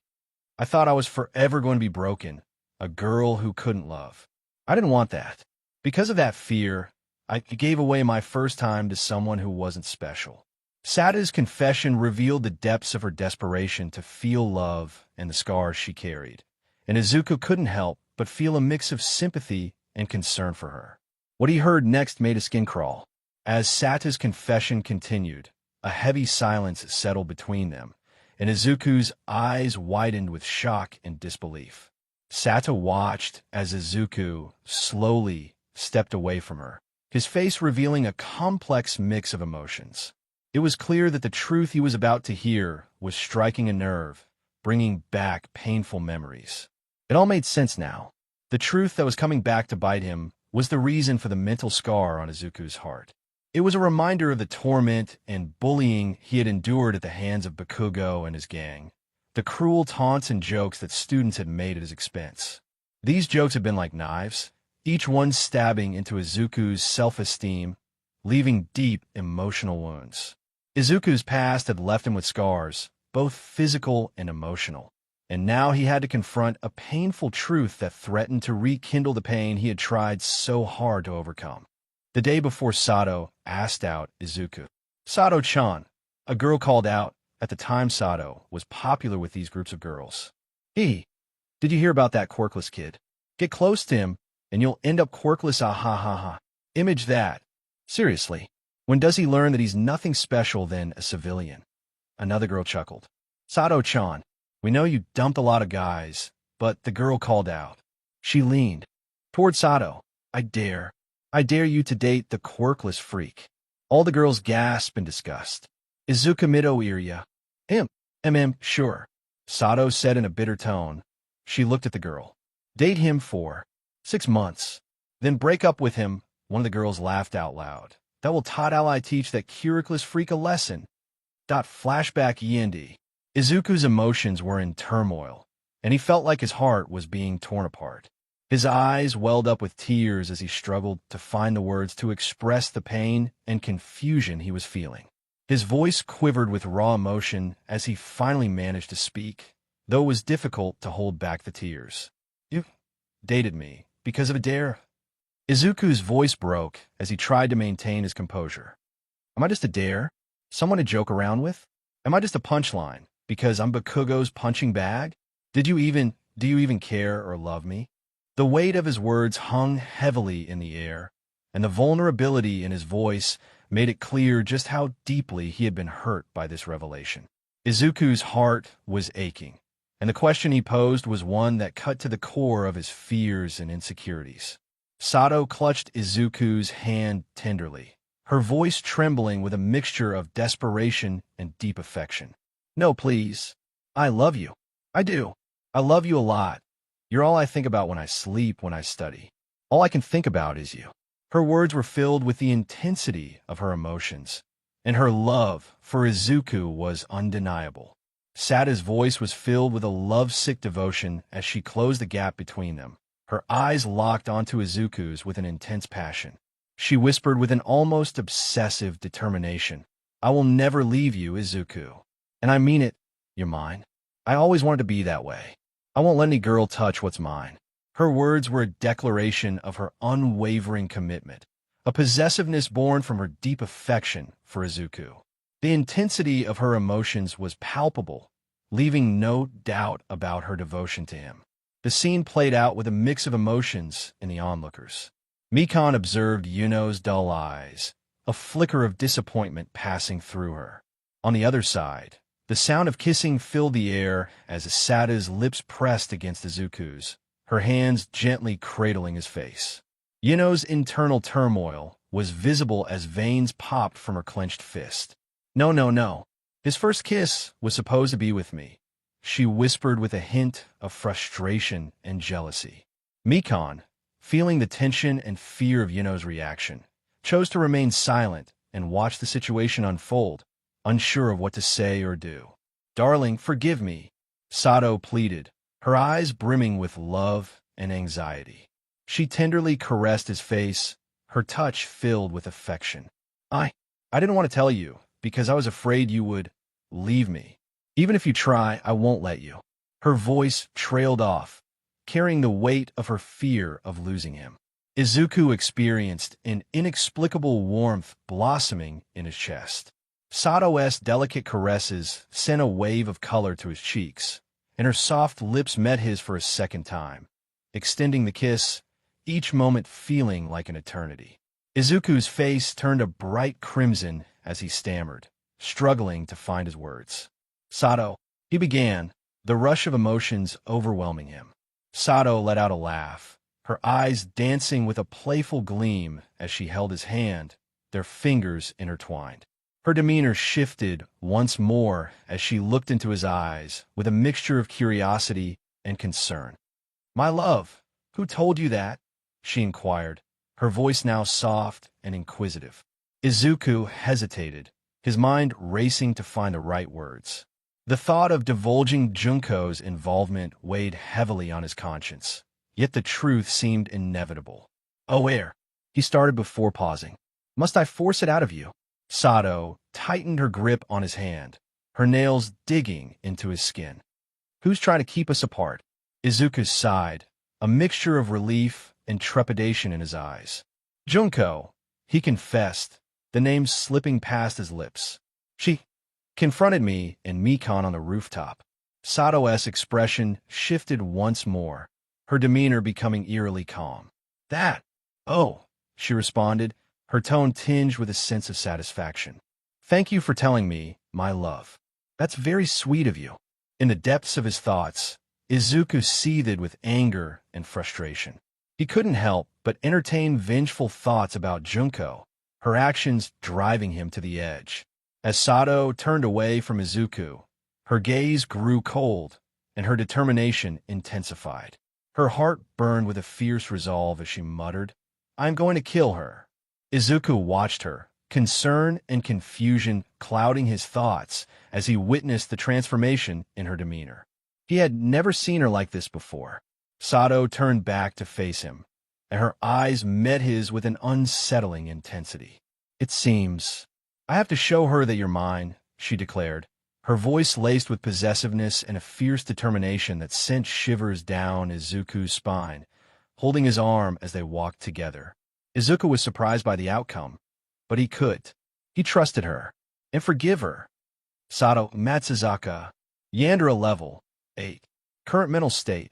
I thought I was forever going to be broken, a girl who couldn't love. I didn't want that. Because of that fear, I gave away my first time to someone who wasn't special. Sado's confession revealed the depths of her desperation to feel love and the scars she carried, and Izuku couldn't help but feel a mix of sympathy and concern for her. What he heard next made his skin crawl. As Sato's confession continued, a heavy silence settled between them, and Izuku's eyes widened with shock and disbelief. Sato watched as Izuku slowly stepped away from her, his face revealing a complex mix of emotions. It was clear that the truth he was about to hear was striking a nerve, bringing back painful memories. It all made sense now. The truth that was coming back to bite him was the reason for the mental scar on Izuku's heart. It was a reminder of the torment and bullying he had endured at the hands of Bakugo and his gang, the cruel taunts and jokes that students had made at his expense. These jokes had been like knives, each one stabbing into Izuku's self-esteem, leaving deep emotional wounds. Izuku's past had left him with scars, both physical and emotional, and now he had to confront a painful truth that threatened to rekindle the pain he had tried so hard to overcome. The day before, Sado asked out Izuku. "Sado-chan," a girl called out. At the time, Sado was popular with these groups of girls. "Hey, did you hear about that quirkless kid? Get close to him, and you'll end up quirkless, ah ha ha ha. Image that. Seriously, when does he learn that he's nothing special than a civilian?" Another girl chuckled. "Sado-chan, we know you dumped a lot of guys," but the girl called out. She leaned toward Sado. I dare you to date the quirkless freak." All the girls gasped in disgust. "Izuku Midoriya." Sure," Sado said in a bitter tone. She looked at the girl. "Date him for 6 months, then break up with him." One of the girls laughed out loud. "That will teach that quirkless freak a lesson." Flashback Yandere. Izuku's emotions were in turmoil, and he felt like his heart was being torn apart. His eyes welled up with tears as he struggled to find the words to express the pain and confusion he was feeling. His voice quivered with raw emotion as he finally managed to speak, though it was difficult to hold back the tears. "You dated me because of a dare?" Izuku's voice broke as he tried to maintain his composure. "Am I just a dare? Someone to joke around with? Am I just a punchline because I'm Bakugo's punching bag? Do you even care or love me?" The weight of his words hung heavily in the air, and the vulnerability in his voice made it clear just how deeply he had been hurt by this revelation. Izuku's heart was aching, and the question he posed was one that cut to the core of his fears and insecurities. Sado clutched Izuku's hand tenderly, her voice trembling with a mixture of desperation and deep affection. "No, please. I love you. I do. I love you a lot. You're all I think about when I sleep, when I study. All I can think about is you." Her words were filled with the intensity of her emotions, and her love for Izuku was undeniable. Sada's voice was filled with a lovesick devotion as she closed the gap between them. Her eyes locked onto Izuku's with an intense passion. She whispered with an almost obsessive determination, "I will never leave you, Izuku. And I mean it. You're mine. I always wanted to be that way. I won't let any girl touch what's mine." Her words were a declaration of her unwavering commitment, a possessiveness born from her deep affection for Izuku. The intensity of her emotions was palpable, leaving no doubt about her devotion to him. The scene played out with a mix of emotions in the onlookers. Mikon observed Yuno's dull eyes, a flicker of disappointment passing through her. On the other side, the sound of kissing filled the air as Asada's lips pressed against Izuku's, her hands gently cradling his face. Yuno's internal turmoil was visible as veins popped from her clenched fist. No. His first kiss was supposed to be with me," she whispered with a hint of frustration and jealousy. Mikon, feeling the tension and fear of Yuno's reaction, chose to remain silent and watch the situation unfold, unsure of what to say or do. "Darling, forgive me," Sado pleaded, her eyes brimming with love and anxiety. She tenderly caressed his face, her touch filled with affection. I didn't want to tell you, because I was afraid you would leave me. Even if you try, I won't let you." Her voice trailed off, carrying the weight of her fear of losing him. Izuku experienced an inexplicable warmth blossoming in his chest. Sado's delicate caresses sent a wave of color to his cheeks, and her soft lips met his for a second time, extending the kiss, each moment feeling like an eternity. Izuku's face turned a bright crimson as he stammered, struggling to find his words. "Sado," he began, the rush of emotions overwhelming him. Sado let out a laugh, her eyes dancing with a playful gleam as she held his hand, their fingers intertwined. Her demeanor shifted once more as she looked into his eyes with a mixture of curiosity and concern. "My love, who told you that?" she inquired, her voice now soft and inquisitive. Izuku hesitated, his mind racing to find the right words. The thought of divulging Junko's involvement weighed heavily on his conscience, yet the truth seemed inevitable. "Oh, he started before pausing. "Must I force it out of you?" Sado tightened her grip on his hand, her nails digging into his skin. Who's trying to keep us apart? Izuku sighed, a mixture of relief and trepidation in his eyes. Junko, he confessed, the name slipping past his lips. She confronted me and Mikon on the rooftop. Sado's expression shifted once more, her demeanor becoming eerily calm. That? Oh, she responded, her tone tinged with a sense of satisfaction. Thank you for telling me, my love. That's very sweet of you. In the depths of his thoughts, Izuku seethed with anger and frustration. He couldn't help but entertain vengeful thoughts about Junko, her actions driving him to the edge. As Sado turned away from Izuku, her gaze grew cold, and her determination intensified. Her heart burned with a fierce resolve as she muttered, I'm going to kill her. Izuku watched her, concern and confusion clouding his thoughts as he witnessed the transformation in her demeanor. He had never seen her like this before. Sado turned back to face him, and her eyes met his with an unsettling intensity. It seems I have to show her that you're mine, she declared, her voice laced with possessiveness and a fierce determination that sent shivers down Izuku's spine, holding his arm as they walked together. Izuku was surprised by the outcome, but he could. He trusted her, and forgive her. Sado, Matsuzuka, Yandere level 8. Current mental state,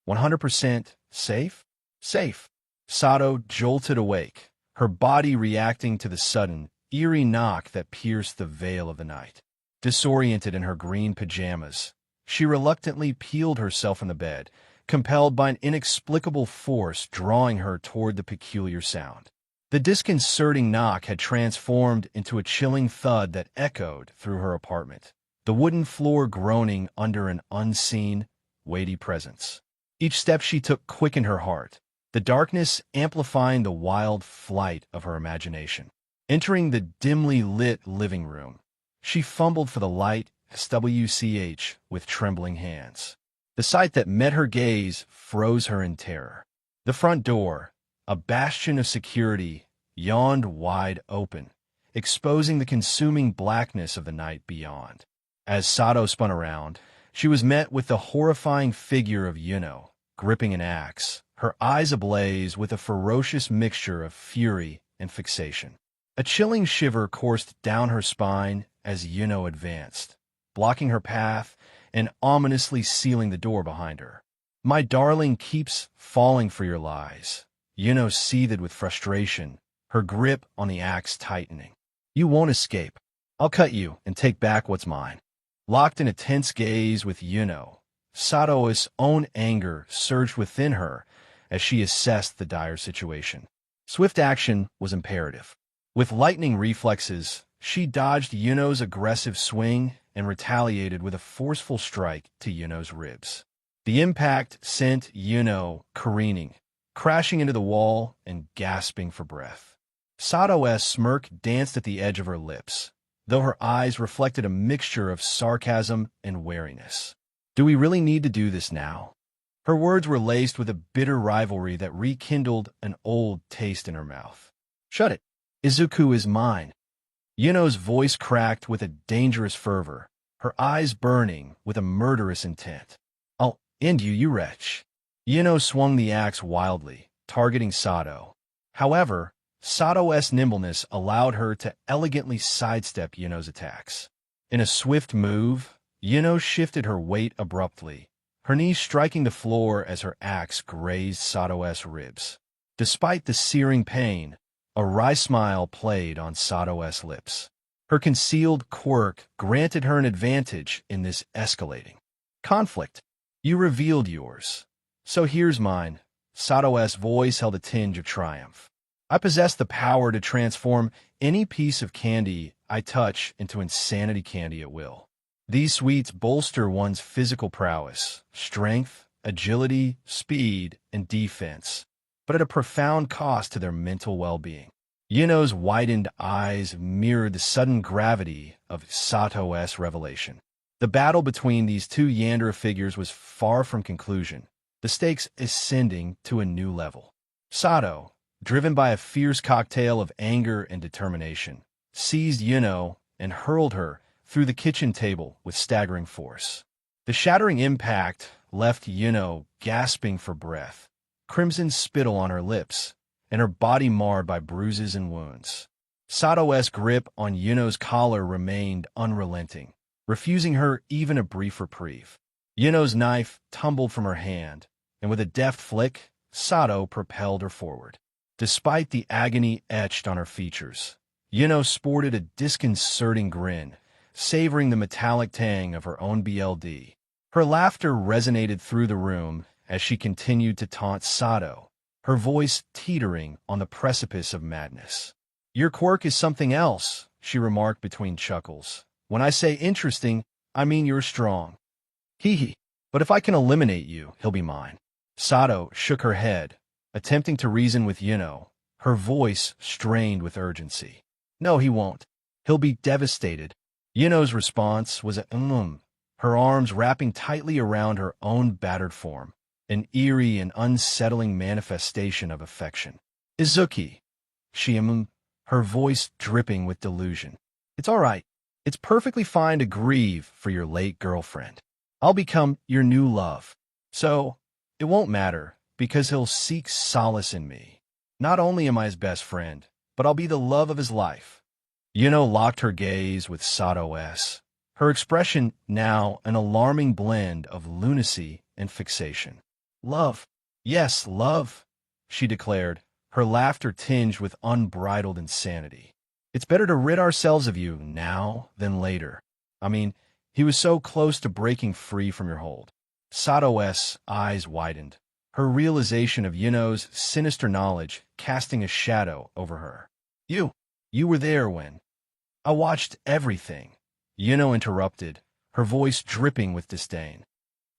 100% safe? Safe. Sado jolted awake, her body reacting to the sudden, eerie knock that pierced the veil of the night. Disoriented in her green pajamas, she reluctantly peeled herself from the bed, compelled by an inexplicable force drawing her toward the peculiar sound. The disconcerting knock had transformed into a chilling thud that echoed through her apartment, the wooden floor groaning under an unseen, weighty presence. Each step she took quickened her heart, the darkness amplifying the wild flight of her imagination. Entering the dimly lit living room, she fumbled for the light switch with trembling hands. The sight that met her gaze froze her in terror. The front door, a bastion of security, yawned wide open, exposing the consuming blackness of the night beyond. As Sado spun around, she was met with the horrifying figure of Yuno, gripping an axe, her eyes ablaze with a ferocious mixture of fury and fixation. A chilling shiver coursed down her spine as Yuno advanced, blocking her path and ominously sealing the door behind her. My darling keeps falling for your lies. Yuno seethed with frustration, her grip on the axe tightening. You won't escape. I'll cut you and take back what's mine. Locked in a tense gaze with Yuno, Sado's own anger surged within her as she assessed the dire situation. Swift action was imperative. With lightning reflexes, she dodged Yuno's aggressive swing and retaliated with a forceful strike to Yuno's ribs. The impact sent Yuno careening, crashing into the wall and gasping for breath. Sado's smirk danced at the edge of her lips, though her eyes reflected a mixture of sarcasm and wariness. Do we really need to do this now? Her words were laced with a bitter rivalry that rekindled an old taste in her mouth. Shut it. Izuku is mine. Yuno's voice cracked with a dangerous fervor, her eyes burning with a murderous intent. I'll end you, you wretch. Yuno swung the axe wildly, targeting Sado. However, Sado's nimbleness allowed her to elegantly sidestep Yuno's attacks. In a swift move, Yuno shifted her weight abruptly, her knees striking the floor as her axe grazed Sado's ribs. Despite the searing pain, a wry smile played on Sado's lips. Her concealed quirk granted her an advantage in this escalating conflict. You revealed yours. So here's mine. Sado's voice held a tinge of triumph. I possess the power to transform any piece of candy I touch into insanity candy at will. These sweets bolster one's physical prowess, strength, agility, speed, and defense, but at a profound cost to their mental well-being. Yuno's widened eyes mirrored the sudden gravity of Sado's revelation. The battle between these two Yandere figures was far from conclusion, the stakes ascending to a new level. Sado, driven by a fierce cocktail of anger and determination, seized Yuno and hurled her through the kitchen table with staggering force. The shattering impact left Yuno gasping for breath, crimson spittle on her lips, and her body marred by bruises and wounds. Sado's grip on Yuno's collar remained unrelenting, refusing her even a brief reprieve. Yuno's knife tumbled from her hand, and with a deft flick, Sado propelled her forward. Despite the agony etched on her features, Yuno sported a disconcerting grin, savoring the metallic tang of her own BLD. Her laughter resonated through the room as she continued to taunt Sado, her voice teetering on the precipice of madness. "Your quirk is something else," she remarked between chuckles. "When I say interesting, I mean you're strong. Hee hee. But if I can eliminate you, he'll be mine." Sado shook her head, attempting to reason with Yuno, her voice strained with urgency. "No, he won't. He'll be devastated." Yuno's response was a her arms wrapping tightly around her own battered form, an eerie and unsettling manifestation of affection. "Izuku," she her voice dripping with delusion. "It's all right. It's perfectly fine to grieve for your late girlfriend. I'll become your new love. So, it won't matter, because he'll seek solace in me. Not only am I his best friend, but I'll be the love of his life." Yuno locked her gaze with Sado's, her expression now an alarming blend of lunacy and fixation. "Love. Yes, love," she declared, her laughter tinged with unbridled insanity. "It's better to rid ourselves of you now than later. I mean, he was so close to breaking free from your hold." Sado's eyes widened, her realization of Yuno's sinister knowledge casting a shadow over her. You were there when—" "I watched everything," Yuno interrupted, her voice dripping with disdain.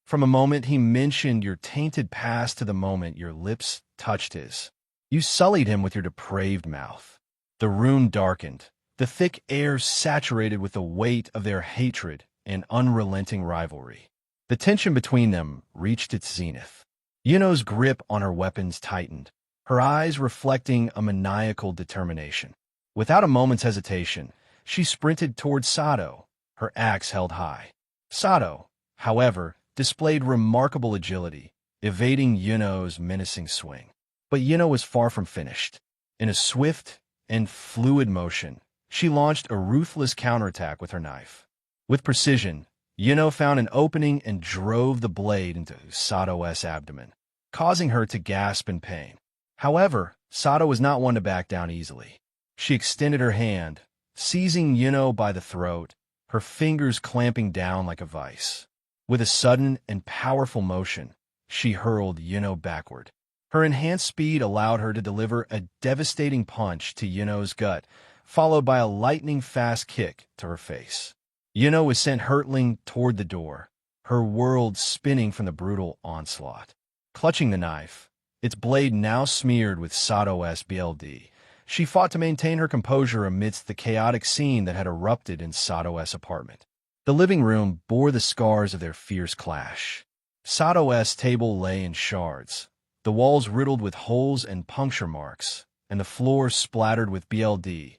"From a moment he mentioned your tainted past to the moment your lips touched his. You sullied him with your depraved mouth." The room darkened, the thick air saturated with the weight of their hatred and unrelenting rivalry. The tension between them reached its zenith. Yuno's grip on her weapons tightened, her eyes reflecting a maniacal determination. Without a moment's hesitation, she sprinted toward Sado, her axe held high. Sado, however, displayed remarkable agility, evading Yuno's menacing swing. But Yuno was far from finished. In a swift and fluid motion, she launched a ruthless counterattack with her knife. With precision, Yuno found an opening and drove the blade into Sado's abdomen, causing her to gasp in pain. However, Sado was not one to back down easily. She extended her hand, seizing Yuno by the throat, her fingers clamping down like a vice. With a sudden and powerful motion, she hurled Yuno backward. Her enhanced speed allowed her to deliver a devastating punch to Yuno's gut, followed by a lightning-fast kick to her face. Yuno was sent hurtling toward the door, her world spinning from the brutal onslaught. Clutching the knife, its blade now smeared with Sado's BLD, she fought to maintain her composure amidst the chaotic scene that had erupted in Sado's apartment. The living room bore the scars of their fierce clash. Sado's table lay in shards, the walls riddled with holes and puncture marks, and the floor splattered with BLD,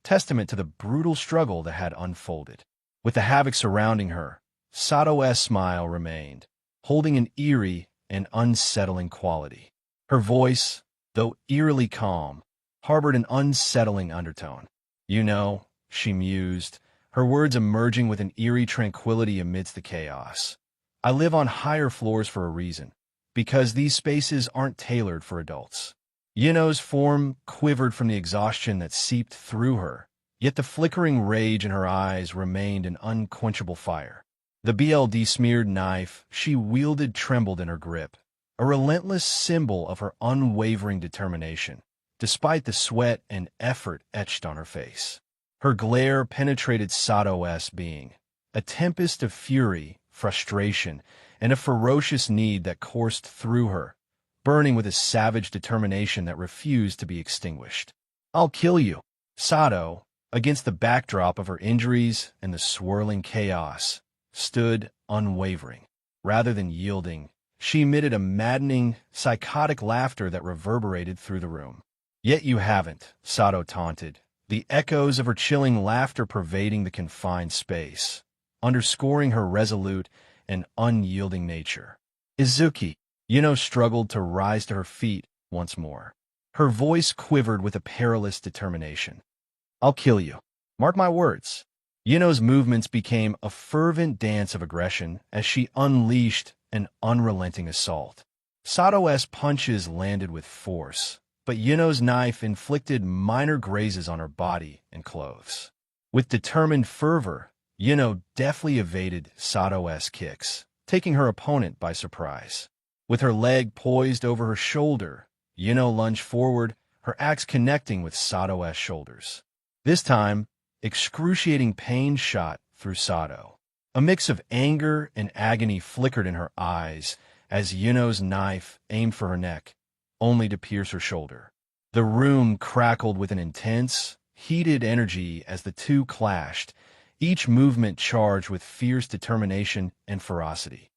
testament to the brutal struggle that had unfolded. With the havoc surrounding her, Sado's smile remained, holding an eerie and unsettling quality. Her voice, though eerily calm, harbored an unsettling undertone. "You know," she mused, her words emerging with an eerie tranquility amidst the chaos. "I live on higher floors for a reason, because these spaces aren't tailored for adults." Yuno's form quivered from the exhaustion that seeped through her, yet the flickering rage in her eyes remained an unquenchable fire. The BLD-smeared knife she wielded trembled in her grip, a relentless symbol of her unwavering determination, despite the sweat and effort etched on her face. Her glare penetrated Sado's being, a tempest of fury, frustration, and a ferocious need that coursed through her, burning with a savage determination that refused to be extinguished. "I'll kill you." Sado, against the backdrop of her injuries and the swirling chaos, stood unwavering. Rather than yielding, she emitted a maddening, psychotic laughter that reverberated through the room. "Yet you haven't," Sado taunted, the echoes of her chilling laughter pervading the confined space, underscoring her resolute and unyielding nature. Izuku, Yuno struggled to rise to her feet once more. Her voice quivered with a perilous determination. I'll kill you. Mark my words. Yuno's movements became a fervent dance of aggression as she unleashed an unrelenting assault. Sado's punches landed with force, but Yuno's knife inflicted minor grazes on her body and clothes. With determined fervor, Yuno deftly evaded Sado's kicks, taking her opponent by surprise. With her leg poised over her shoulder, Yuno lunged forward, her axe connecting with Sado's shoulders. This time, excruciating pain shot through Sado. A mix of anger and agony flickered in her eyes as Yuno's knife aimed for her neck, only to pierce her shoulder. The room crackled with an intense, heated energy as the two clashed, each movement charged with fierce determination and ferocity.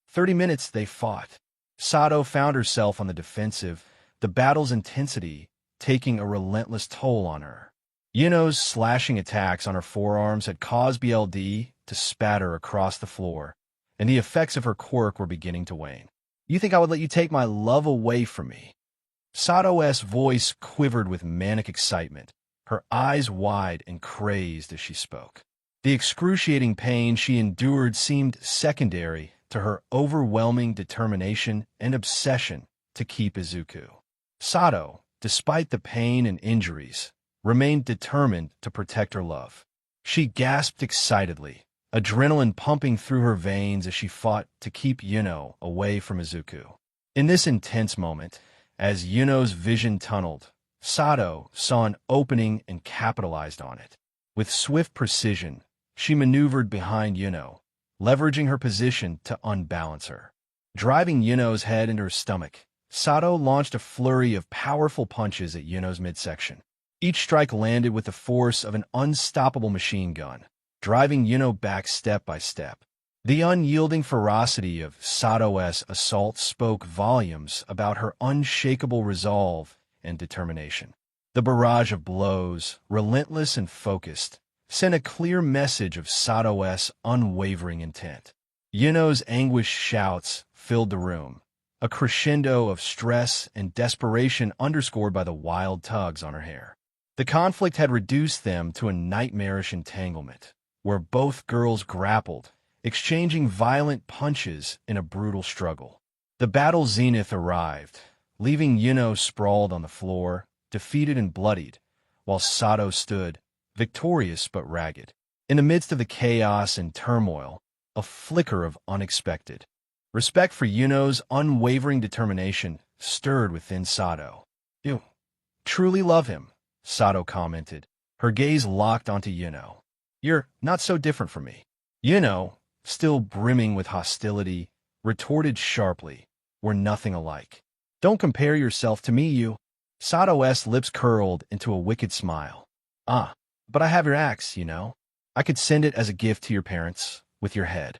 30 minutes they fought. Sado found herself on the defensive, the battle's intensity taking a relentless toll on her. Yuno's slashing attacks on her forearms had caused blood to spatter across the floor, and the effects of her quirk were beginning to wane. You think I would let you take my love away from me? Sado's voice quivered with manic excitement, her eyes wide and crazed as she spoke. The excruciating pain she endured seemed secondary to her overwhelming determination and obsession to keep Izuku. Sado, despite the pain and injuries, remained determined to protect her love. She gasped excitedly, adrenaline pumping through her veins as she fought to keep Yuno away from Izuku. In this intense moment, as Yuno's vision tunneled, Sado saw an opening and capitalized on it. With swift precision, she maneuvered behind Yuno, leveraging her position to unbalance her. Driving Yuno's head into her stomach, Sado launched a flurry of powerful punches at Yuno's midsection. Each strike landed with the force of an unstoppable machine gun, driving Yuno back step by step. The unyielding ferocity of Sado's assault spoke volumes about her unshakable resolve and determination. The barrage of blows, relentless and focused, sent a clear message of Sado's unwavering intent. Yuno's anguished shouts filled the room, a crescendo of stress and desperation underscored by the wild tugs on her hair. The conflict had reduced them to a nightmarish entanglement, where both girls grappled, exchanging violent punches in a brutal struggle. The battle's zenith arrived, leaving Yuno sprawled on the floor, defeated and bloodied, while Sado stood, victorious but ragged. In the midst of the chaos and turmoil, a flicker of unexpected respect for Yuno's unwavering determination stirred within Sado. "You truly love him," Sado commented, her gaze locked onto Yuno. "You're not so different from me." Yuno, still brimming with hostility, retorted sharply, "We're nothing alike. Don't compare yourself to me, you." Sado's lips curled into a wicked smile. "Ah, but I have your axe, you know. I could send it as a gift to your parents, with your head."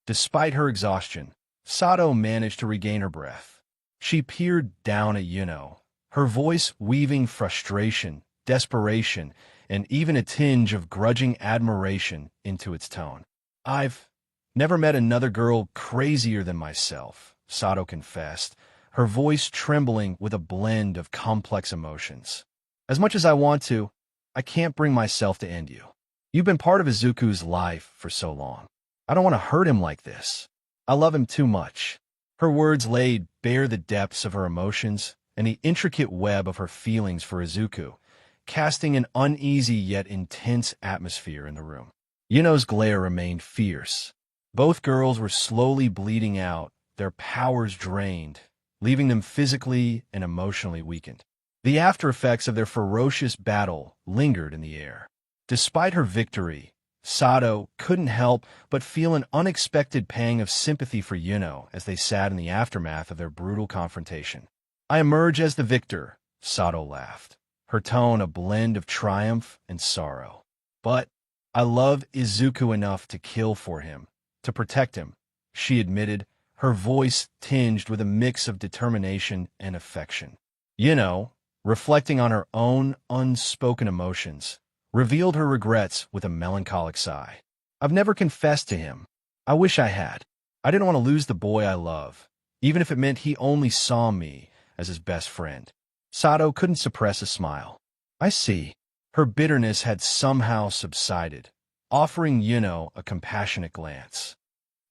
Despite her exhaustion, Sado managed to regain her breath. She peered down at Yuno, her voice weaving frustration, desperation, and even a tinge of grudging admiration into its tone. "I've never met another girl crazier than myself," Sado confessed, her voice trembling with a blend of complex emotions. "As much as I want to, I can't bring myself to end you. You've been part of Izuku's life for so long. I don't want to hurt him like this. I love him too much." Her words laid bare the depths of her emotions and the intricate web of her feelings for Izuku, casting an uneasy yet intense atmosphere in the room. Yuno's glare remained fierce. Both girls were slowly bleeding out, their powers drained, leaving them physically and emotionally weakened. The after-effects of their ferocious battle lingered in the air. Despite her victory, Sado couldn't help but feel an unexpected pang of sympathy for Yuno as they sat in the aftermath of their brutal confrontation. "I emerge as the victor," Sado laughed, her tone a blend of triumph and sorrow. "But I love Izuku enough to kill for him, to protect him," she admitted, her voice tinged with a mix of determination and affection. Yuno, reflecting on her own unspoken emotions, revealed her regrets with a melancholic sigh. "I've never confessed to him. I wish I had. I didn't want to lose the boy I love, even if it meant he only saw me as his best friend. Sado couldn't suppress a smile. I see. Her bitterness had somehow subsided, offering Yuno a compassionate glance.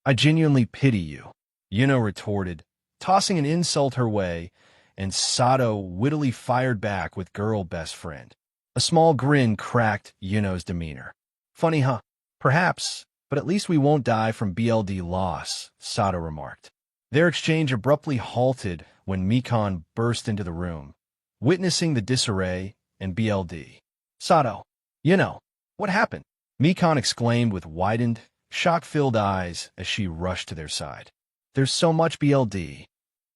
I genuinely pity you, Yuno retorted, tossing an insult her way, and Sado wittily fired back with girl best friend. A small grin cracked Yuno's demeanor. Funny, huh? Perhaps, but at least we won't die from BLD loss, Sado remarked. Their exchange abruptly halted when Mikon burst into the room, witnessing the disarray and BLD. Sado, what happened? Mikon exclaimed with widened, shock-filled eyes as she rushed to their side. There's so much BLD.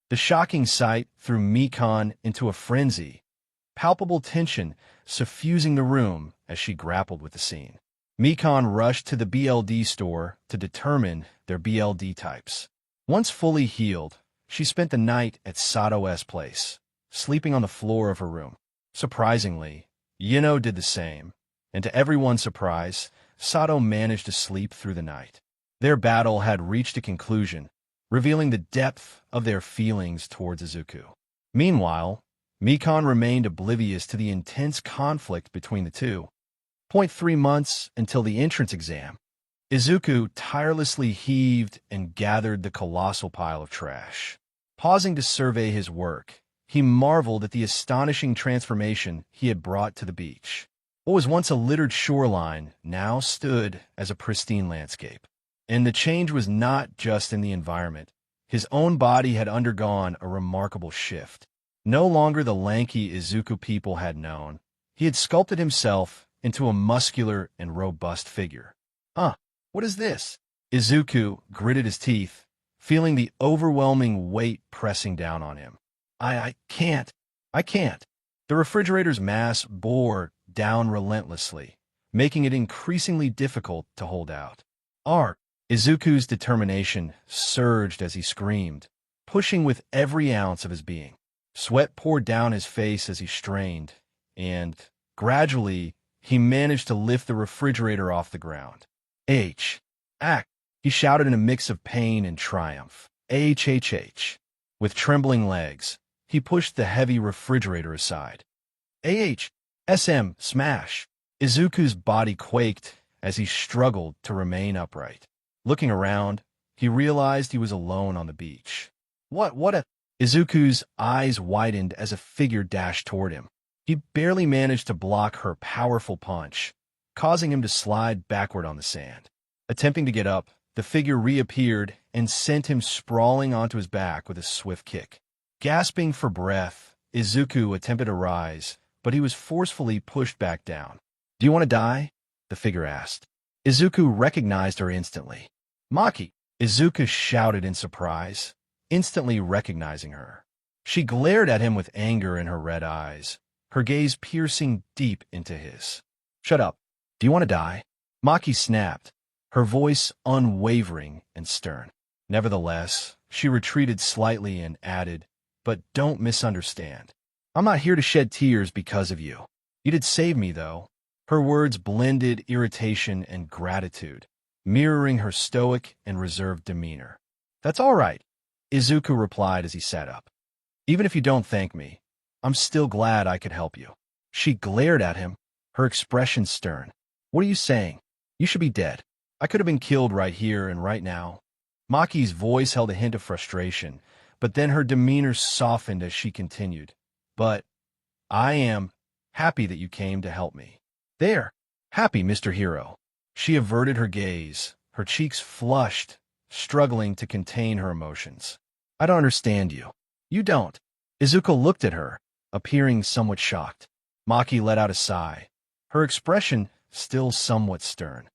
The shocking sight threw Mikon into a frenzy, palpable tension suffusing the room as she grappled with the scene. Mikon rushed to the BLD store to determine their BLD types. Once fully healed, she spent the night at Sado's place, sleeping on the floor of her room. Surprisingly, Yuno did the same, and to everyone's surprise, Sado managed to sleep through the night. Their battle had reached a conclusion, revealing the depth of their feelings towards Izuku. Meanwhile, Mikon remained oblivious to the intense conflict between the two. 3 months until the entrance exam, Izuku tirelessly heaved and gathered the colossal pile of trash. Pausing to survey his work, he marveled at the astonishing transformation he had brought to the beach. What was once a littered shoreline now stood as a pristine landscape. And the change was not just in the environment. His own body had undergone a remarkable shift. No longer the lanky Izuku people had known. He had sculpted himself into a muscular and robust figure. What is this? Izuku gritted his teeth, feeling the overwhelming weight pressing down on him. I can't. The refrigerator's mass bore down relentlessly, making it increasingly difficult to hold out. Izuku's determination surged as he screamed, pushing with every ounce of his being. Sweat poured down his face as he strained, and, gradually, he managed to lift the refrigerator off the ground. He shouted in a mix of pain and triumph. With trembling legs, he pushed the heavy refrigerator aside. Smash! Izuku's body quaked as he struggled to remain upright. Looking around, he realized he was alone on the beach. Izuku's eyes widened as a figure dashed toward him. He barely managed to block her powerful punch, causing him to slide backward on the sand. Attempting to get up, the figure reappeared and sent him sprawling onto his back with a swift kick. Gasping for breath, Izuku attempted to rise, but he was forcefully pushed back down. Do you want to die? The figure asked. Izuku recognized her instantly. Maki! Izuku shouted in surprise, instantly recognizing her. She glared at him with anger in her red eyes, her gaze piercing deep into his. Shut up. Do you want to die? Maki snapped, her voice unwavering and stern. Nevertheless, she retreated slightly and added, but don't misunderstand. I'm not here to shed tears because of you. You did save me, though. Her words blended irritation and gratitude, mirroring her stoic and reserved demeanor. That's all right, Izuku replied as he sat up. Even if you don't thank me, I'm still glad I could help you. She glared at him, her expression stern. What are you saying? You should be dead. I could have been killed right here and right now. Maki's voice held a hint of frustration, but then her demeanor softened as she continued. But I am happy that you came to help me. There. Happy, Mr. Hero. She averted her gaze, her cheeks flushed, struggling to contain her emotions. I don't understand you. You don't. Izuku looked at her, appearing somewhat shocked. Maki let out a sigh, her expression still somewhat stern.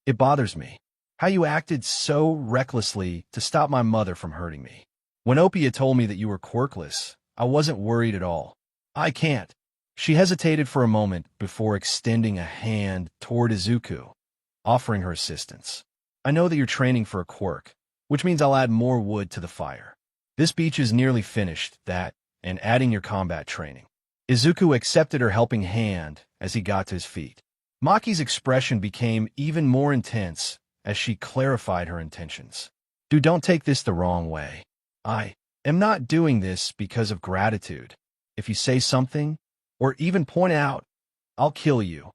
It bothers me. How you acted so recklessly to stop my mother from hurting me. When Oppia told me that you were quirkless, I wasn't worried at all. I can't. She hesitated for a moment before extending a hand toward Izuku, offering her assistance. I know that you're training for a quirk, which means I'll add more wood to the fire. This beach is nearly finished, and adding your combat training. Izuku accepted her helping hand as he got to his feet. Maki's expression became even more intense as she clarified her intentions. Dude, don't take this the wrong way. I am not doing this because of gratitude. If you say something, or even point out, I'll kill you.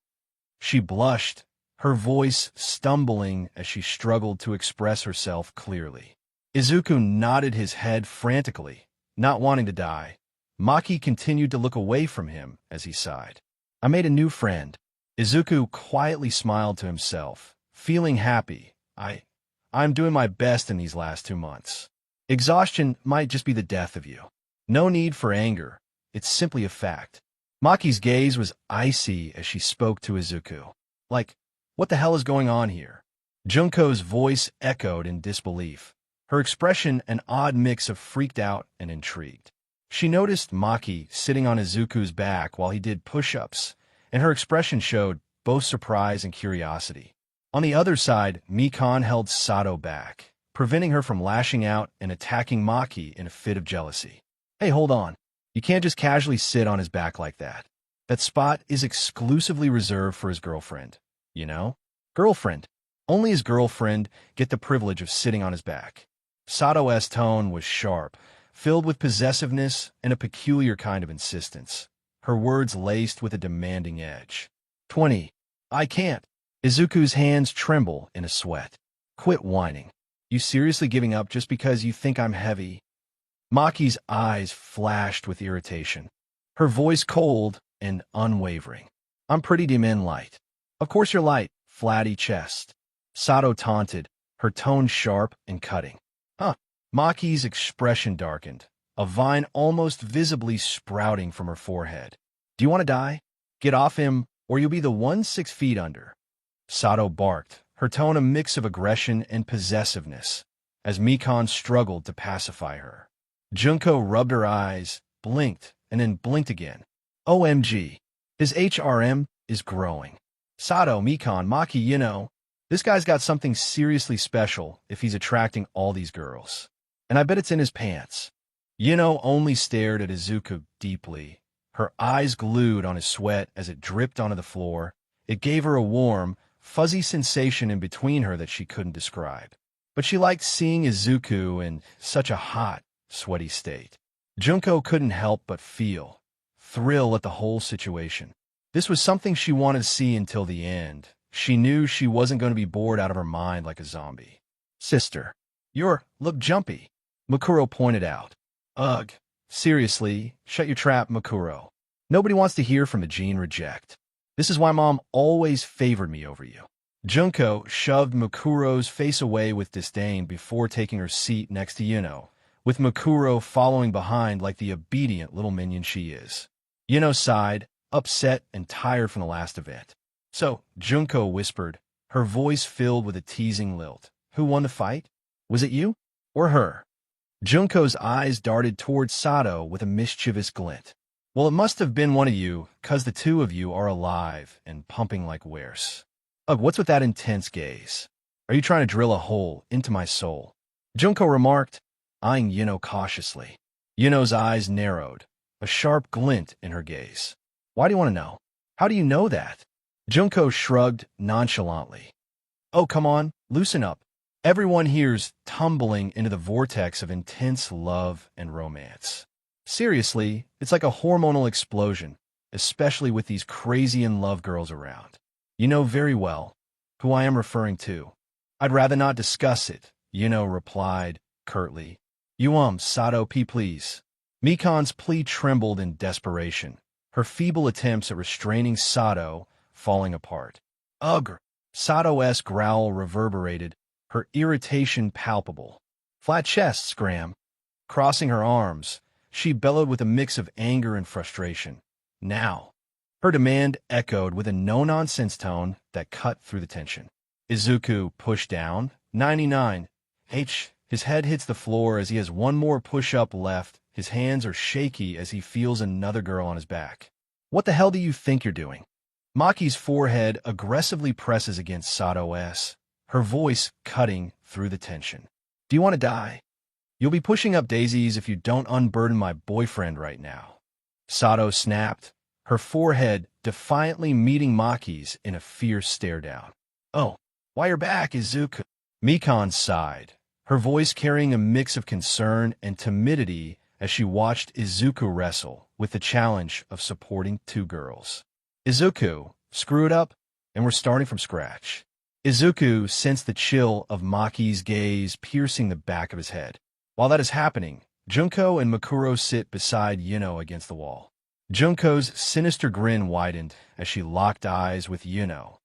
She blushed, her voice stumbling as she struggled to express herself clearly. Izuku nodded his head frantically, not wanting to die. Maki continued to look away from him as he sighed. I made a new friend. Izuku quietly smiled to himself, feeling happy. I'm doing my best in these last 2 months. Exhaustion might just be the death of you. No need for anger. It's simply a fact. Maki's gaze was icy as she spoke to Izuku. Like, what the hell is going on here? Junko's voice echoed in disbelief, her expression an odd mix of freaked out and intrigued. She noticed Maki sitting on Izuku's back while he did push-ups, and her expression showed both surprise and curiosity. On the other side, Mikon held Sado back, preventing her from lashing out and attacking Maki in a fit of jealousy. Hey, hold on. You can't just casually sit on his back like that. That spot is exclusively reserved for his girlfriend. You know? Girlfriend. Only his girlfriend get the privilege of sitting on his back. Sado's tone was sharp, filled with possessiveness and a peculiar kind of insistence, her words laced with a demanding edge. 20. I can't. Izuku's hands tremble in a sweat. Quit whining. You seriously giving up just because you think I'm heavy? Maki's eyes flashed with irritation, her voice cold and unwavering. I'm pretty damn light. Of course you're light, flatty chest. Sado taunted, her tone sharp and cutting. Huh. Maki's expression darkened, a vine almost visibly sprouting from her forehead. Do you want to die? Get off him, or you'll be the one 6 feet under. Sado barked, her tone a mix of aggression and possessiveness, as Mikon struggled to pacify her. Junko rubbed her eyes, blinked, and then blinked again. OMG. His HRM is growing. Sado, Mikon, Maki, you know, this guy's got something seriously special if he's attracting all these girls. And I bet it's in his pants. Yuno only stared at Izuku deeply, her eyes glued on his sweat as it dripped onto the floor. It gave her a warm, fuzzy sensation in between her that she couldn't describe. But she liked seeing Izuku in such a hot, sweaty state. Junko couldn't help but thrill at the whole situation. This was something she wanted to see until the end. She knew she wasn't going to be bored out of her mind like a zombie. Sister, look jumpy, Makuro pointed out. Ugh, seriously, shut your trap, Makuro. Nobody wants to hear from a gene reject. This is why Mom always favored me over you. Junko shoved Makuro's face away with disdain before taking her seat next to Yuno, with Makuro following behind like the obedient little minion she is. Yuno sighed, upset and tired from the last event. So, Junko whispered, her voice filled with a teasing lilt. Who won the fight? Was it you? Or her? Junko's eyes darted towards Sado with a mischievous glint. Well, it must have been one of you, 'cause the two of you are alive and pumping like wares. Ugh, what's with that intense gaze? Are you trying to drill a hole into my soul? Junko remarked, eyeing Yuno cautiously. Yuno's eyes narrowed, a sharp glint in her gaze. Why do you want to know? How do you know that? Junko shrugged nonchalantly. Oh, come on, loosen up. Everyone here's tumbling into the vortex of intense love and romance. Seriously, it's like a hormonal explosion, especially with these crazy in-love girls around. You know very well who I am referring to. I'd rather not discuss it, Yuno replied curtly. Sado P please. Mikon's plea trembled in desperation, her feeble attempts at restraining Sado falling apart. Ugh! Sado's growl reverberated, her irritation palpable. Flat chest, scram. Crossing her arms, she bellowed with a mix of anger and frustration. Now. Her demand echoed with a no-nonsense tone that cut through the tension. Izuku pushed down. 99. His head hits the floor as he has one more push-up left. His hands are shaky as he feels another girl on his back. What the hell do you think you're doing? Maki's forehead aggressively presses against Sado's, her voice cutting through the tension. Do you want to die? You'll be pushing up daisies if you don't unburden my boyfriend right now. Sado snapped, her forehead defiantly meeting Maki's in a fierce stare-down. Oh, why you're back, Izuku? Mikon sighed, her voice carrying a mix of concern and timidity as she watched Izuku wrestle with the challenge of supporting two girls. Izuku, screw it up, and we're starting from scratch. Izuku sensed the chill of Maki's gaze piercing the back of his head. While that is happening, Junko and Makuro sit beside Yuno against the wall. Junko's sinister grin widened as she locked eyes with Yuno.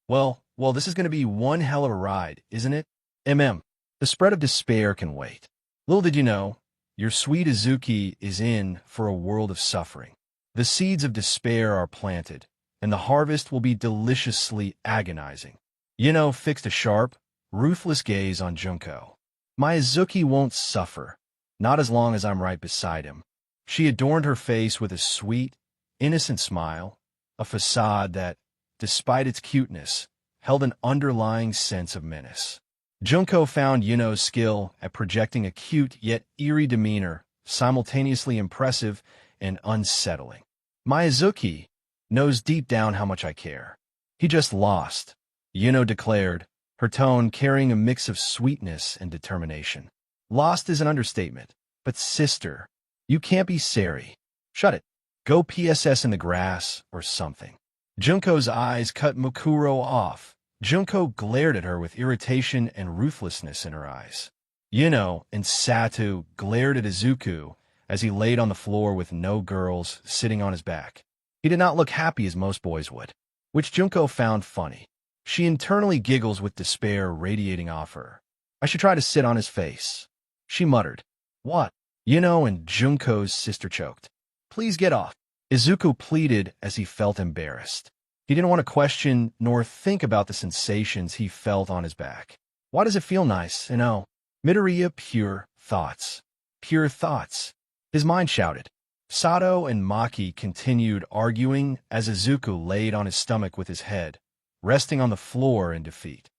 Well, this is going to be one hell of a ride, isn't it? The spread of despair can wait. Little did you know, your sweet Izuki is in for a world of suffering. The seeds of despair are planted, and the harvest will be deliciously agonizing. Yuno fixed a sharp, ruthless gaze on Junko. My Izuki won't suffer, not as long as I'm right beside him. She adorned her face with a sweet, innocent smile, a facade that, despite its cuteness, held an underlying sense of menace. Junko found Yuno's skill at projecting a cute yet eerie demeanor simultaneously impressive and unsettling. My Izuki knows deep down how much I care. He just lost, Yuno declared, her tone carrying a mix of sweetness and determination. Lost is an understatement, but sister, you can't be sorry. Shut it. Go PSS in the grass or something. Junko's eyes cut Makuro off. Junko glared at her with irritation and ruthlessness in her eyes. Yuno and Sado glared at Izuku as he laid on the floor with no girls sitting on his back. He did not look happy as most boys would, which Junko found funny. She internally giggles with despair radiating off her. I should try to sit on his face. She muttered. What? Yuno and Junko's sister choked. Please get off. Izuku pleaded as he felt embarrassed. He didn't want to question nor think about the sensations he felt on his back. Why does it feel nice, Midoriya, pure thoughts. Pure thoughts. His mind shouted. Sado and Maki continued arguing as Izuku laid on his stomach with his head, resting on the floor in defeat.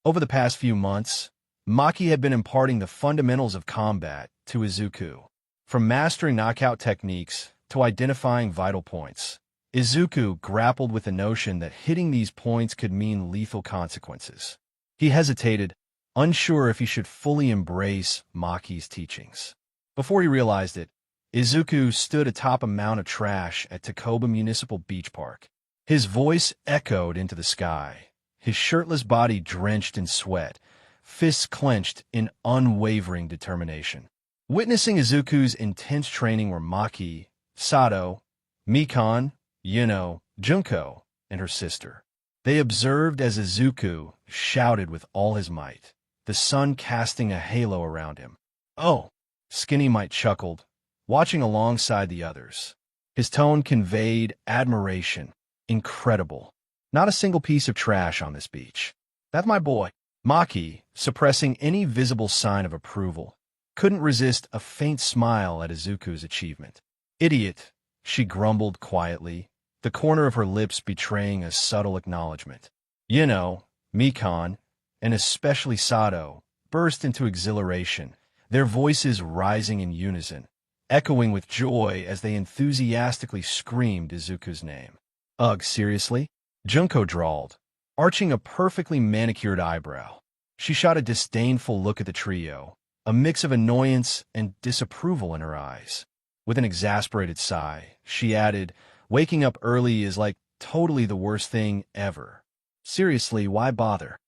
Over the past few months, Maki had been imparting the fundamentals of combat to Izuku. From mastering knockout techniques to identifying vital points, Izuku grappled with the notion that hitting these points could mean lethal consequences. He hesitated, unsure if he should fully embrace Maki's teachings. Before he realized it, Izuku stood atop a mound of trash at 𝐃𝐚𝐫𝐥𝐢𝐧𝐠 Municipal Beach Park. His voice echoed into the sky, his shirtless body drenched in sweat, fists clenched in unwavering determination. Witnessing Izuku's intense training were Maki, Sado, Mikon, Yuno, Junko, and her sister. They observed as Izuku shouted with all his might, the sun casting a halo around him. Oh, Skinny Might chuckled, watching alongside the others. His tone conveyed admiration. Incredible. Not a single piece of trash on this beach. That's my boy. Maki, suppressing any visible sign of approval, couldn't resist a faint smile at Izuku's achievement. Idiot, she grumbled quietly, the corner of her lips betraying a subtle acknowledgement. Mikon, and especially Sado, burst into exhilaration, their voices rising in unison, echoing with joy as they enthusiastically screamed Izuku's name. Ugh, seriously? Junko drawled, arching a perfectly manicured eyebrow. She shot a disdainful look at the trio, a mix of annoyance and disapproval in her eyes. With an exasperated sigh, she added, waking up early is like totally the worst thing ever. Seriously, why bother?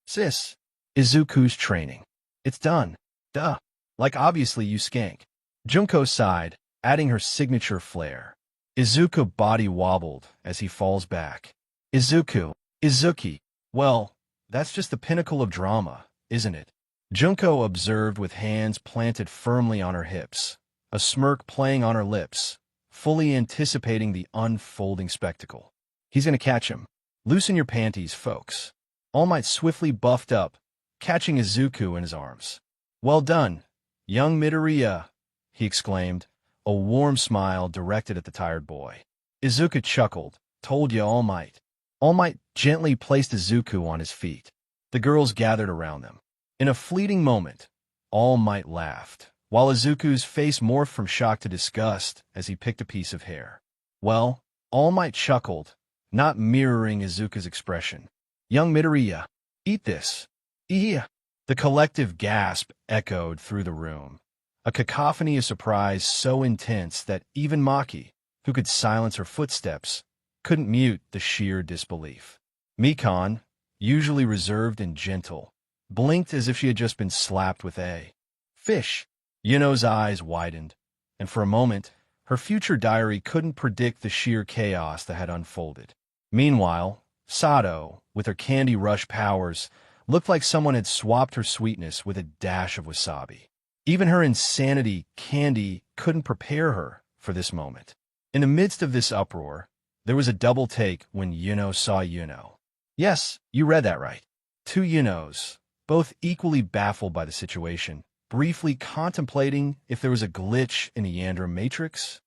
Sis, Izuku's training. It's done. Duh. Like obviously you skank. Junko sighed, adding her signature flair. Izuku's body wobbled as he falls back. Izuki. Well, that's just the pinnacle of drama, isn't it? Junko observed with hands planted firmly on her hips, a smirk playing on her lips, fully anticipating the unfolding spectacle. He's gonna catch him. Loosen your panties, folks. All Might swiftly buffed up, catching Izuku in his arms. Well done, young Midoriya, he exclaimed, a warm smile directed at the tired boy. Izuku chuckled, told ya All Might. All Might gently placed Izuku on his feet. The girls gathered around them. In a fleeting moment, All Might laughed, while Izuku's face morphed from shock to disgust as he picked a piece of hair. Well, All Might chuckled, not mirroring Izuku's expression. Young Midoriya, eat this. Yeah. The The collective gasp echoed through the room, a cacophony of surprise so intense that even Maki, who could silence her footsteps, couldn't mute the sheer disbelief. Mikon, usually reserved and gentle, blinked as if she had just been slapped with a fish. Yuno's eyes widened, and for a moment, her future diary couldn't predict the sheer chaos that had unfolded. Meanwhile, Sado, with her candy rush powers, looked like someone had swapped her sweetness with a dash of wasabi. Even her insanity candy couldn't prepare her for this moment. In the midst of this uproar, there was a double take when Yuno saw Yuno. Yes, you read that right. Two Yunos, both equally baffled by the situation, briefly contemplating if there was a glitch in the Yandere matrix.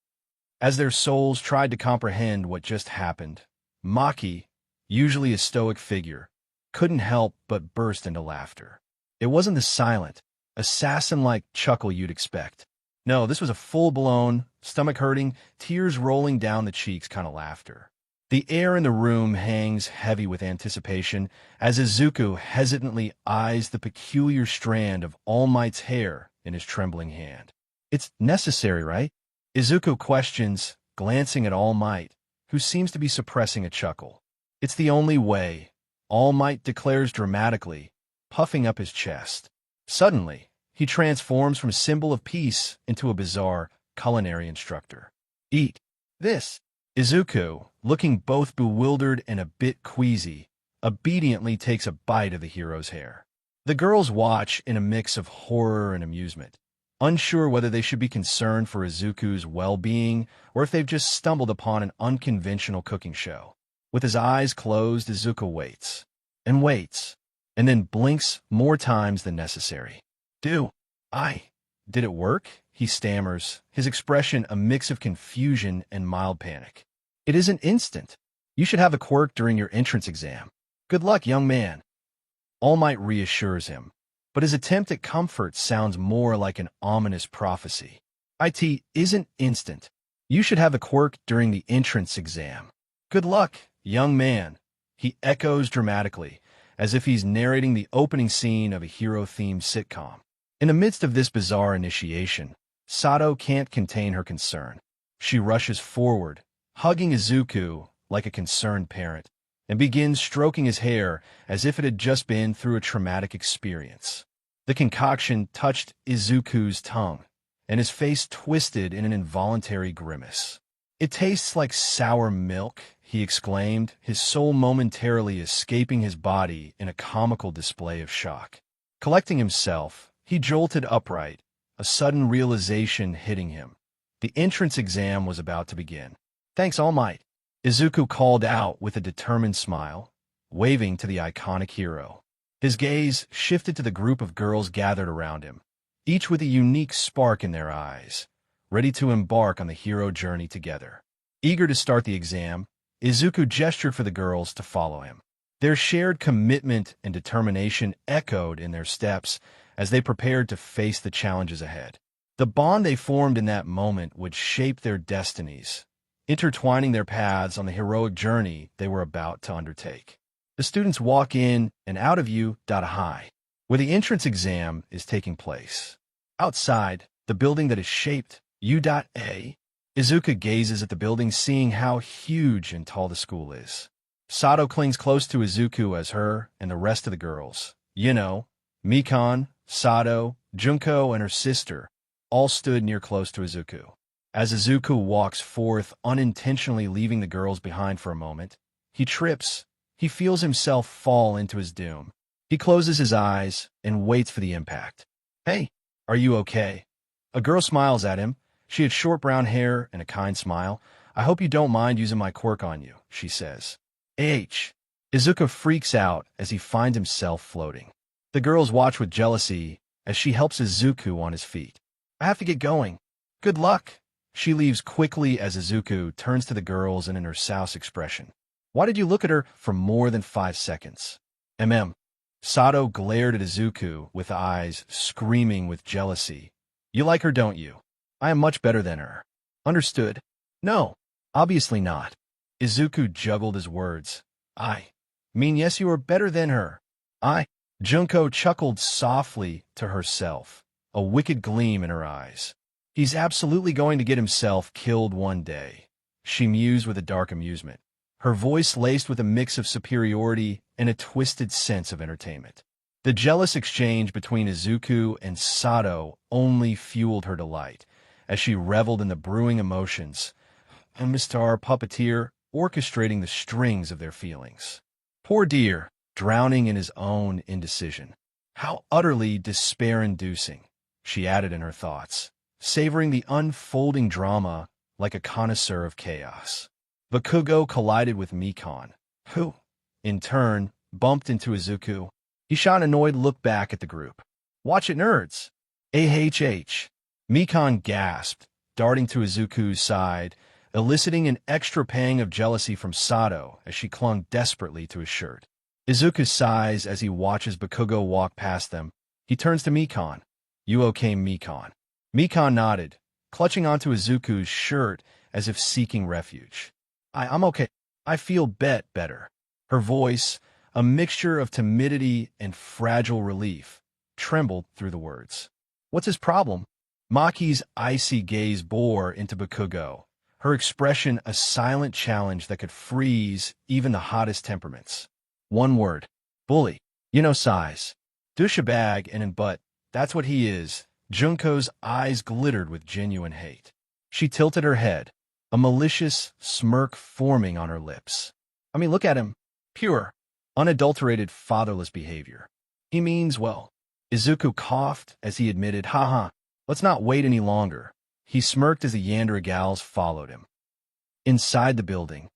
As their souls tried to comprehend what just happened, Maki, usually a stoic figure, couldn't help but burst into laughter. It wasn't the silent, assassin-like chuckle you'd expect. No, this was a full-blown, stomach-hurting, tears-rolling down the cheeks kind of laughter. The air in the room hangs heavy with anticipation as Izuku hesitantly eyes the peculiar strand of All Might's hair in his trembling hand. It's necessary, right? Izuku questions, glancing at All Might, who seems to be suppressing a chuckle. It's the only way, All Might declares dramatically, puffing up his chest. Suddenly, he transforms from symbol of peace into a bizarre culinary instructor. Eat this. Izuku, looking both bewildered and a bit queasy, obediently takes a bite of the hero's hair. The girls watch in a mix of horror and amusement, unsure whether they should be concerned for Izuku's well-being or if they've just stumbled upon an unconventional cooking show. With his eyes closed, Izuku waits, and then blinks more times than necessary. Did it work? He stammers, his expression a mix of confusion and mild panic. It isn't instant. You should have a quirk during your entrance exam. Good luck, young man. All Might reassures him, but his attempt at comfort sounds more like an ominous prophecy. It isn't instant. You should have a quirk during the entrance exam. Good luck, young man, he echoes dramatically, as if he's narrating the opening scene of a hero-themed sitcom. In the midst of this bizarre initiation, Sado can't contain her concern. She rushes forward, hugging Izuku like a concerned parent, and begins stroking his hair as if it had just been through a traumatic experience. The concoction touched Izuku's tongue, and his face twisted in an involuntary grimace. It tastes like sour milk, he exclaimed, his soul momentarily escaping his body in a comical display of shock. Collecting himself, he jolted upright, a sudden realization hitting him. The entrance exam was about to begin. Thanks, All Might, Izuku called out with a determined smile, waving to the iconic hero. His gaze shifted to the group of girls gathered around him, each with a unique spark in their eyes, ready to embark on the hero journey together. Eager to start the exam, Izuku gestured for the girls to follow him. Their shared commitment and determination echoed in their steps as they prepared to face the challenges ahead. The bond they formed in that moment would shape their destinies, intertwining their paths on the heroic journey they were about to undertake. The students walk in and out of U.High, where the entrance exam is taking place. Outside, the building that is shaped U.A, Izuku gazes at the building, seeing how huge and tall the school is. Sado clings close to Izuku as her and the rest of the girls, Yuno, Mikon, Sado, Junko, and her sister, all stood near close to Izuku. As Izuku walks forth, unintentionally leaving the girls behind for a moment, he trips. He feels himself fall into his doom. He closes his eyes and waits for the impact. Hey, are you okay? A girl smiles at him. She had short brown hair and a kind smile. I hope you don't mind using my quirk on you, she says. Izuku freaks out as he finds himself floating. The girls watch with jealousy as she helps Izuku on his feet. I have to get going. Good luck. She leaves quickly as Izuku turns to the girls in an Ursaus expression. Why did you look at her for more than 5 seconds? Sado glared at Izuku with eyes screaming with jealousy. You like her, don't you? I am much better than her. Understood? No, obviously not. Izuku juggled his words. I mean, yes, you are better than her. Junko chuckled softly to herself, a wicked gleam in her eyes. He's absolutely going to get himself killed one day, she mused with a dark amusement, her voice laced with a mix of superiority and a twisted sense of entertainment. The jealous exchange between Izuku and Sado only fueled her delight, as she reveled in the brewing emotions, and Mr. Puppeteer orchestrating the strings of their feelings. Poor dear, drowning in his own indecision. How utterly despair-inducing, she added in her thoughts, savoring the unfolding drama like a connoisseur of chaos. Bakugo collided with Mikon, who, in turn, bumped into Izuku. He shot an annoyed look back at the group. "Watch it, nerds!" AHH. Mikon gasped, darting to Izuku's side, eliciting an extra pang of jealousy from Sado as she clung desperately to his shirt. Izuku sighs as he watches Bakugo walk past them. He turns to Mikon. "You okay, Mikon?" Mikon nodded, clutching onto Izuku's shirt as if seeking refuge. I'm okay. I feel better." Her voice, a mixture of timidity and fragile relief, trembled through the words. "What's his problem?" Maki's icy gaze bore into Bakugo, her expression a silent challenge that could freeze even the hottest temperaments. One word. Bully. Size. Douchebag but that's what he is. Junko's eyes glittered with genuine hate. She tilted her head, a malicious smirk forming on her lips. Look at him. Pure, unadulterated fatherless behavior. He means well. Izuku coughed as he admitted, "Haha, let's not wait any longer." He smirked as the Yandere gals followed him. Inside the building,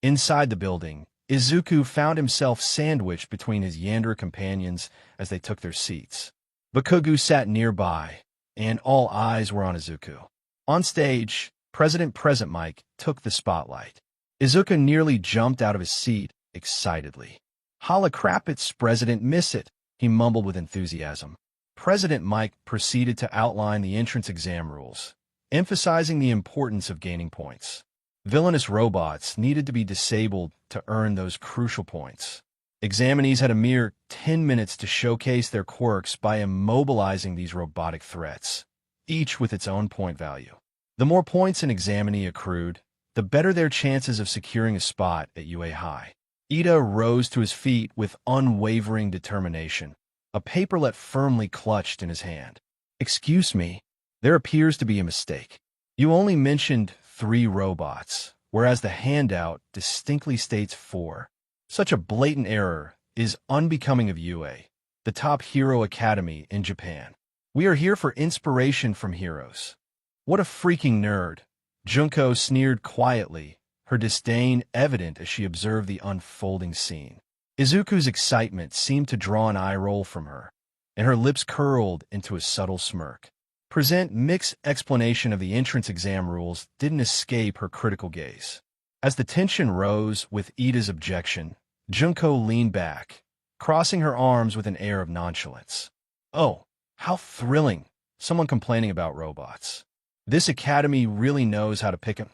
Izuku found himself sandwiched between his Yandere companions as they took their seats. Bakugo sat nearby, and all eyes were on Izuku. On stage, President Mike took the spotlight. Izuku nearly jumped out of his seat excitedly. "Holla crap, it's President Miss It," he mumbled with enthusiasm. President Mike proceeded to outline the entrance exam rules, emphasizing the importance of gaining points. Villainous robots needed to be disabled to earn those crucial points. Examinees had a mere 10 minutes to showcase their quirks by immobilizing these robotic threats, each with its own point value. The more points an examinee accrued, the better their chances of securing a spot at UA High. Ida rose to his feet with unwavering determination, a paperlet firmly clutched in his hand. "Excuse me, there appears to be a mistake. You only mentioned 3 robots, whereas the handout distinctly states 4. Such a blatant error is unbecoming of UA, the top hero academy in Japan. We are here for inspiration from heroes." "What a freaking nerd," Junko sneered quietly, her disdain evident as she observed the unfolding scene. Izuku's excitement seemed to draw an eye roll from her, and her lips curled into a subtle smirk. Present mixed explanation of the entrance exam rules didn't escape her critical gaze. As the tension rose with Ida's objection, Junko leaned back, crossing her arms with an air of nonchalance. "Oh, how thrilling, someone complaining about robots. This academy really knows how to pick 'em,"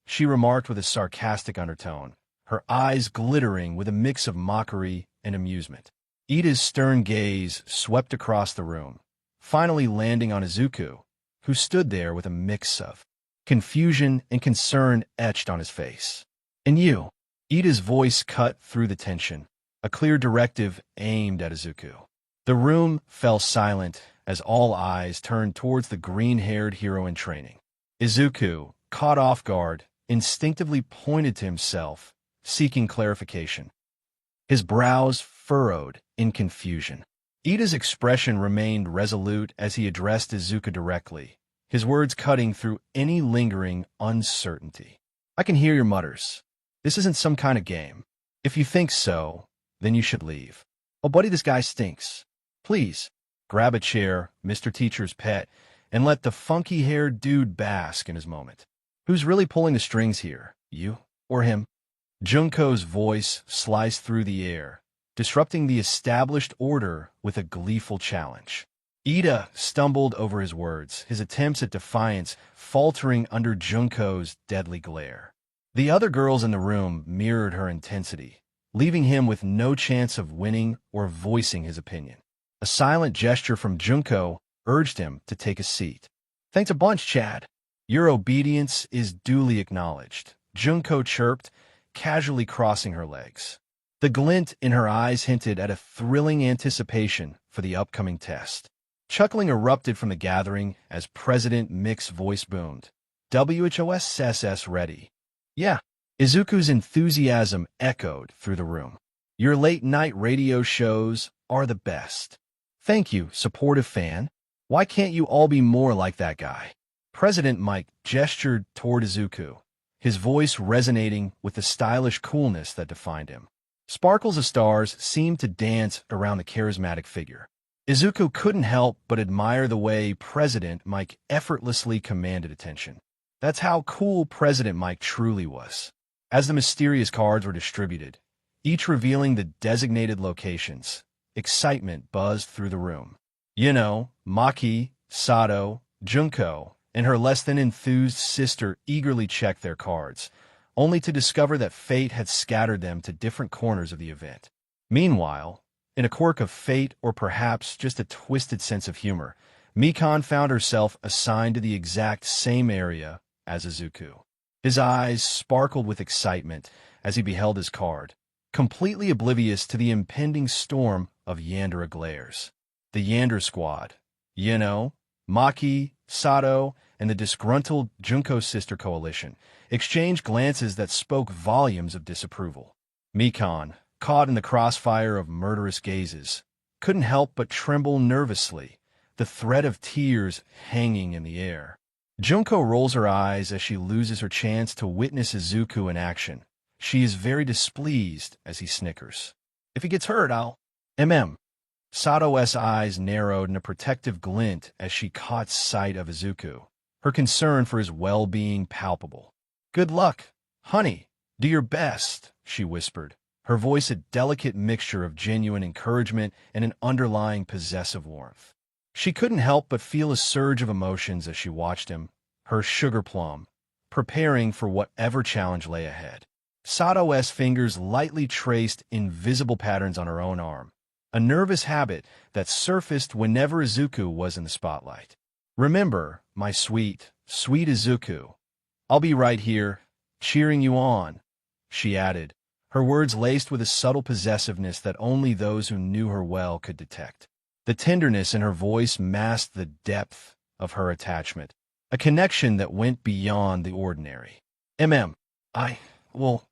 she remarked with a sarcastic undertone, her eyes glittering with a mix of mockery and amusement. Ida's stern gaze swept across the room, finally landing on Izuku, who stood there with a mix of confusion and concern etched on his face. "And you?" Ida's voice cut through the tension, a clear directive aimed at Izuku. The room fell silent as all eyes turned towards the green-haired hero in training. Izuku, caught off guard, instinctively pointed to himself, seeking clarification. His brows furrowed in confusion. Ida's expression remained resolute as he addressed Izuku directly, his words cutting through any lingering uncertainty. "I can hear your mutters. This isn't some kind of game. If you think so, then you should leave. Oh, buddy, this guy stinks. Please, grab a chair, Mr. Teacher's pet, and let the funky-haired dude bask in his moment. Who's really pulling the strings here, you or him?" Junko's voice sliced through the air, disrupting the established order with a gleeful challenge. Ida stumbled over his words, his attempts at defiance faltering under Junko's deadly glare. The other girls in the room mirrored her intensity, leaving him with no chance of winning or voicing his opinion. A silent gesture from Junko urged him to take a seat. "Thanks a bunch, Chad. Your obedience is duly acknowledged," Junko chirped, casually crossing her legs. The glint in her eyes hinted at a thrilling anticipation for the upcoming test. Chuckling erupted from the gathering as President Mick's voice boomed. "WHOSSS ready." "Yeah." Izuku's enthusiasm echoed through the room. "Your late-night radio shows are the best." "Thank you, supportive fan. Why can't you all be more like that guy?" President Mike gestured toward Izuku, his voice resonating with the stylish coolness that defined him. Sparkles of stars seemed to dance around the charismatic figure. Izuku couldn't help but admire the way President Mike effortlessly commanded attention. That's how cool President Mike truly was. As the mysterious cards were distributed, each revealing the designated locations, excitement buzzed through the room. Yuno, Maki, Sado, Junko, and her less-than-enthused sister eagerly checked their cards, only to discover that fate had scattered them to different corners of the event. Meanwhile, in a quirk of fate or perhaps just a twisted sense of humor, Mikan found herself assigned to the exact same area as Izuku. His eyes sparkled with excitement as he beheld his card, completely oblivious to the impending storm of Yandere glares. The Yandere squad, Yuno, Maki, Sado, and the disgruntled Junko sister coalition exchanged glances that spoke volumes of disapproval. Mikan, caught in the crossfire of murderous gazes, couldn't help but tremble nervously, the threat of tears hanging in the air. Junko rolls her eyes as she loses her chance to witness Izuku in action. She is very displeased as he snickers. "If he gets hurt, I'll—" Sado's eyes narrowed in a protective glint as she caught sight of Izuku, her concern for his well-being palpable. "Good luck, honey. Do your best," she whispered, her voice a delicate mixture of genuine encouragement and an underlying possessive warmth. She couldn't help but feel a surge of emotions as she watched him, her sugar plum, preparing for whatever challenge lay ahead. Sado's fingers lightly traced invisible patterns on her own arm, a nervous habit that surfaced whenever Izuku was in the spotlight. "Remember, my sweet, sweet Izuku, I'll be right here, cheering you on," she added, her words laced with a subtle possessiveness that only those who knew her well could detect. The tenderness in her voice masked the depth of her attachment, a connection that went beyond the ordinary. Well,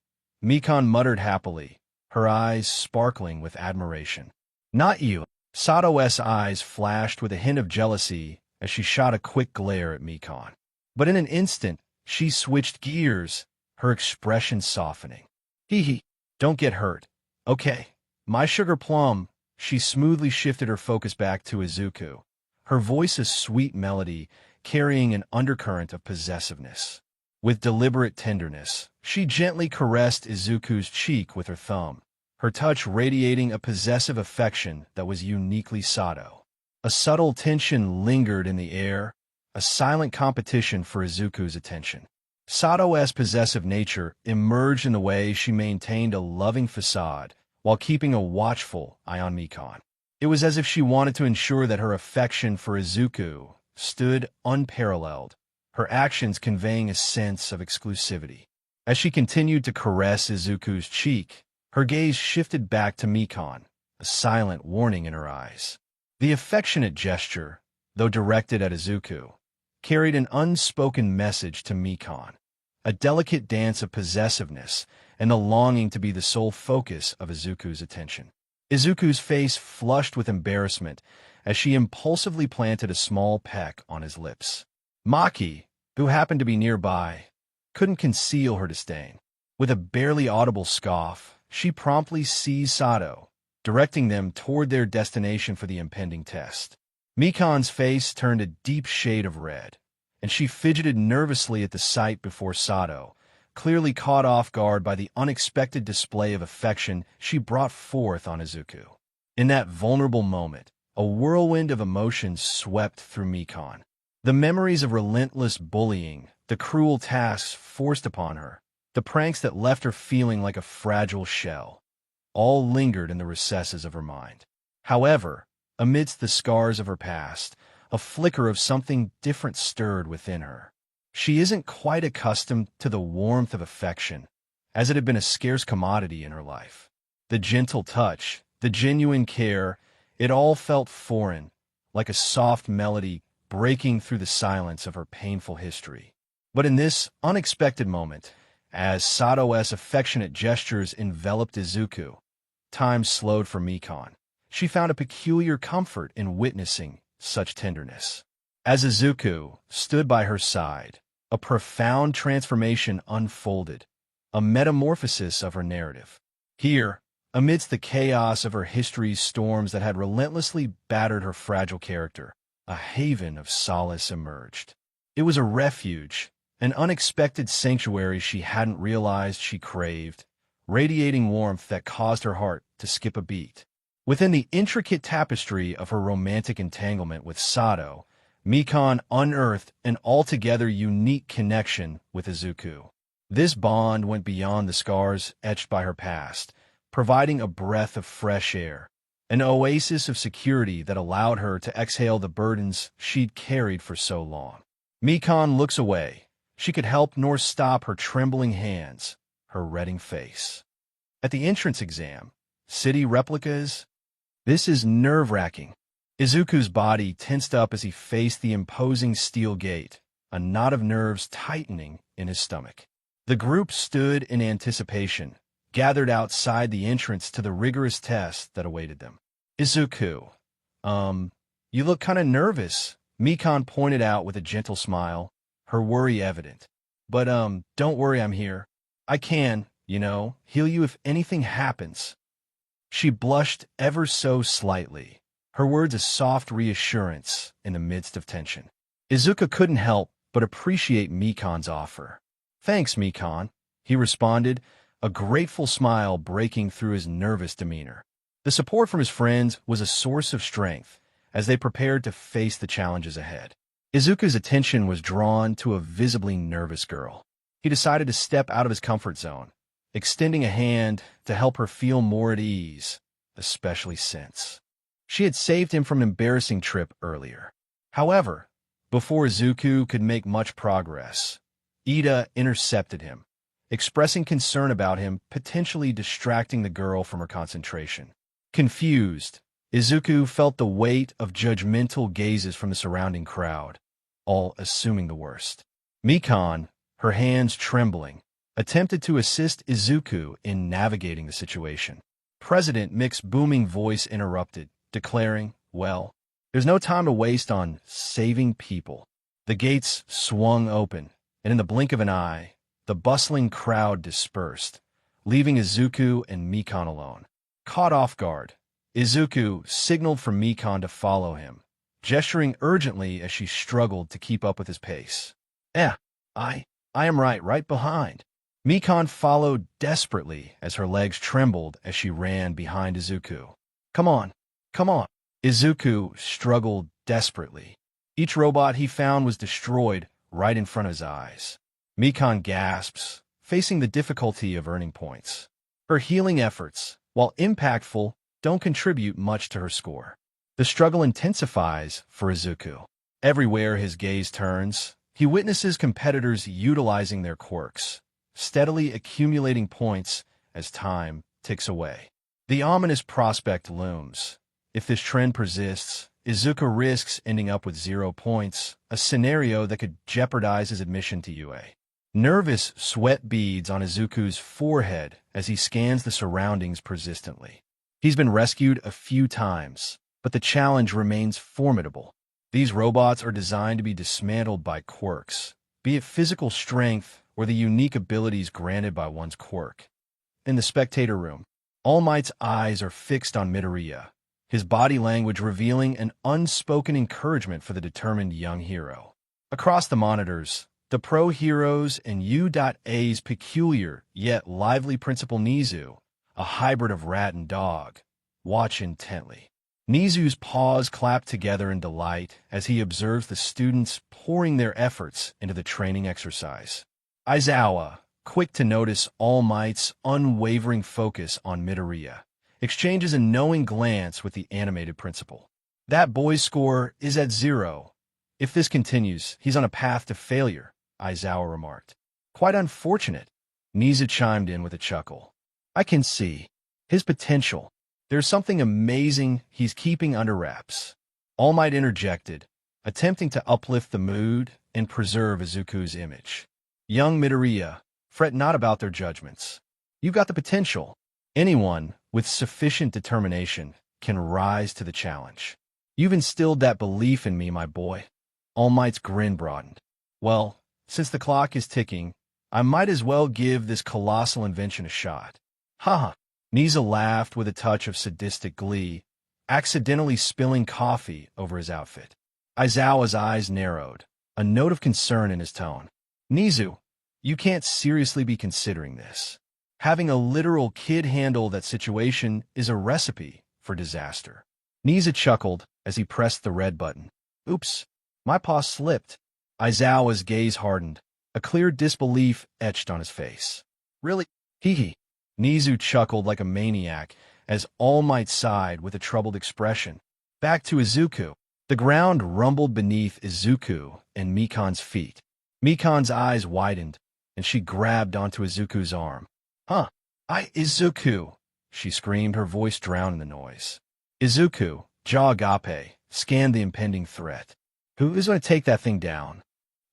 Mikan muttered happily, her eyes sparkling with admiration. "Not you." Sado's eyes flashed with a hint of jealousy as she shot a quick glare at Mikan. But in an instant, she switched gears, her expression softening. "Hee, don't get hurt. Okay, my sugar plum." She smoothly shifted her focus back to Izuku, her voice a sweet melody carrying an undercurrent of possessiveness. With deliberate tenderness, she gently caressed Izuku's cheek with her thumb, her touch radiating a possessive affection that was uniquely Sado. A subtle tension lingered in the air, a silent competition for Izuku's attention. Sado's possessive nature emerged in the way she maintained a loving facade while keeping a watchful eye on Mikan. It was as if she wanted to ensure that her affection for Izuku stood unparalleled, her actions conveying a sense of exclusivity. As she continued to caress Izuku's cheek, her gaze shifted back to Mikan, a silent warning in her eyes. The affectionate gesture, though directed at Izuku, carried an unspoken message to Mikan, a delicate dance of possessiveness and the longing to be the sole focus of Izuku's attention. Izuku's face flushed with embarrassment as she impulsively planted a small peck on his lips. Maki, who happened to be nearby, couldn't conceal her disdain. With a barely audible scoff, she promptly seized Sado, directing them toward their destination for the impending test. Mikan's face turned a deep shade of red, and she fidgeted nervously at the sight before Sado, clearly caught off guard by the unexpected display of affection she brought forth on Izuku. In that vulnerable moment, a whirlwind of emotions swept through Mikan. The memories of relentless bullying, the cruel tasks forced upon her, the pranks that left her feeling like a fragile shell. all lingered in the recesses of her mind. However, amidst the scars of her past, a flicker of something different stirred within her. She isn't quite accustomed to the warmth of affection, as it had been a scarce commodity in her life. The gentle touch, the genuine care, it all felt foreign, like a soft melody breaking through the silence of her painful history. But in this unexpected moment, as Sado's affectionate gestures enveloped Izuku, time slowed for Mikon. She found a peculiar comfort in witnessing such tenderness. As Izuku stood by her side, a profound transformation unfolded, a metamorphosis of her narrative. Here, amidst the chaos of her history's storms that had relentlessly battered her fragile character, a haven of solace emerged. It was a refuge, an unexpected sanctuary she hadn't realized she craved, radiating warmth that caused her heart to skip a beat. Within the intricate tapestry of her romantic entanglement with Sado, Mikon unearthed an altogether unique connection with Izuku. This bond went beyond the scars etched by her past, providing a breath of fresh air, an oasis of security that allowed her to exhale the burdens she'd carried for so long. Mikon looks away. She could help nor stop her trembling hands, her reddening face. At the entrance exam, city replicas. This is nerve-wracking. Izuku's body tensed up as he faced the imposing steel gate, a knot of nerves tightening in his stomach. The group stood in anticipation, gathered outside the entrance to the rigorous test that awaited them. Izuku, you look kind of nervous, Mikon pointed out with a gentle smile, her worry evident. But, don't worry, I'm here. I can, heal you if anything happens. She blushed ever so slightly, her words a soft reassurance in the midst of tension. Izuku couldn't help but appreciate Mikon's offer. Thanks, Mikon, he responded, a grateful smile breaking through his nervous demeanor. The support from his friends was a source of strength as they prepared to face the challenges ahead. Izuku's attention was drawn to a visibly nervous girl. He decided to step out of his comfort zone, extending a hand to help her feel more at ease, especially since she had saved him from an embarrassing trip earlier. However, before Izuku could make much progress, Ida intercepted him, expressing concern about him potentially distracting the girl from her concentration. Confused, Izuku felt the weight of judgmental gazes from the surrounding crowd, all assuming the worst. Mikon, her hands trembling, attempted to assist Izuku in navigating the situation. President Mick's booming voice interrupted, declaring, well, there's no time to waste on saving people. The gates swung open, and in the blink of an eye, the bustling crowd dispersed, leaving Izuku and Mikon alone. Caught off guard, Izuku signaled for Mikon to follow him, gesturing urgently as she struggled to keep up with his pace. I am right behind. Mikon followed desperately as her legs trembled as she ran behind Izuku. Come on. Izuku struggled desperately. Each robot he found was destroyed right in front of his eyes. Mikon gasps, facing the difficulty of earning points. Her healing efforts, while impactful, don't contribute much to her score. The struggle intensifies for Izuku. Everywhere his gaze turns, he witnesses competitors utilizing their quirks, steadily accumulating points as time ticks away. The ominous prospect looms. If this trend persists, Izuku risks ending up with 0 points, a scenario that could jeopardize his admission to UA. Nervous sweat beads on Izuku's forehead as he scans the surroundings persistently. He's been rescued a few times, but the challenge remains formidable. These robots are designed to be dismantled by quirks, be it physical strength or the unique abilities granted by one's quirk. In the spectator room, All Might's eyes are fixed on Midoriya, his body language revealing an unspoken encouragement for the determined young hero. Across the monitors, the pro heroes and 𝐂𝐡𝐚𝐢𝐧𝐠's peculiar yet lively principal Nizu, a hybrid of rat and dog, watch intently. Nizu's paws clap together in delight as he observes the students pouring their efforts into the training exercise. Aizawa, quick to notice All Might's unwavering focus on Midoriya, exchanges a knowing glance with the animated principal. That boy's score is at 0. If this continues, he's on a path to failure, Aizawa remarked. Quite unfortunate, Niza chimed in with a chuckle. I can see his potential. There's something amazing he's keeping under wraps. All Might interjected, attempting to uplift the mood and preserve Izuku's image. Young Midoriya, fret not about their judgments. You've got the potential. Anyone with sufficient determination can rise to the challenge. You've instilled that belief in me, my boy. All Might's grin broadened. Well, since the clock is ticking, I might as well give this colossal invention a shot. Haha. Niza laughed with a touch of sadistic glee, accidentally spilling coffee over his outfit. Aizawa's eyes narrowed, a note of concern in his tone. Nizu, you can't seriously be considering this. Having a literal kid handle that situation is a recipe for disaster. Niza chuckled as he pressed the red button. Oops, my paw slipped. Aizawa's gaze hardened, a clear disbelief etched on his face. Really? Hee. Nizu chuckled like a maniac as All Might sighed with a troubled expression. Back to Izuku. The ground rumbled beneath Izuku and Mikan's feet. Mikan's eyes widened, and she grabbed onto Izuku's arm. Huh? Izuku, she screamed, her voice drowned in the noise. Izuku, jaw agape, scanned the impending threat. Who is going to take that thing down?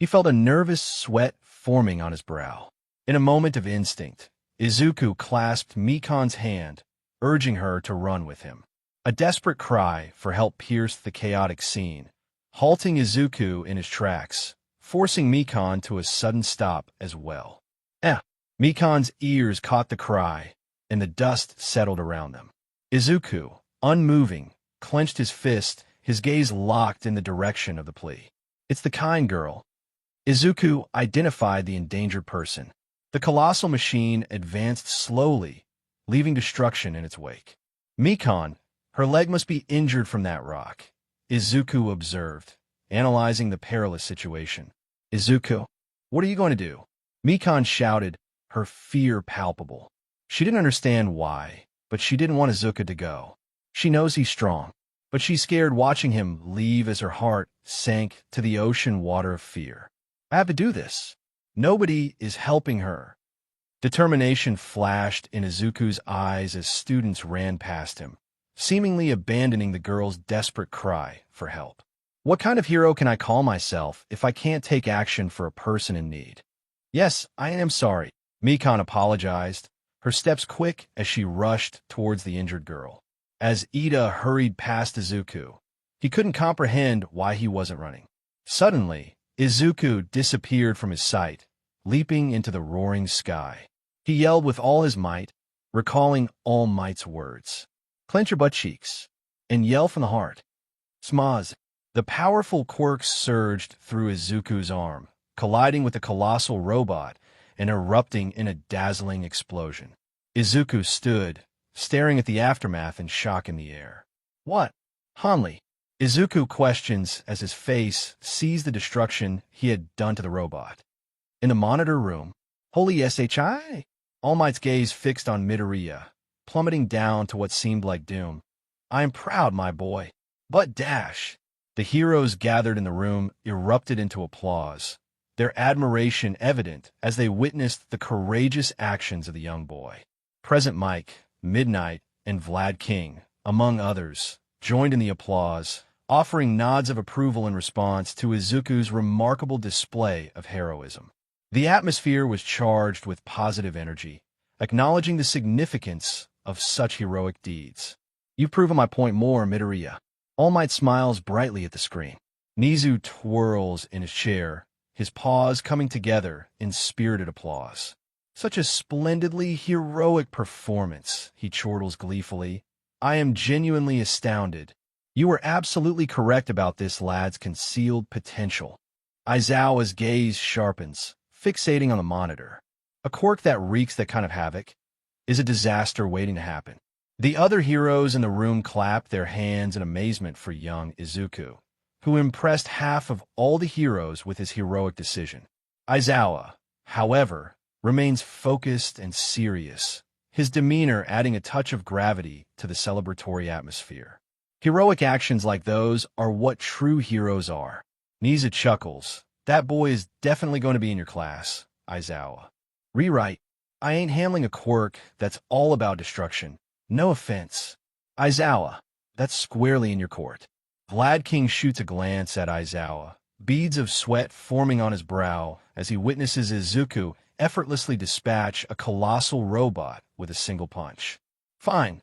He felt a nervous sweat forming on his brow. In a moment of instinct, Izuku clasped Mikan's hand, urging her to run with him. A desperate cry for help pierced the chaotic scene, halting Izuku in his tracks, forcing Mikan to a sudden stop as well. Mikan's ears caught the cry, and the dust settled around them. Izuku, unmoving, clenched his fist, his gaze locked in the direction of the plea. It's the kind girl. Izuku identified the endangered person. The colossal machine advanced slowly, leaving destruction in its wake. Mikan, her leg must be injured from that rock, Izuku observed, analyzing the perilous situation. Izuku, what are you going to do? Mikan shouted, her fear palpable. She didn't understand why, but she didn't want Izuku to go. She knows he's strong, but she's scared watching him leave as her heart sank to the ocean water of fear. I have to do this. Nobody is helping her. Determination flashed in Izuku's eyes as students ran past him, seemingly abandoning the girl's desperate cry for help. What kind of hero can I call myself if I can't take action for a person in need? Yes, I am sorry, Mikan apologized, her steps quick as she rushed towards the injured girl. As Ida hurried past Izuku, he couldn't comprehend why he wasn't running. Suddenly, Izuku disappeared from his sight, leaping into the roaring sky. He yelled with all his might, recalling All Might's words. Clench your butt cheeks, and yell from the heart. Smaz. The powerful quirks surged through Izuku's arm, colliding with the colossal robot and erupting in a dazzling explosion. Izuku stood, staring at the aftermath in shock in the air. What? Hanli? Izuku questions as his face sees the destruction he had done to the robot. In the monitor room, holy SHI! All Might's gaze fixed on Midoriya, plummeting down to what seemed like doom. I am proud, my boy. But dash! The heroes gathered in the room erupted into applause, their admiration evident as they witnessed the courageous actions of the young boy. Present Mike, Midnight, and Vlad King, among others, joined in the applause, offering nods of approval in response to Izuku's remarkable display of heroism. The atmosphere was charged with positive energy, acknowledging the significance of such heroic deeds. You've proven my point more, Midoriya. All Might smiles brightly at the screen. Nizu twirls in his chair, his paws coming together in spirited applause. Such a splendidly heroic performance, he chortles gleefully. I am genuinely astounded. You were absolutely correct about this lad's concealed potential. Aizawa's gaze sharpens, fixating on the monitor. A quirk that wreaks that kind of havoc is a disaster waiting to happen. The other heroes in the room clapped their hands in amazement for young Izuku, who impressed half of all the heroes with his heroic decision. Aizawa, however, remains focused and serious, his demeanor adding a touch of gravity to the celebratory atmosphere. Heroic actions like those are what true heroes are. Niza chuckles. That boy is definitely going to be in your class, Aizawa. Rewrite. I ain't handling a quirk that's all about destruction. No offense. Aizawa. That's squarely in your court. Vlad King shoots a glance at Aizawa, beads of sweat forming on his brow as he witnesses Izuku effortlessly dispatch a colossal robot with a single punch. Fine.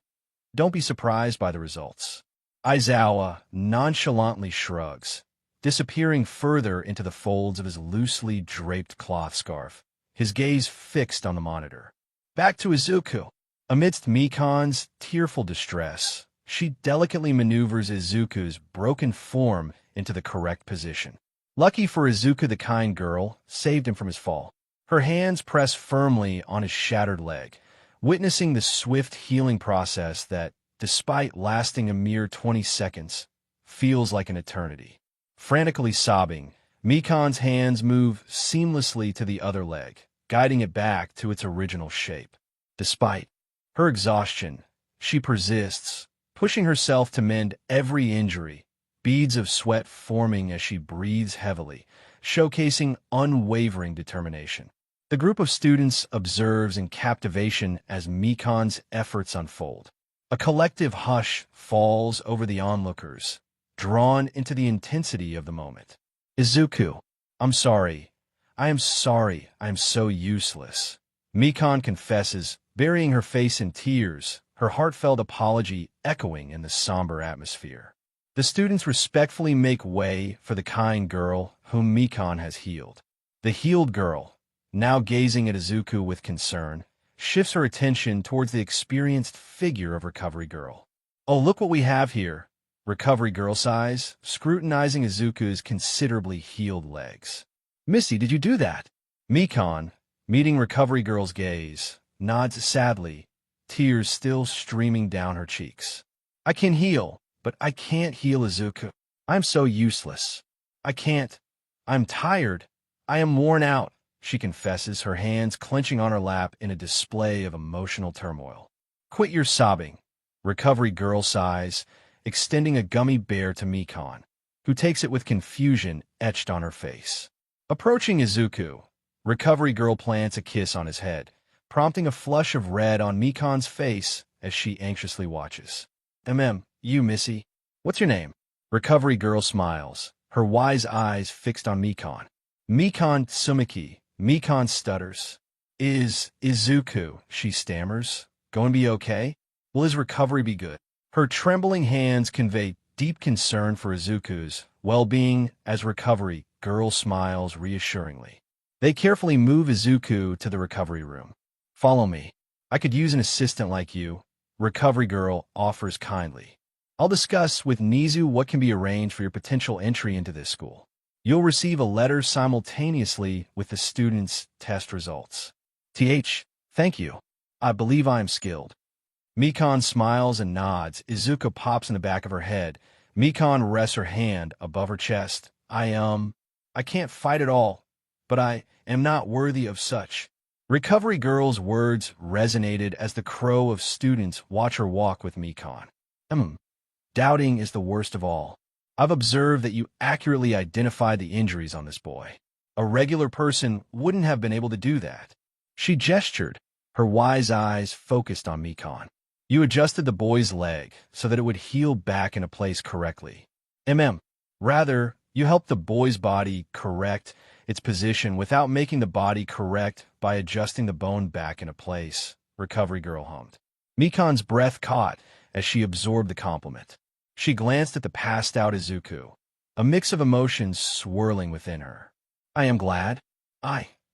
Don't be surprised by the results. Aizawa nonchalantly shrugs, disappearing further into the folds of his loosely draped cloth scarf, his gaze fixed on the monitor. Back to Izuku. Amidst Mikan's tearful distress, she delicately maneuvers Izuku's broken form into the correct position. Lucky for Izuku, the kind girl saved him from his fall. Her hands press firmly on his shattered leg, witnessing the swift healing process that, despite lasting a mere 20 seconds, feels like an eternity. Frantically sobbing, Mikan's hands move seamlessly to the other leg, guiding it back to its original shape. Despite her exhaustion, she persists, pushing herself to mend every injury, beads of sweat forming as she breathes heavily, showcasing unwavering determination. The group of students observes in captivation as Mikan's efforts unfold. A collective hush falls over the onlookers, drawn into the intensity of the moment. Izuku, I'm sorry. I am sorry. I am so useless. Mikan confesses, burying her face in tears, her heartfelt apology echoing in the somber atmosphere. The students respectfully make way for the kind girl whom Mikan has healed. The healed girl, now gazing at Izuku with concern, shifts her attention towards the experienced figure of Recovery Girl. Oh, look what we have here, Recovery Girl sighs, scrutinizing Izuku's considerably healed legs. Missy, did you do that? Mikan, meeting Recovery Girl's gaze, nods sadly, tears still streaming down her cheeks. I can heal, but I can't heal Izuku. I'm so useless. I can't. I'm tired. I am worn out, she confesses, her hands clenching on her lap in a display of emotional turmoil. Quit your sobbing, Recovery Girl sighs, extending a gummy bear to Mikan, who takes it with confusion etched on her face. Approaching Izuku, Recovery Girl plants a kiss on his head, prompting a flush of red on Mikan's face as she anxiously watches. You, Missy. What's your name? Recovery Girl smiles, her wise eyes fixed on Mikan. Meon Sumiki. Mikan stutters. Izuku, she stammers. Going to be okay? Will his recovery be good? Her trembling hands convey deep concern for Izuku's well-being as Recovery Girl smiles reassuringly. They carefully move Izuku to the recovery room. Follow me. I could use an assistant like you, Recovery Girl offers kindly. I'll discuss with Nizu what can be arranged for your potential entry into this school. You'll receive a letter simultaneously with the student's test results. Thank you. I believe I am skilled. Mikan smiles and nods. Izuku pops in the back of her head. Mikan rests her hand above her chest. I can't fight at all, but I am not worthy of such. Recovery Girl's words resonated as the crow of students watch her walk with Mikan. Doubting is the worst of all. I've observed that you accurately identified the injuries on this boy. A regular person wouldn't have been able to do that. She gestured, her wise eyes focused on Mikan. You adjusted the boy's leg so that it would heal back into place correctly. Rather, you helped the boy's body correct its position without making the body correct by adjusting the bone back into place, Recovery Girl hummed. Mikan's breath caught as she absorbed the compliment. She glanced at the passed-out Izuku, a mix of emotions swirling within her. I am glad.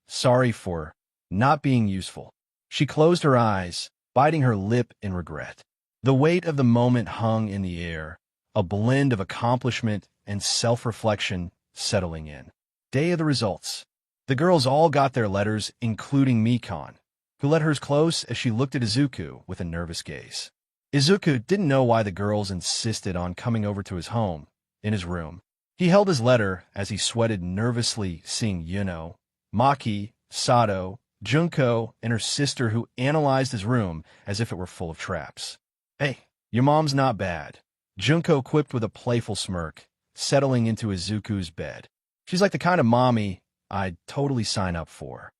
Sorry for not being useful. She closed her eyes, biting her lip in regret. The weight of the moment hung in the air, a blend of accomplishment and self-reflection settling in. Day of the results. The girls all got their letters, including Mikan, who let hers close as she looked at Izuku with a nervous gaze. Izuku didn't know why the girls insisted on coming over to his home, in his room. He held his letter as he sweated nervously, seeing Yuno, Maki, Sado, Junko and her sister who analyzed his room as if it were full of traps. "Hey, your mom's not bad," Junko quipped with a playful smirk, settling into Izuku's bed. "She's like the kind of mommy I'd totally sign up for."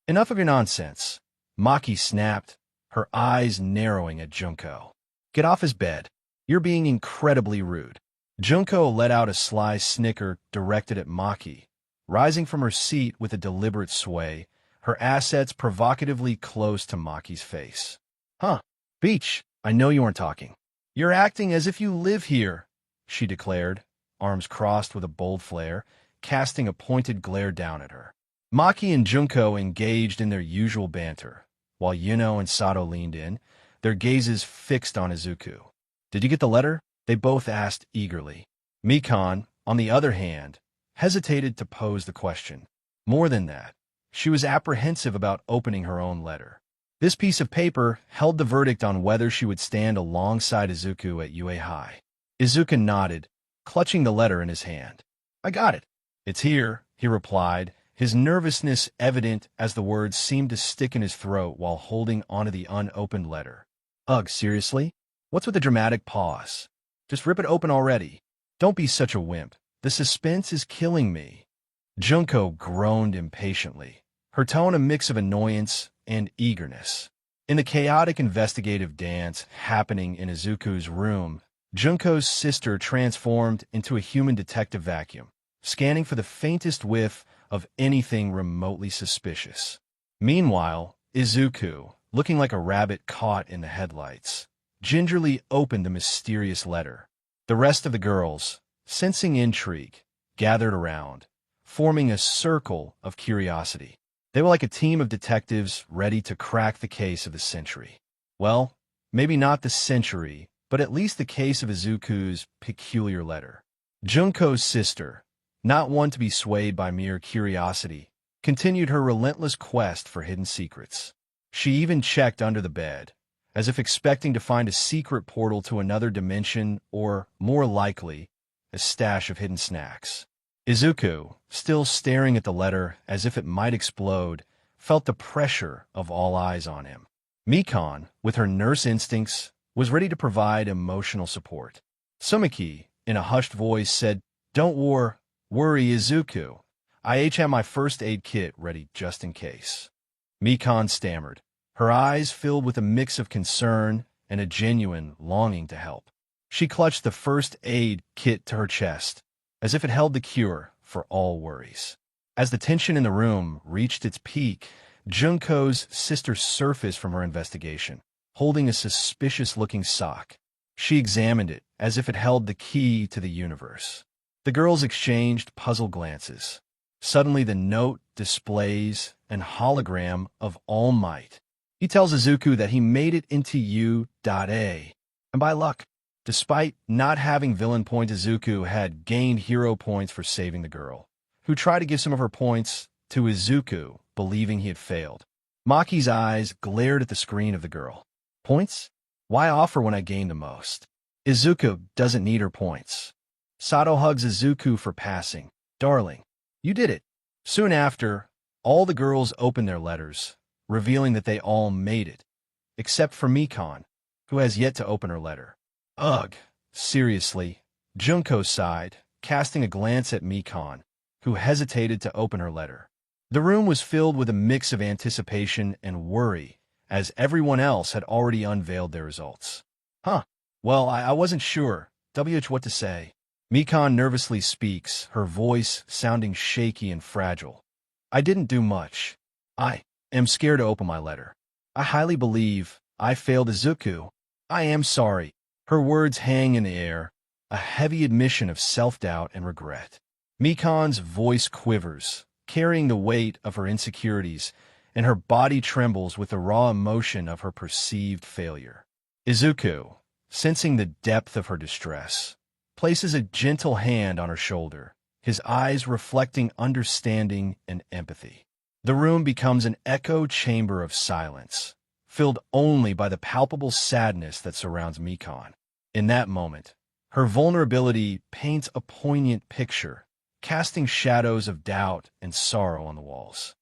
"Enough of your nonsense," Maki snapped, her eyes narrowing at Junko. "Get off his bed. You're being incredibly rude." Junko let out a sly snicker directed at Maki, rising from her seat with a deliberate sway, her assets provocatively close to Maki's face. "Huh, Beach, I know you aren't talking. You're acting as if you live here," she declared, arms crossed with a bold flare, casting a pointed glare down at her. Maki and Junko engaged in their usual banter, while Yuno and Sado leaned in, their gazes fixed on Izuku. "Did you get the letter?" they both asked eagerly. Mikan, on the other hand, hesitated to pose the question. More than that, she was apprehensive about opening her own letter. This piece of paper held the verdict on whether she would stand alongside Izuku at UA High. Izuku nodded, clutching the letter in his hand. "I got it." "It's here," he replied, his nervousness evident as the words seemed to stick in his throat while holding onto the unopened letter. "Ugh, seriously? What's with the dramatic pause? Just rip it open already. Don't be such a wimp. The suspense is killing me." Junko groaned impatiently, her tone a mix of annoyance and eagerness. In the chaotic investigative dance happening in Izuku's room, Junko's sister transformed into a human detective vacuum, scanning for the faintest whiff of anything remotely suspicious. Meanwhile, Izuku, looking like a rabbit caught in the headlights, gingerly opened the mysterious letter. The rest of the girls, sensing intrigue, gathered around, forming a circle of curiosity. They were like a team of detectives ready to crack the case of the century. Well, maybe not the century, but at least the case of Izuku's peculiar letter. Junko's sister, not one to be swayed by mere curiosity, continued her relentless quest for hidden secrets. She even checked under the bed, as if expecting to find a secret portal to another dimension or, more likely, a stash of hidden snacks. Izuku, still staring at the letter as if it might explode, felt the pressure of all eyes on him. Mikan, with her nurse instincts, was ready to provide emotional support. Sumiki, in a hushed voice, said, "Don't worry, Izuku. I have my first aid kit ready just in case." Mikan stammered, her eyes filled with a mix of concern and a genuine longing to help. She clutched the first aid kit to her chest, as if it held the cure for all worries. As the tension in the room reached its peak, Junko's sister surfaced from her investigation, holding a suspicious-looking sock. She examined it as if it held the key to the universe. The girls exchanged puzzled glances. Suddenly the note displays an hologram of All Might. He tells Izuku that he made it into U.A, and by luck. Despite not having villain point, Izuku had gained hero points for saving the girl, who tried to give some of her points to Izuku, believing he had failed. Maki's eyes glared at the screen of the girl. "Points? Why offer when I gain the most? Izuku doesn't need her points." Sado hugs Izuku for passing. "Darling, you did it." Soon after, all the girls opened their letters, revealing that they all made it, except for Mikan, who has yet to open her letter. "Ugh, seriously," Junko sighed, casting a glance at Mikan, who hesitated to open her letter. The room was filled with a mix of anticipation and worry, as everyone else had already unveiled their results. "Huh, well, I wasn't sure what to say." Mikan nervously speaks, her voice sounding shaky and fragile. "I didn't do much. I am scared to open my letter. I highly believe I failed Izuku. I am sorry." Her words hang in the air, a heavy admission of self-doubt and regret. Mikan's voice quivers, carrying the weight of her insecurities, and her body trembles with the raw emotion of her perceived failure. Izuku, sensing the depth of her distress, places a gentle hand on her shoulder, his eyes reflecting understanding and empathy. The room becomes an echo chamber of silence, filled only by the palpable sadness that surrounds Mikan. In that moment, her vulnerability paints a poignant picture, casting shadows of doubt and sorrow on the walls.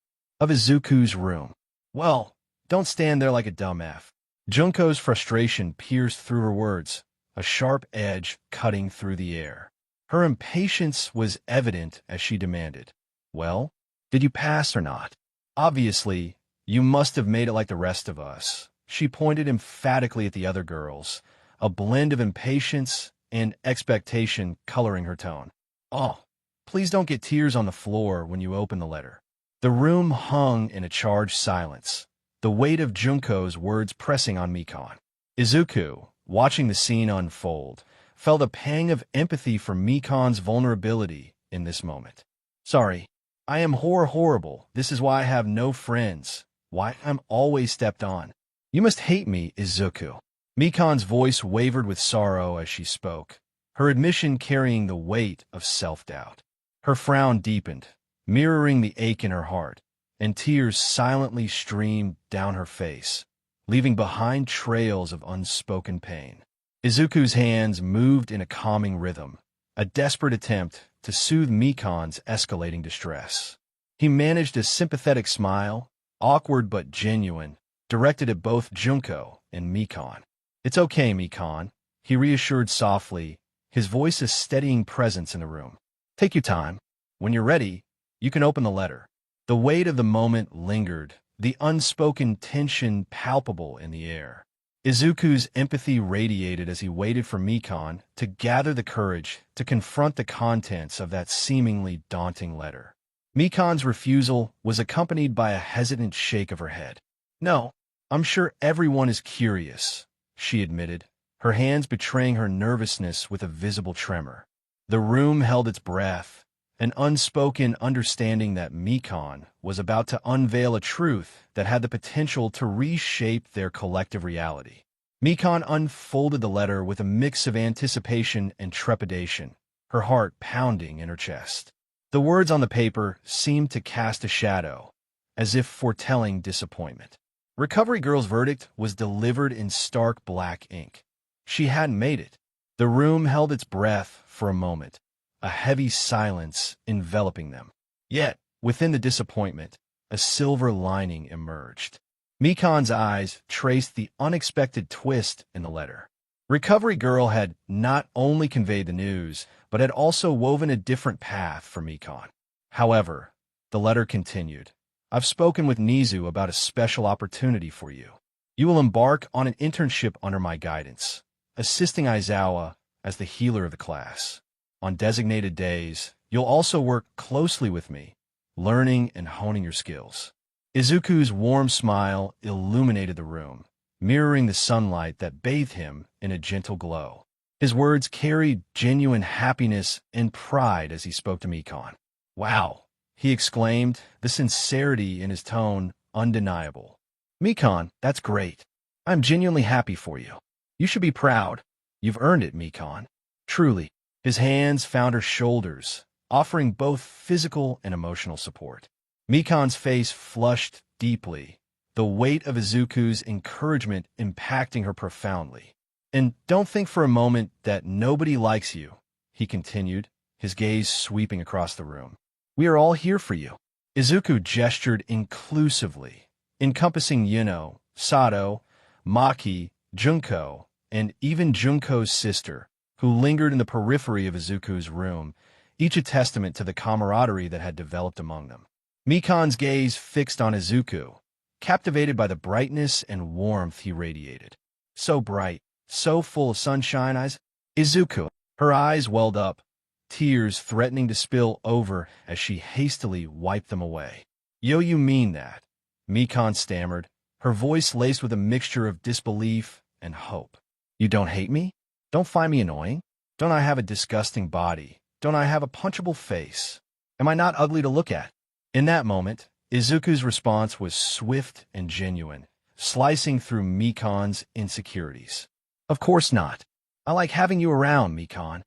of Izuku's room. Well, don't stand there like a dumb F. Junko's frustration pierced through her words, a sharp edge cutting through the air. Her impatience was evident as she demanded, "Well, did you pass or not? Obviously, you must have made it like the rest of us." She pointed emphatically at the other girls, a blend of impatience and expectation coloring her tone. "Oh, please don't get tears on the floor when you open the letter." The room hung in a charged silence, the weight of Junko's words pressing on Mikon. Izuku, watching the scene unfold, felt a pang of empathy for Mikon's vulnerability in this moment. "Sorry, I am horrible. This is why I have no friends, why I'm always stepped on. You must hate me, Izuku." Mikon's voice wavered with sorrow as she spoke, her admission carrying the weight of self-doubt. Her frown deepened, mirroring the ache in her heart, and tears silently streamed down her face, leaving behind trails of unspoken pain. Izuku's hands moved in a calming rhythm, a desperate attempt to soothe Mikon's escalating distress. He managed a sympathetic smile, awkward but genuine, directed at both Junko and Mikon. "It's okay, Mikon," he reassured softly, his voice a steadying presence in the room. "Take your time. When you're ready, you can open the letter." The weight of the moment lingered, the unspoken tension palpable in the air. Izuku's empathy radiated as he waited for Mikon to gather the courage to confront the contents of that seemingly daunting letter. Mikon's refusal was accompanied by a hesitant shake of her head. "No, I'm sure everyone is curious," she admitted, her hands betraying her nervousness with a visible tremor. The room held its breath, an unspoken understanding that Mikon was about to unveil a truth that had the potential to reshape their collective reality. Mikon unfolded the letter with a mix of anticipation and trepidation, her heart pounding in her chest. The words on the paper seemed to cast a shadow, as if foretelling disappointment. Recovery Girl's verdict was delivered in stark black ink. She hadn't made it. The room held its breath for a moment, a heavy silence enveloping them. Yet, within the disappointment, a silver lining emerged. Mikon's eyes traced the unexpected twist in the letter. Recovery Girl had not only conveyed the news, but had also woven a different path for Mikon. However, the letter continued. "I've spoken with Nizu about a special opportunity for you. You will embark on an internship under my guidance, assisting Aizawa as the healer of the class. On designated days, you'll also work closely with me, learning and honing your skills." Izuku's warm smile illuminated the room, mirroring the sunlight that bathed him in a gentle glow. His words carried genuine happiness and pride as he spoke to Mikon. "Wow," he exclaimed, the sincerity in his tone undeniable. "Mikon, that's great. I'm genuinely happy for you. You should be proud. You've earned it, Mikon. Truly." His hands found her shoulders, offering both physical and emotional support. Mikon's face flushed deeply, the weight of Izuku's encouragement impacting her profoundly. "And don't think for a moment that nobody likes you," he continued, his gaze sweeping across the room. "We are all here for you." Izuku gestured inclusively, encompassing Yuno, Sado, Maki, Junko, and even Junko's sister, who lingered in the periphery of Izuku's room, each a testament to the camaraderie that had developed among them. Mikon's gaze fixed on Izuku, captivated by the brightness and warmth he radiated. So bright, so full of sunshine eyes. Izuku, her eyes welled up, tears threatening to spill over as she hastily wiped them away. "Yo, you mean that?" Mikon stammered, her voice laced with a mixture of disbelief and hope. "You don't hate me? Don't find me annoying? Don't I have a disgusting body? Don't I have a punchable face? Am I not ugly to look at?" In that moment, Izuku's response was swift and genuine, slicing through Mikon's insecurities. "Of course not. I like having you around, Mikon."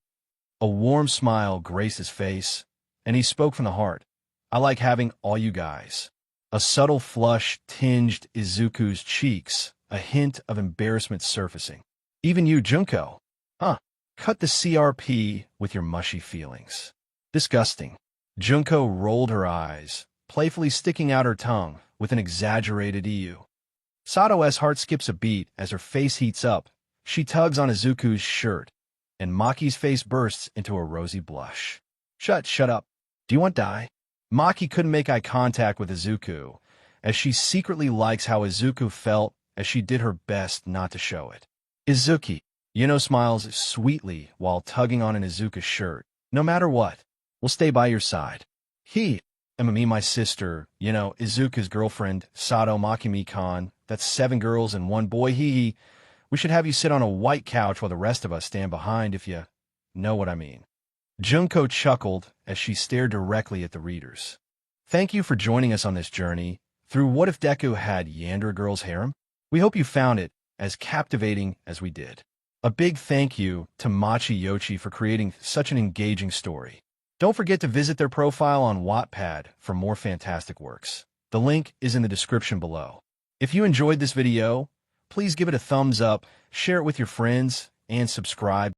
A warm smile graced his face, and he spoke from the heart. "I like having all you guys." A subtle flush tinged Izuku's cheeks, a hint of embarrassment surfacing. "Even you, Junko? Huh. Cut the CRP with your mushy feelings." "Disgusting." Junko rolled her eyes, playfully sticking out her tongue with an exaggerated EU. Sado's heart skips a beat as her face heats up. She tugs on Izuku's shirt, and Maki's face bursts into a rosy blush. Shut up. Do you want die? Maki couldn't make eye contact with Izuku, as she secretly likes how Izuku felt as she did her best not to show it. Izuki. Yuno smiles sweetly while tugging on an Izuku's shirt. No matter what, we'll stay by your side. Me, my sister, Izuku's girlfriend, Sado Makimi-kan, that's 7 girls and 1 boy, we should have you sit on a white couch while the rest of us stand behind, if you know what I mean. Junko chuckled as she stared directly at the readers. Thank you for joining us on this journey through What If Deku Had Yandere Girls' Harem? We hope you found it as captivating as we did. A big thank you to Machi Yoshi for creating such an engaging story. Don't forget to visit their profile on Wattpad for more fantastic works. The link is in the description below. If you enjoyed this video, please give it a thumbs up, share it with your friends, and subscribe.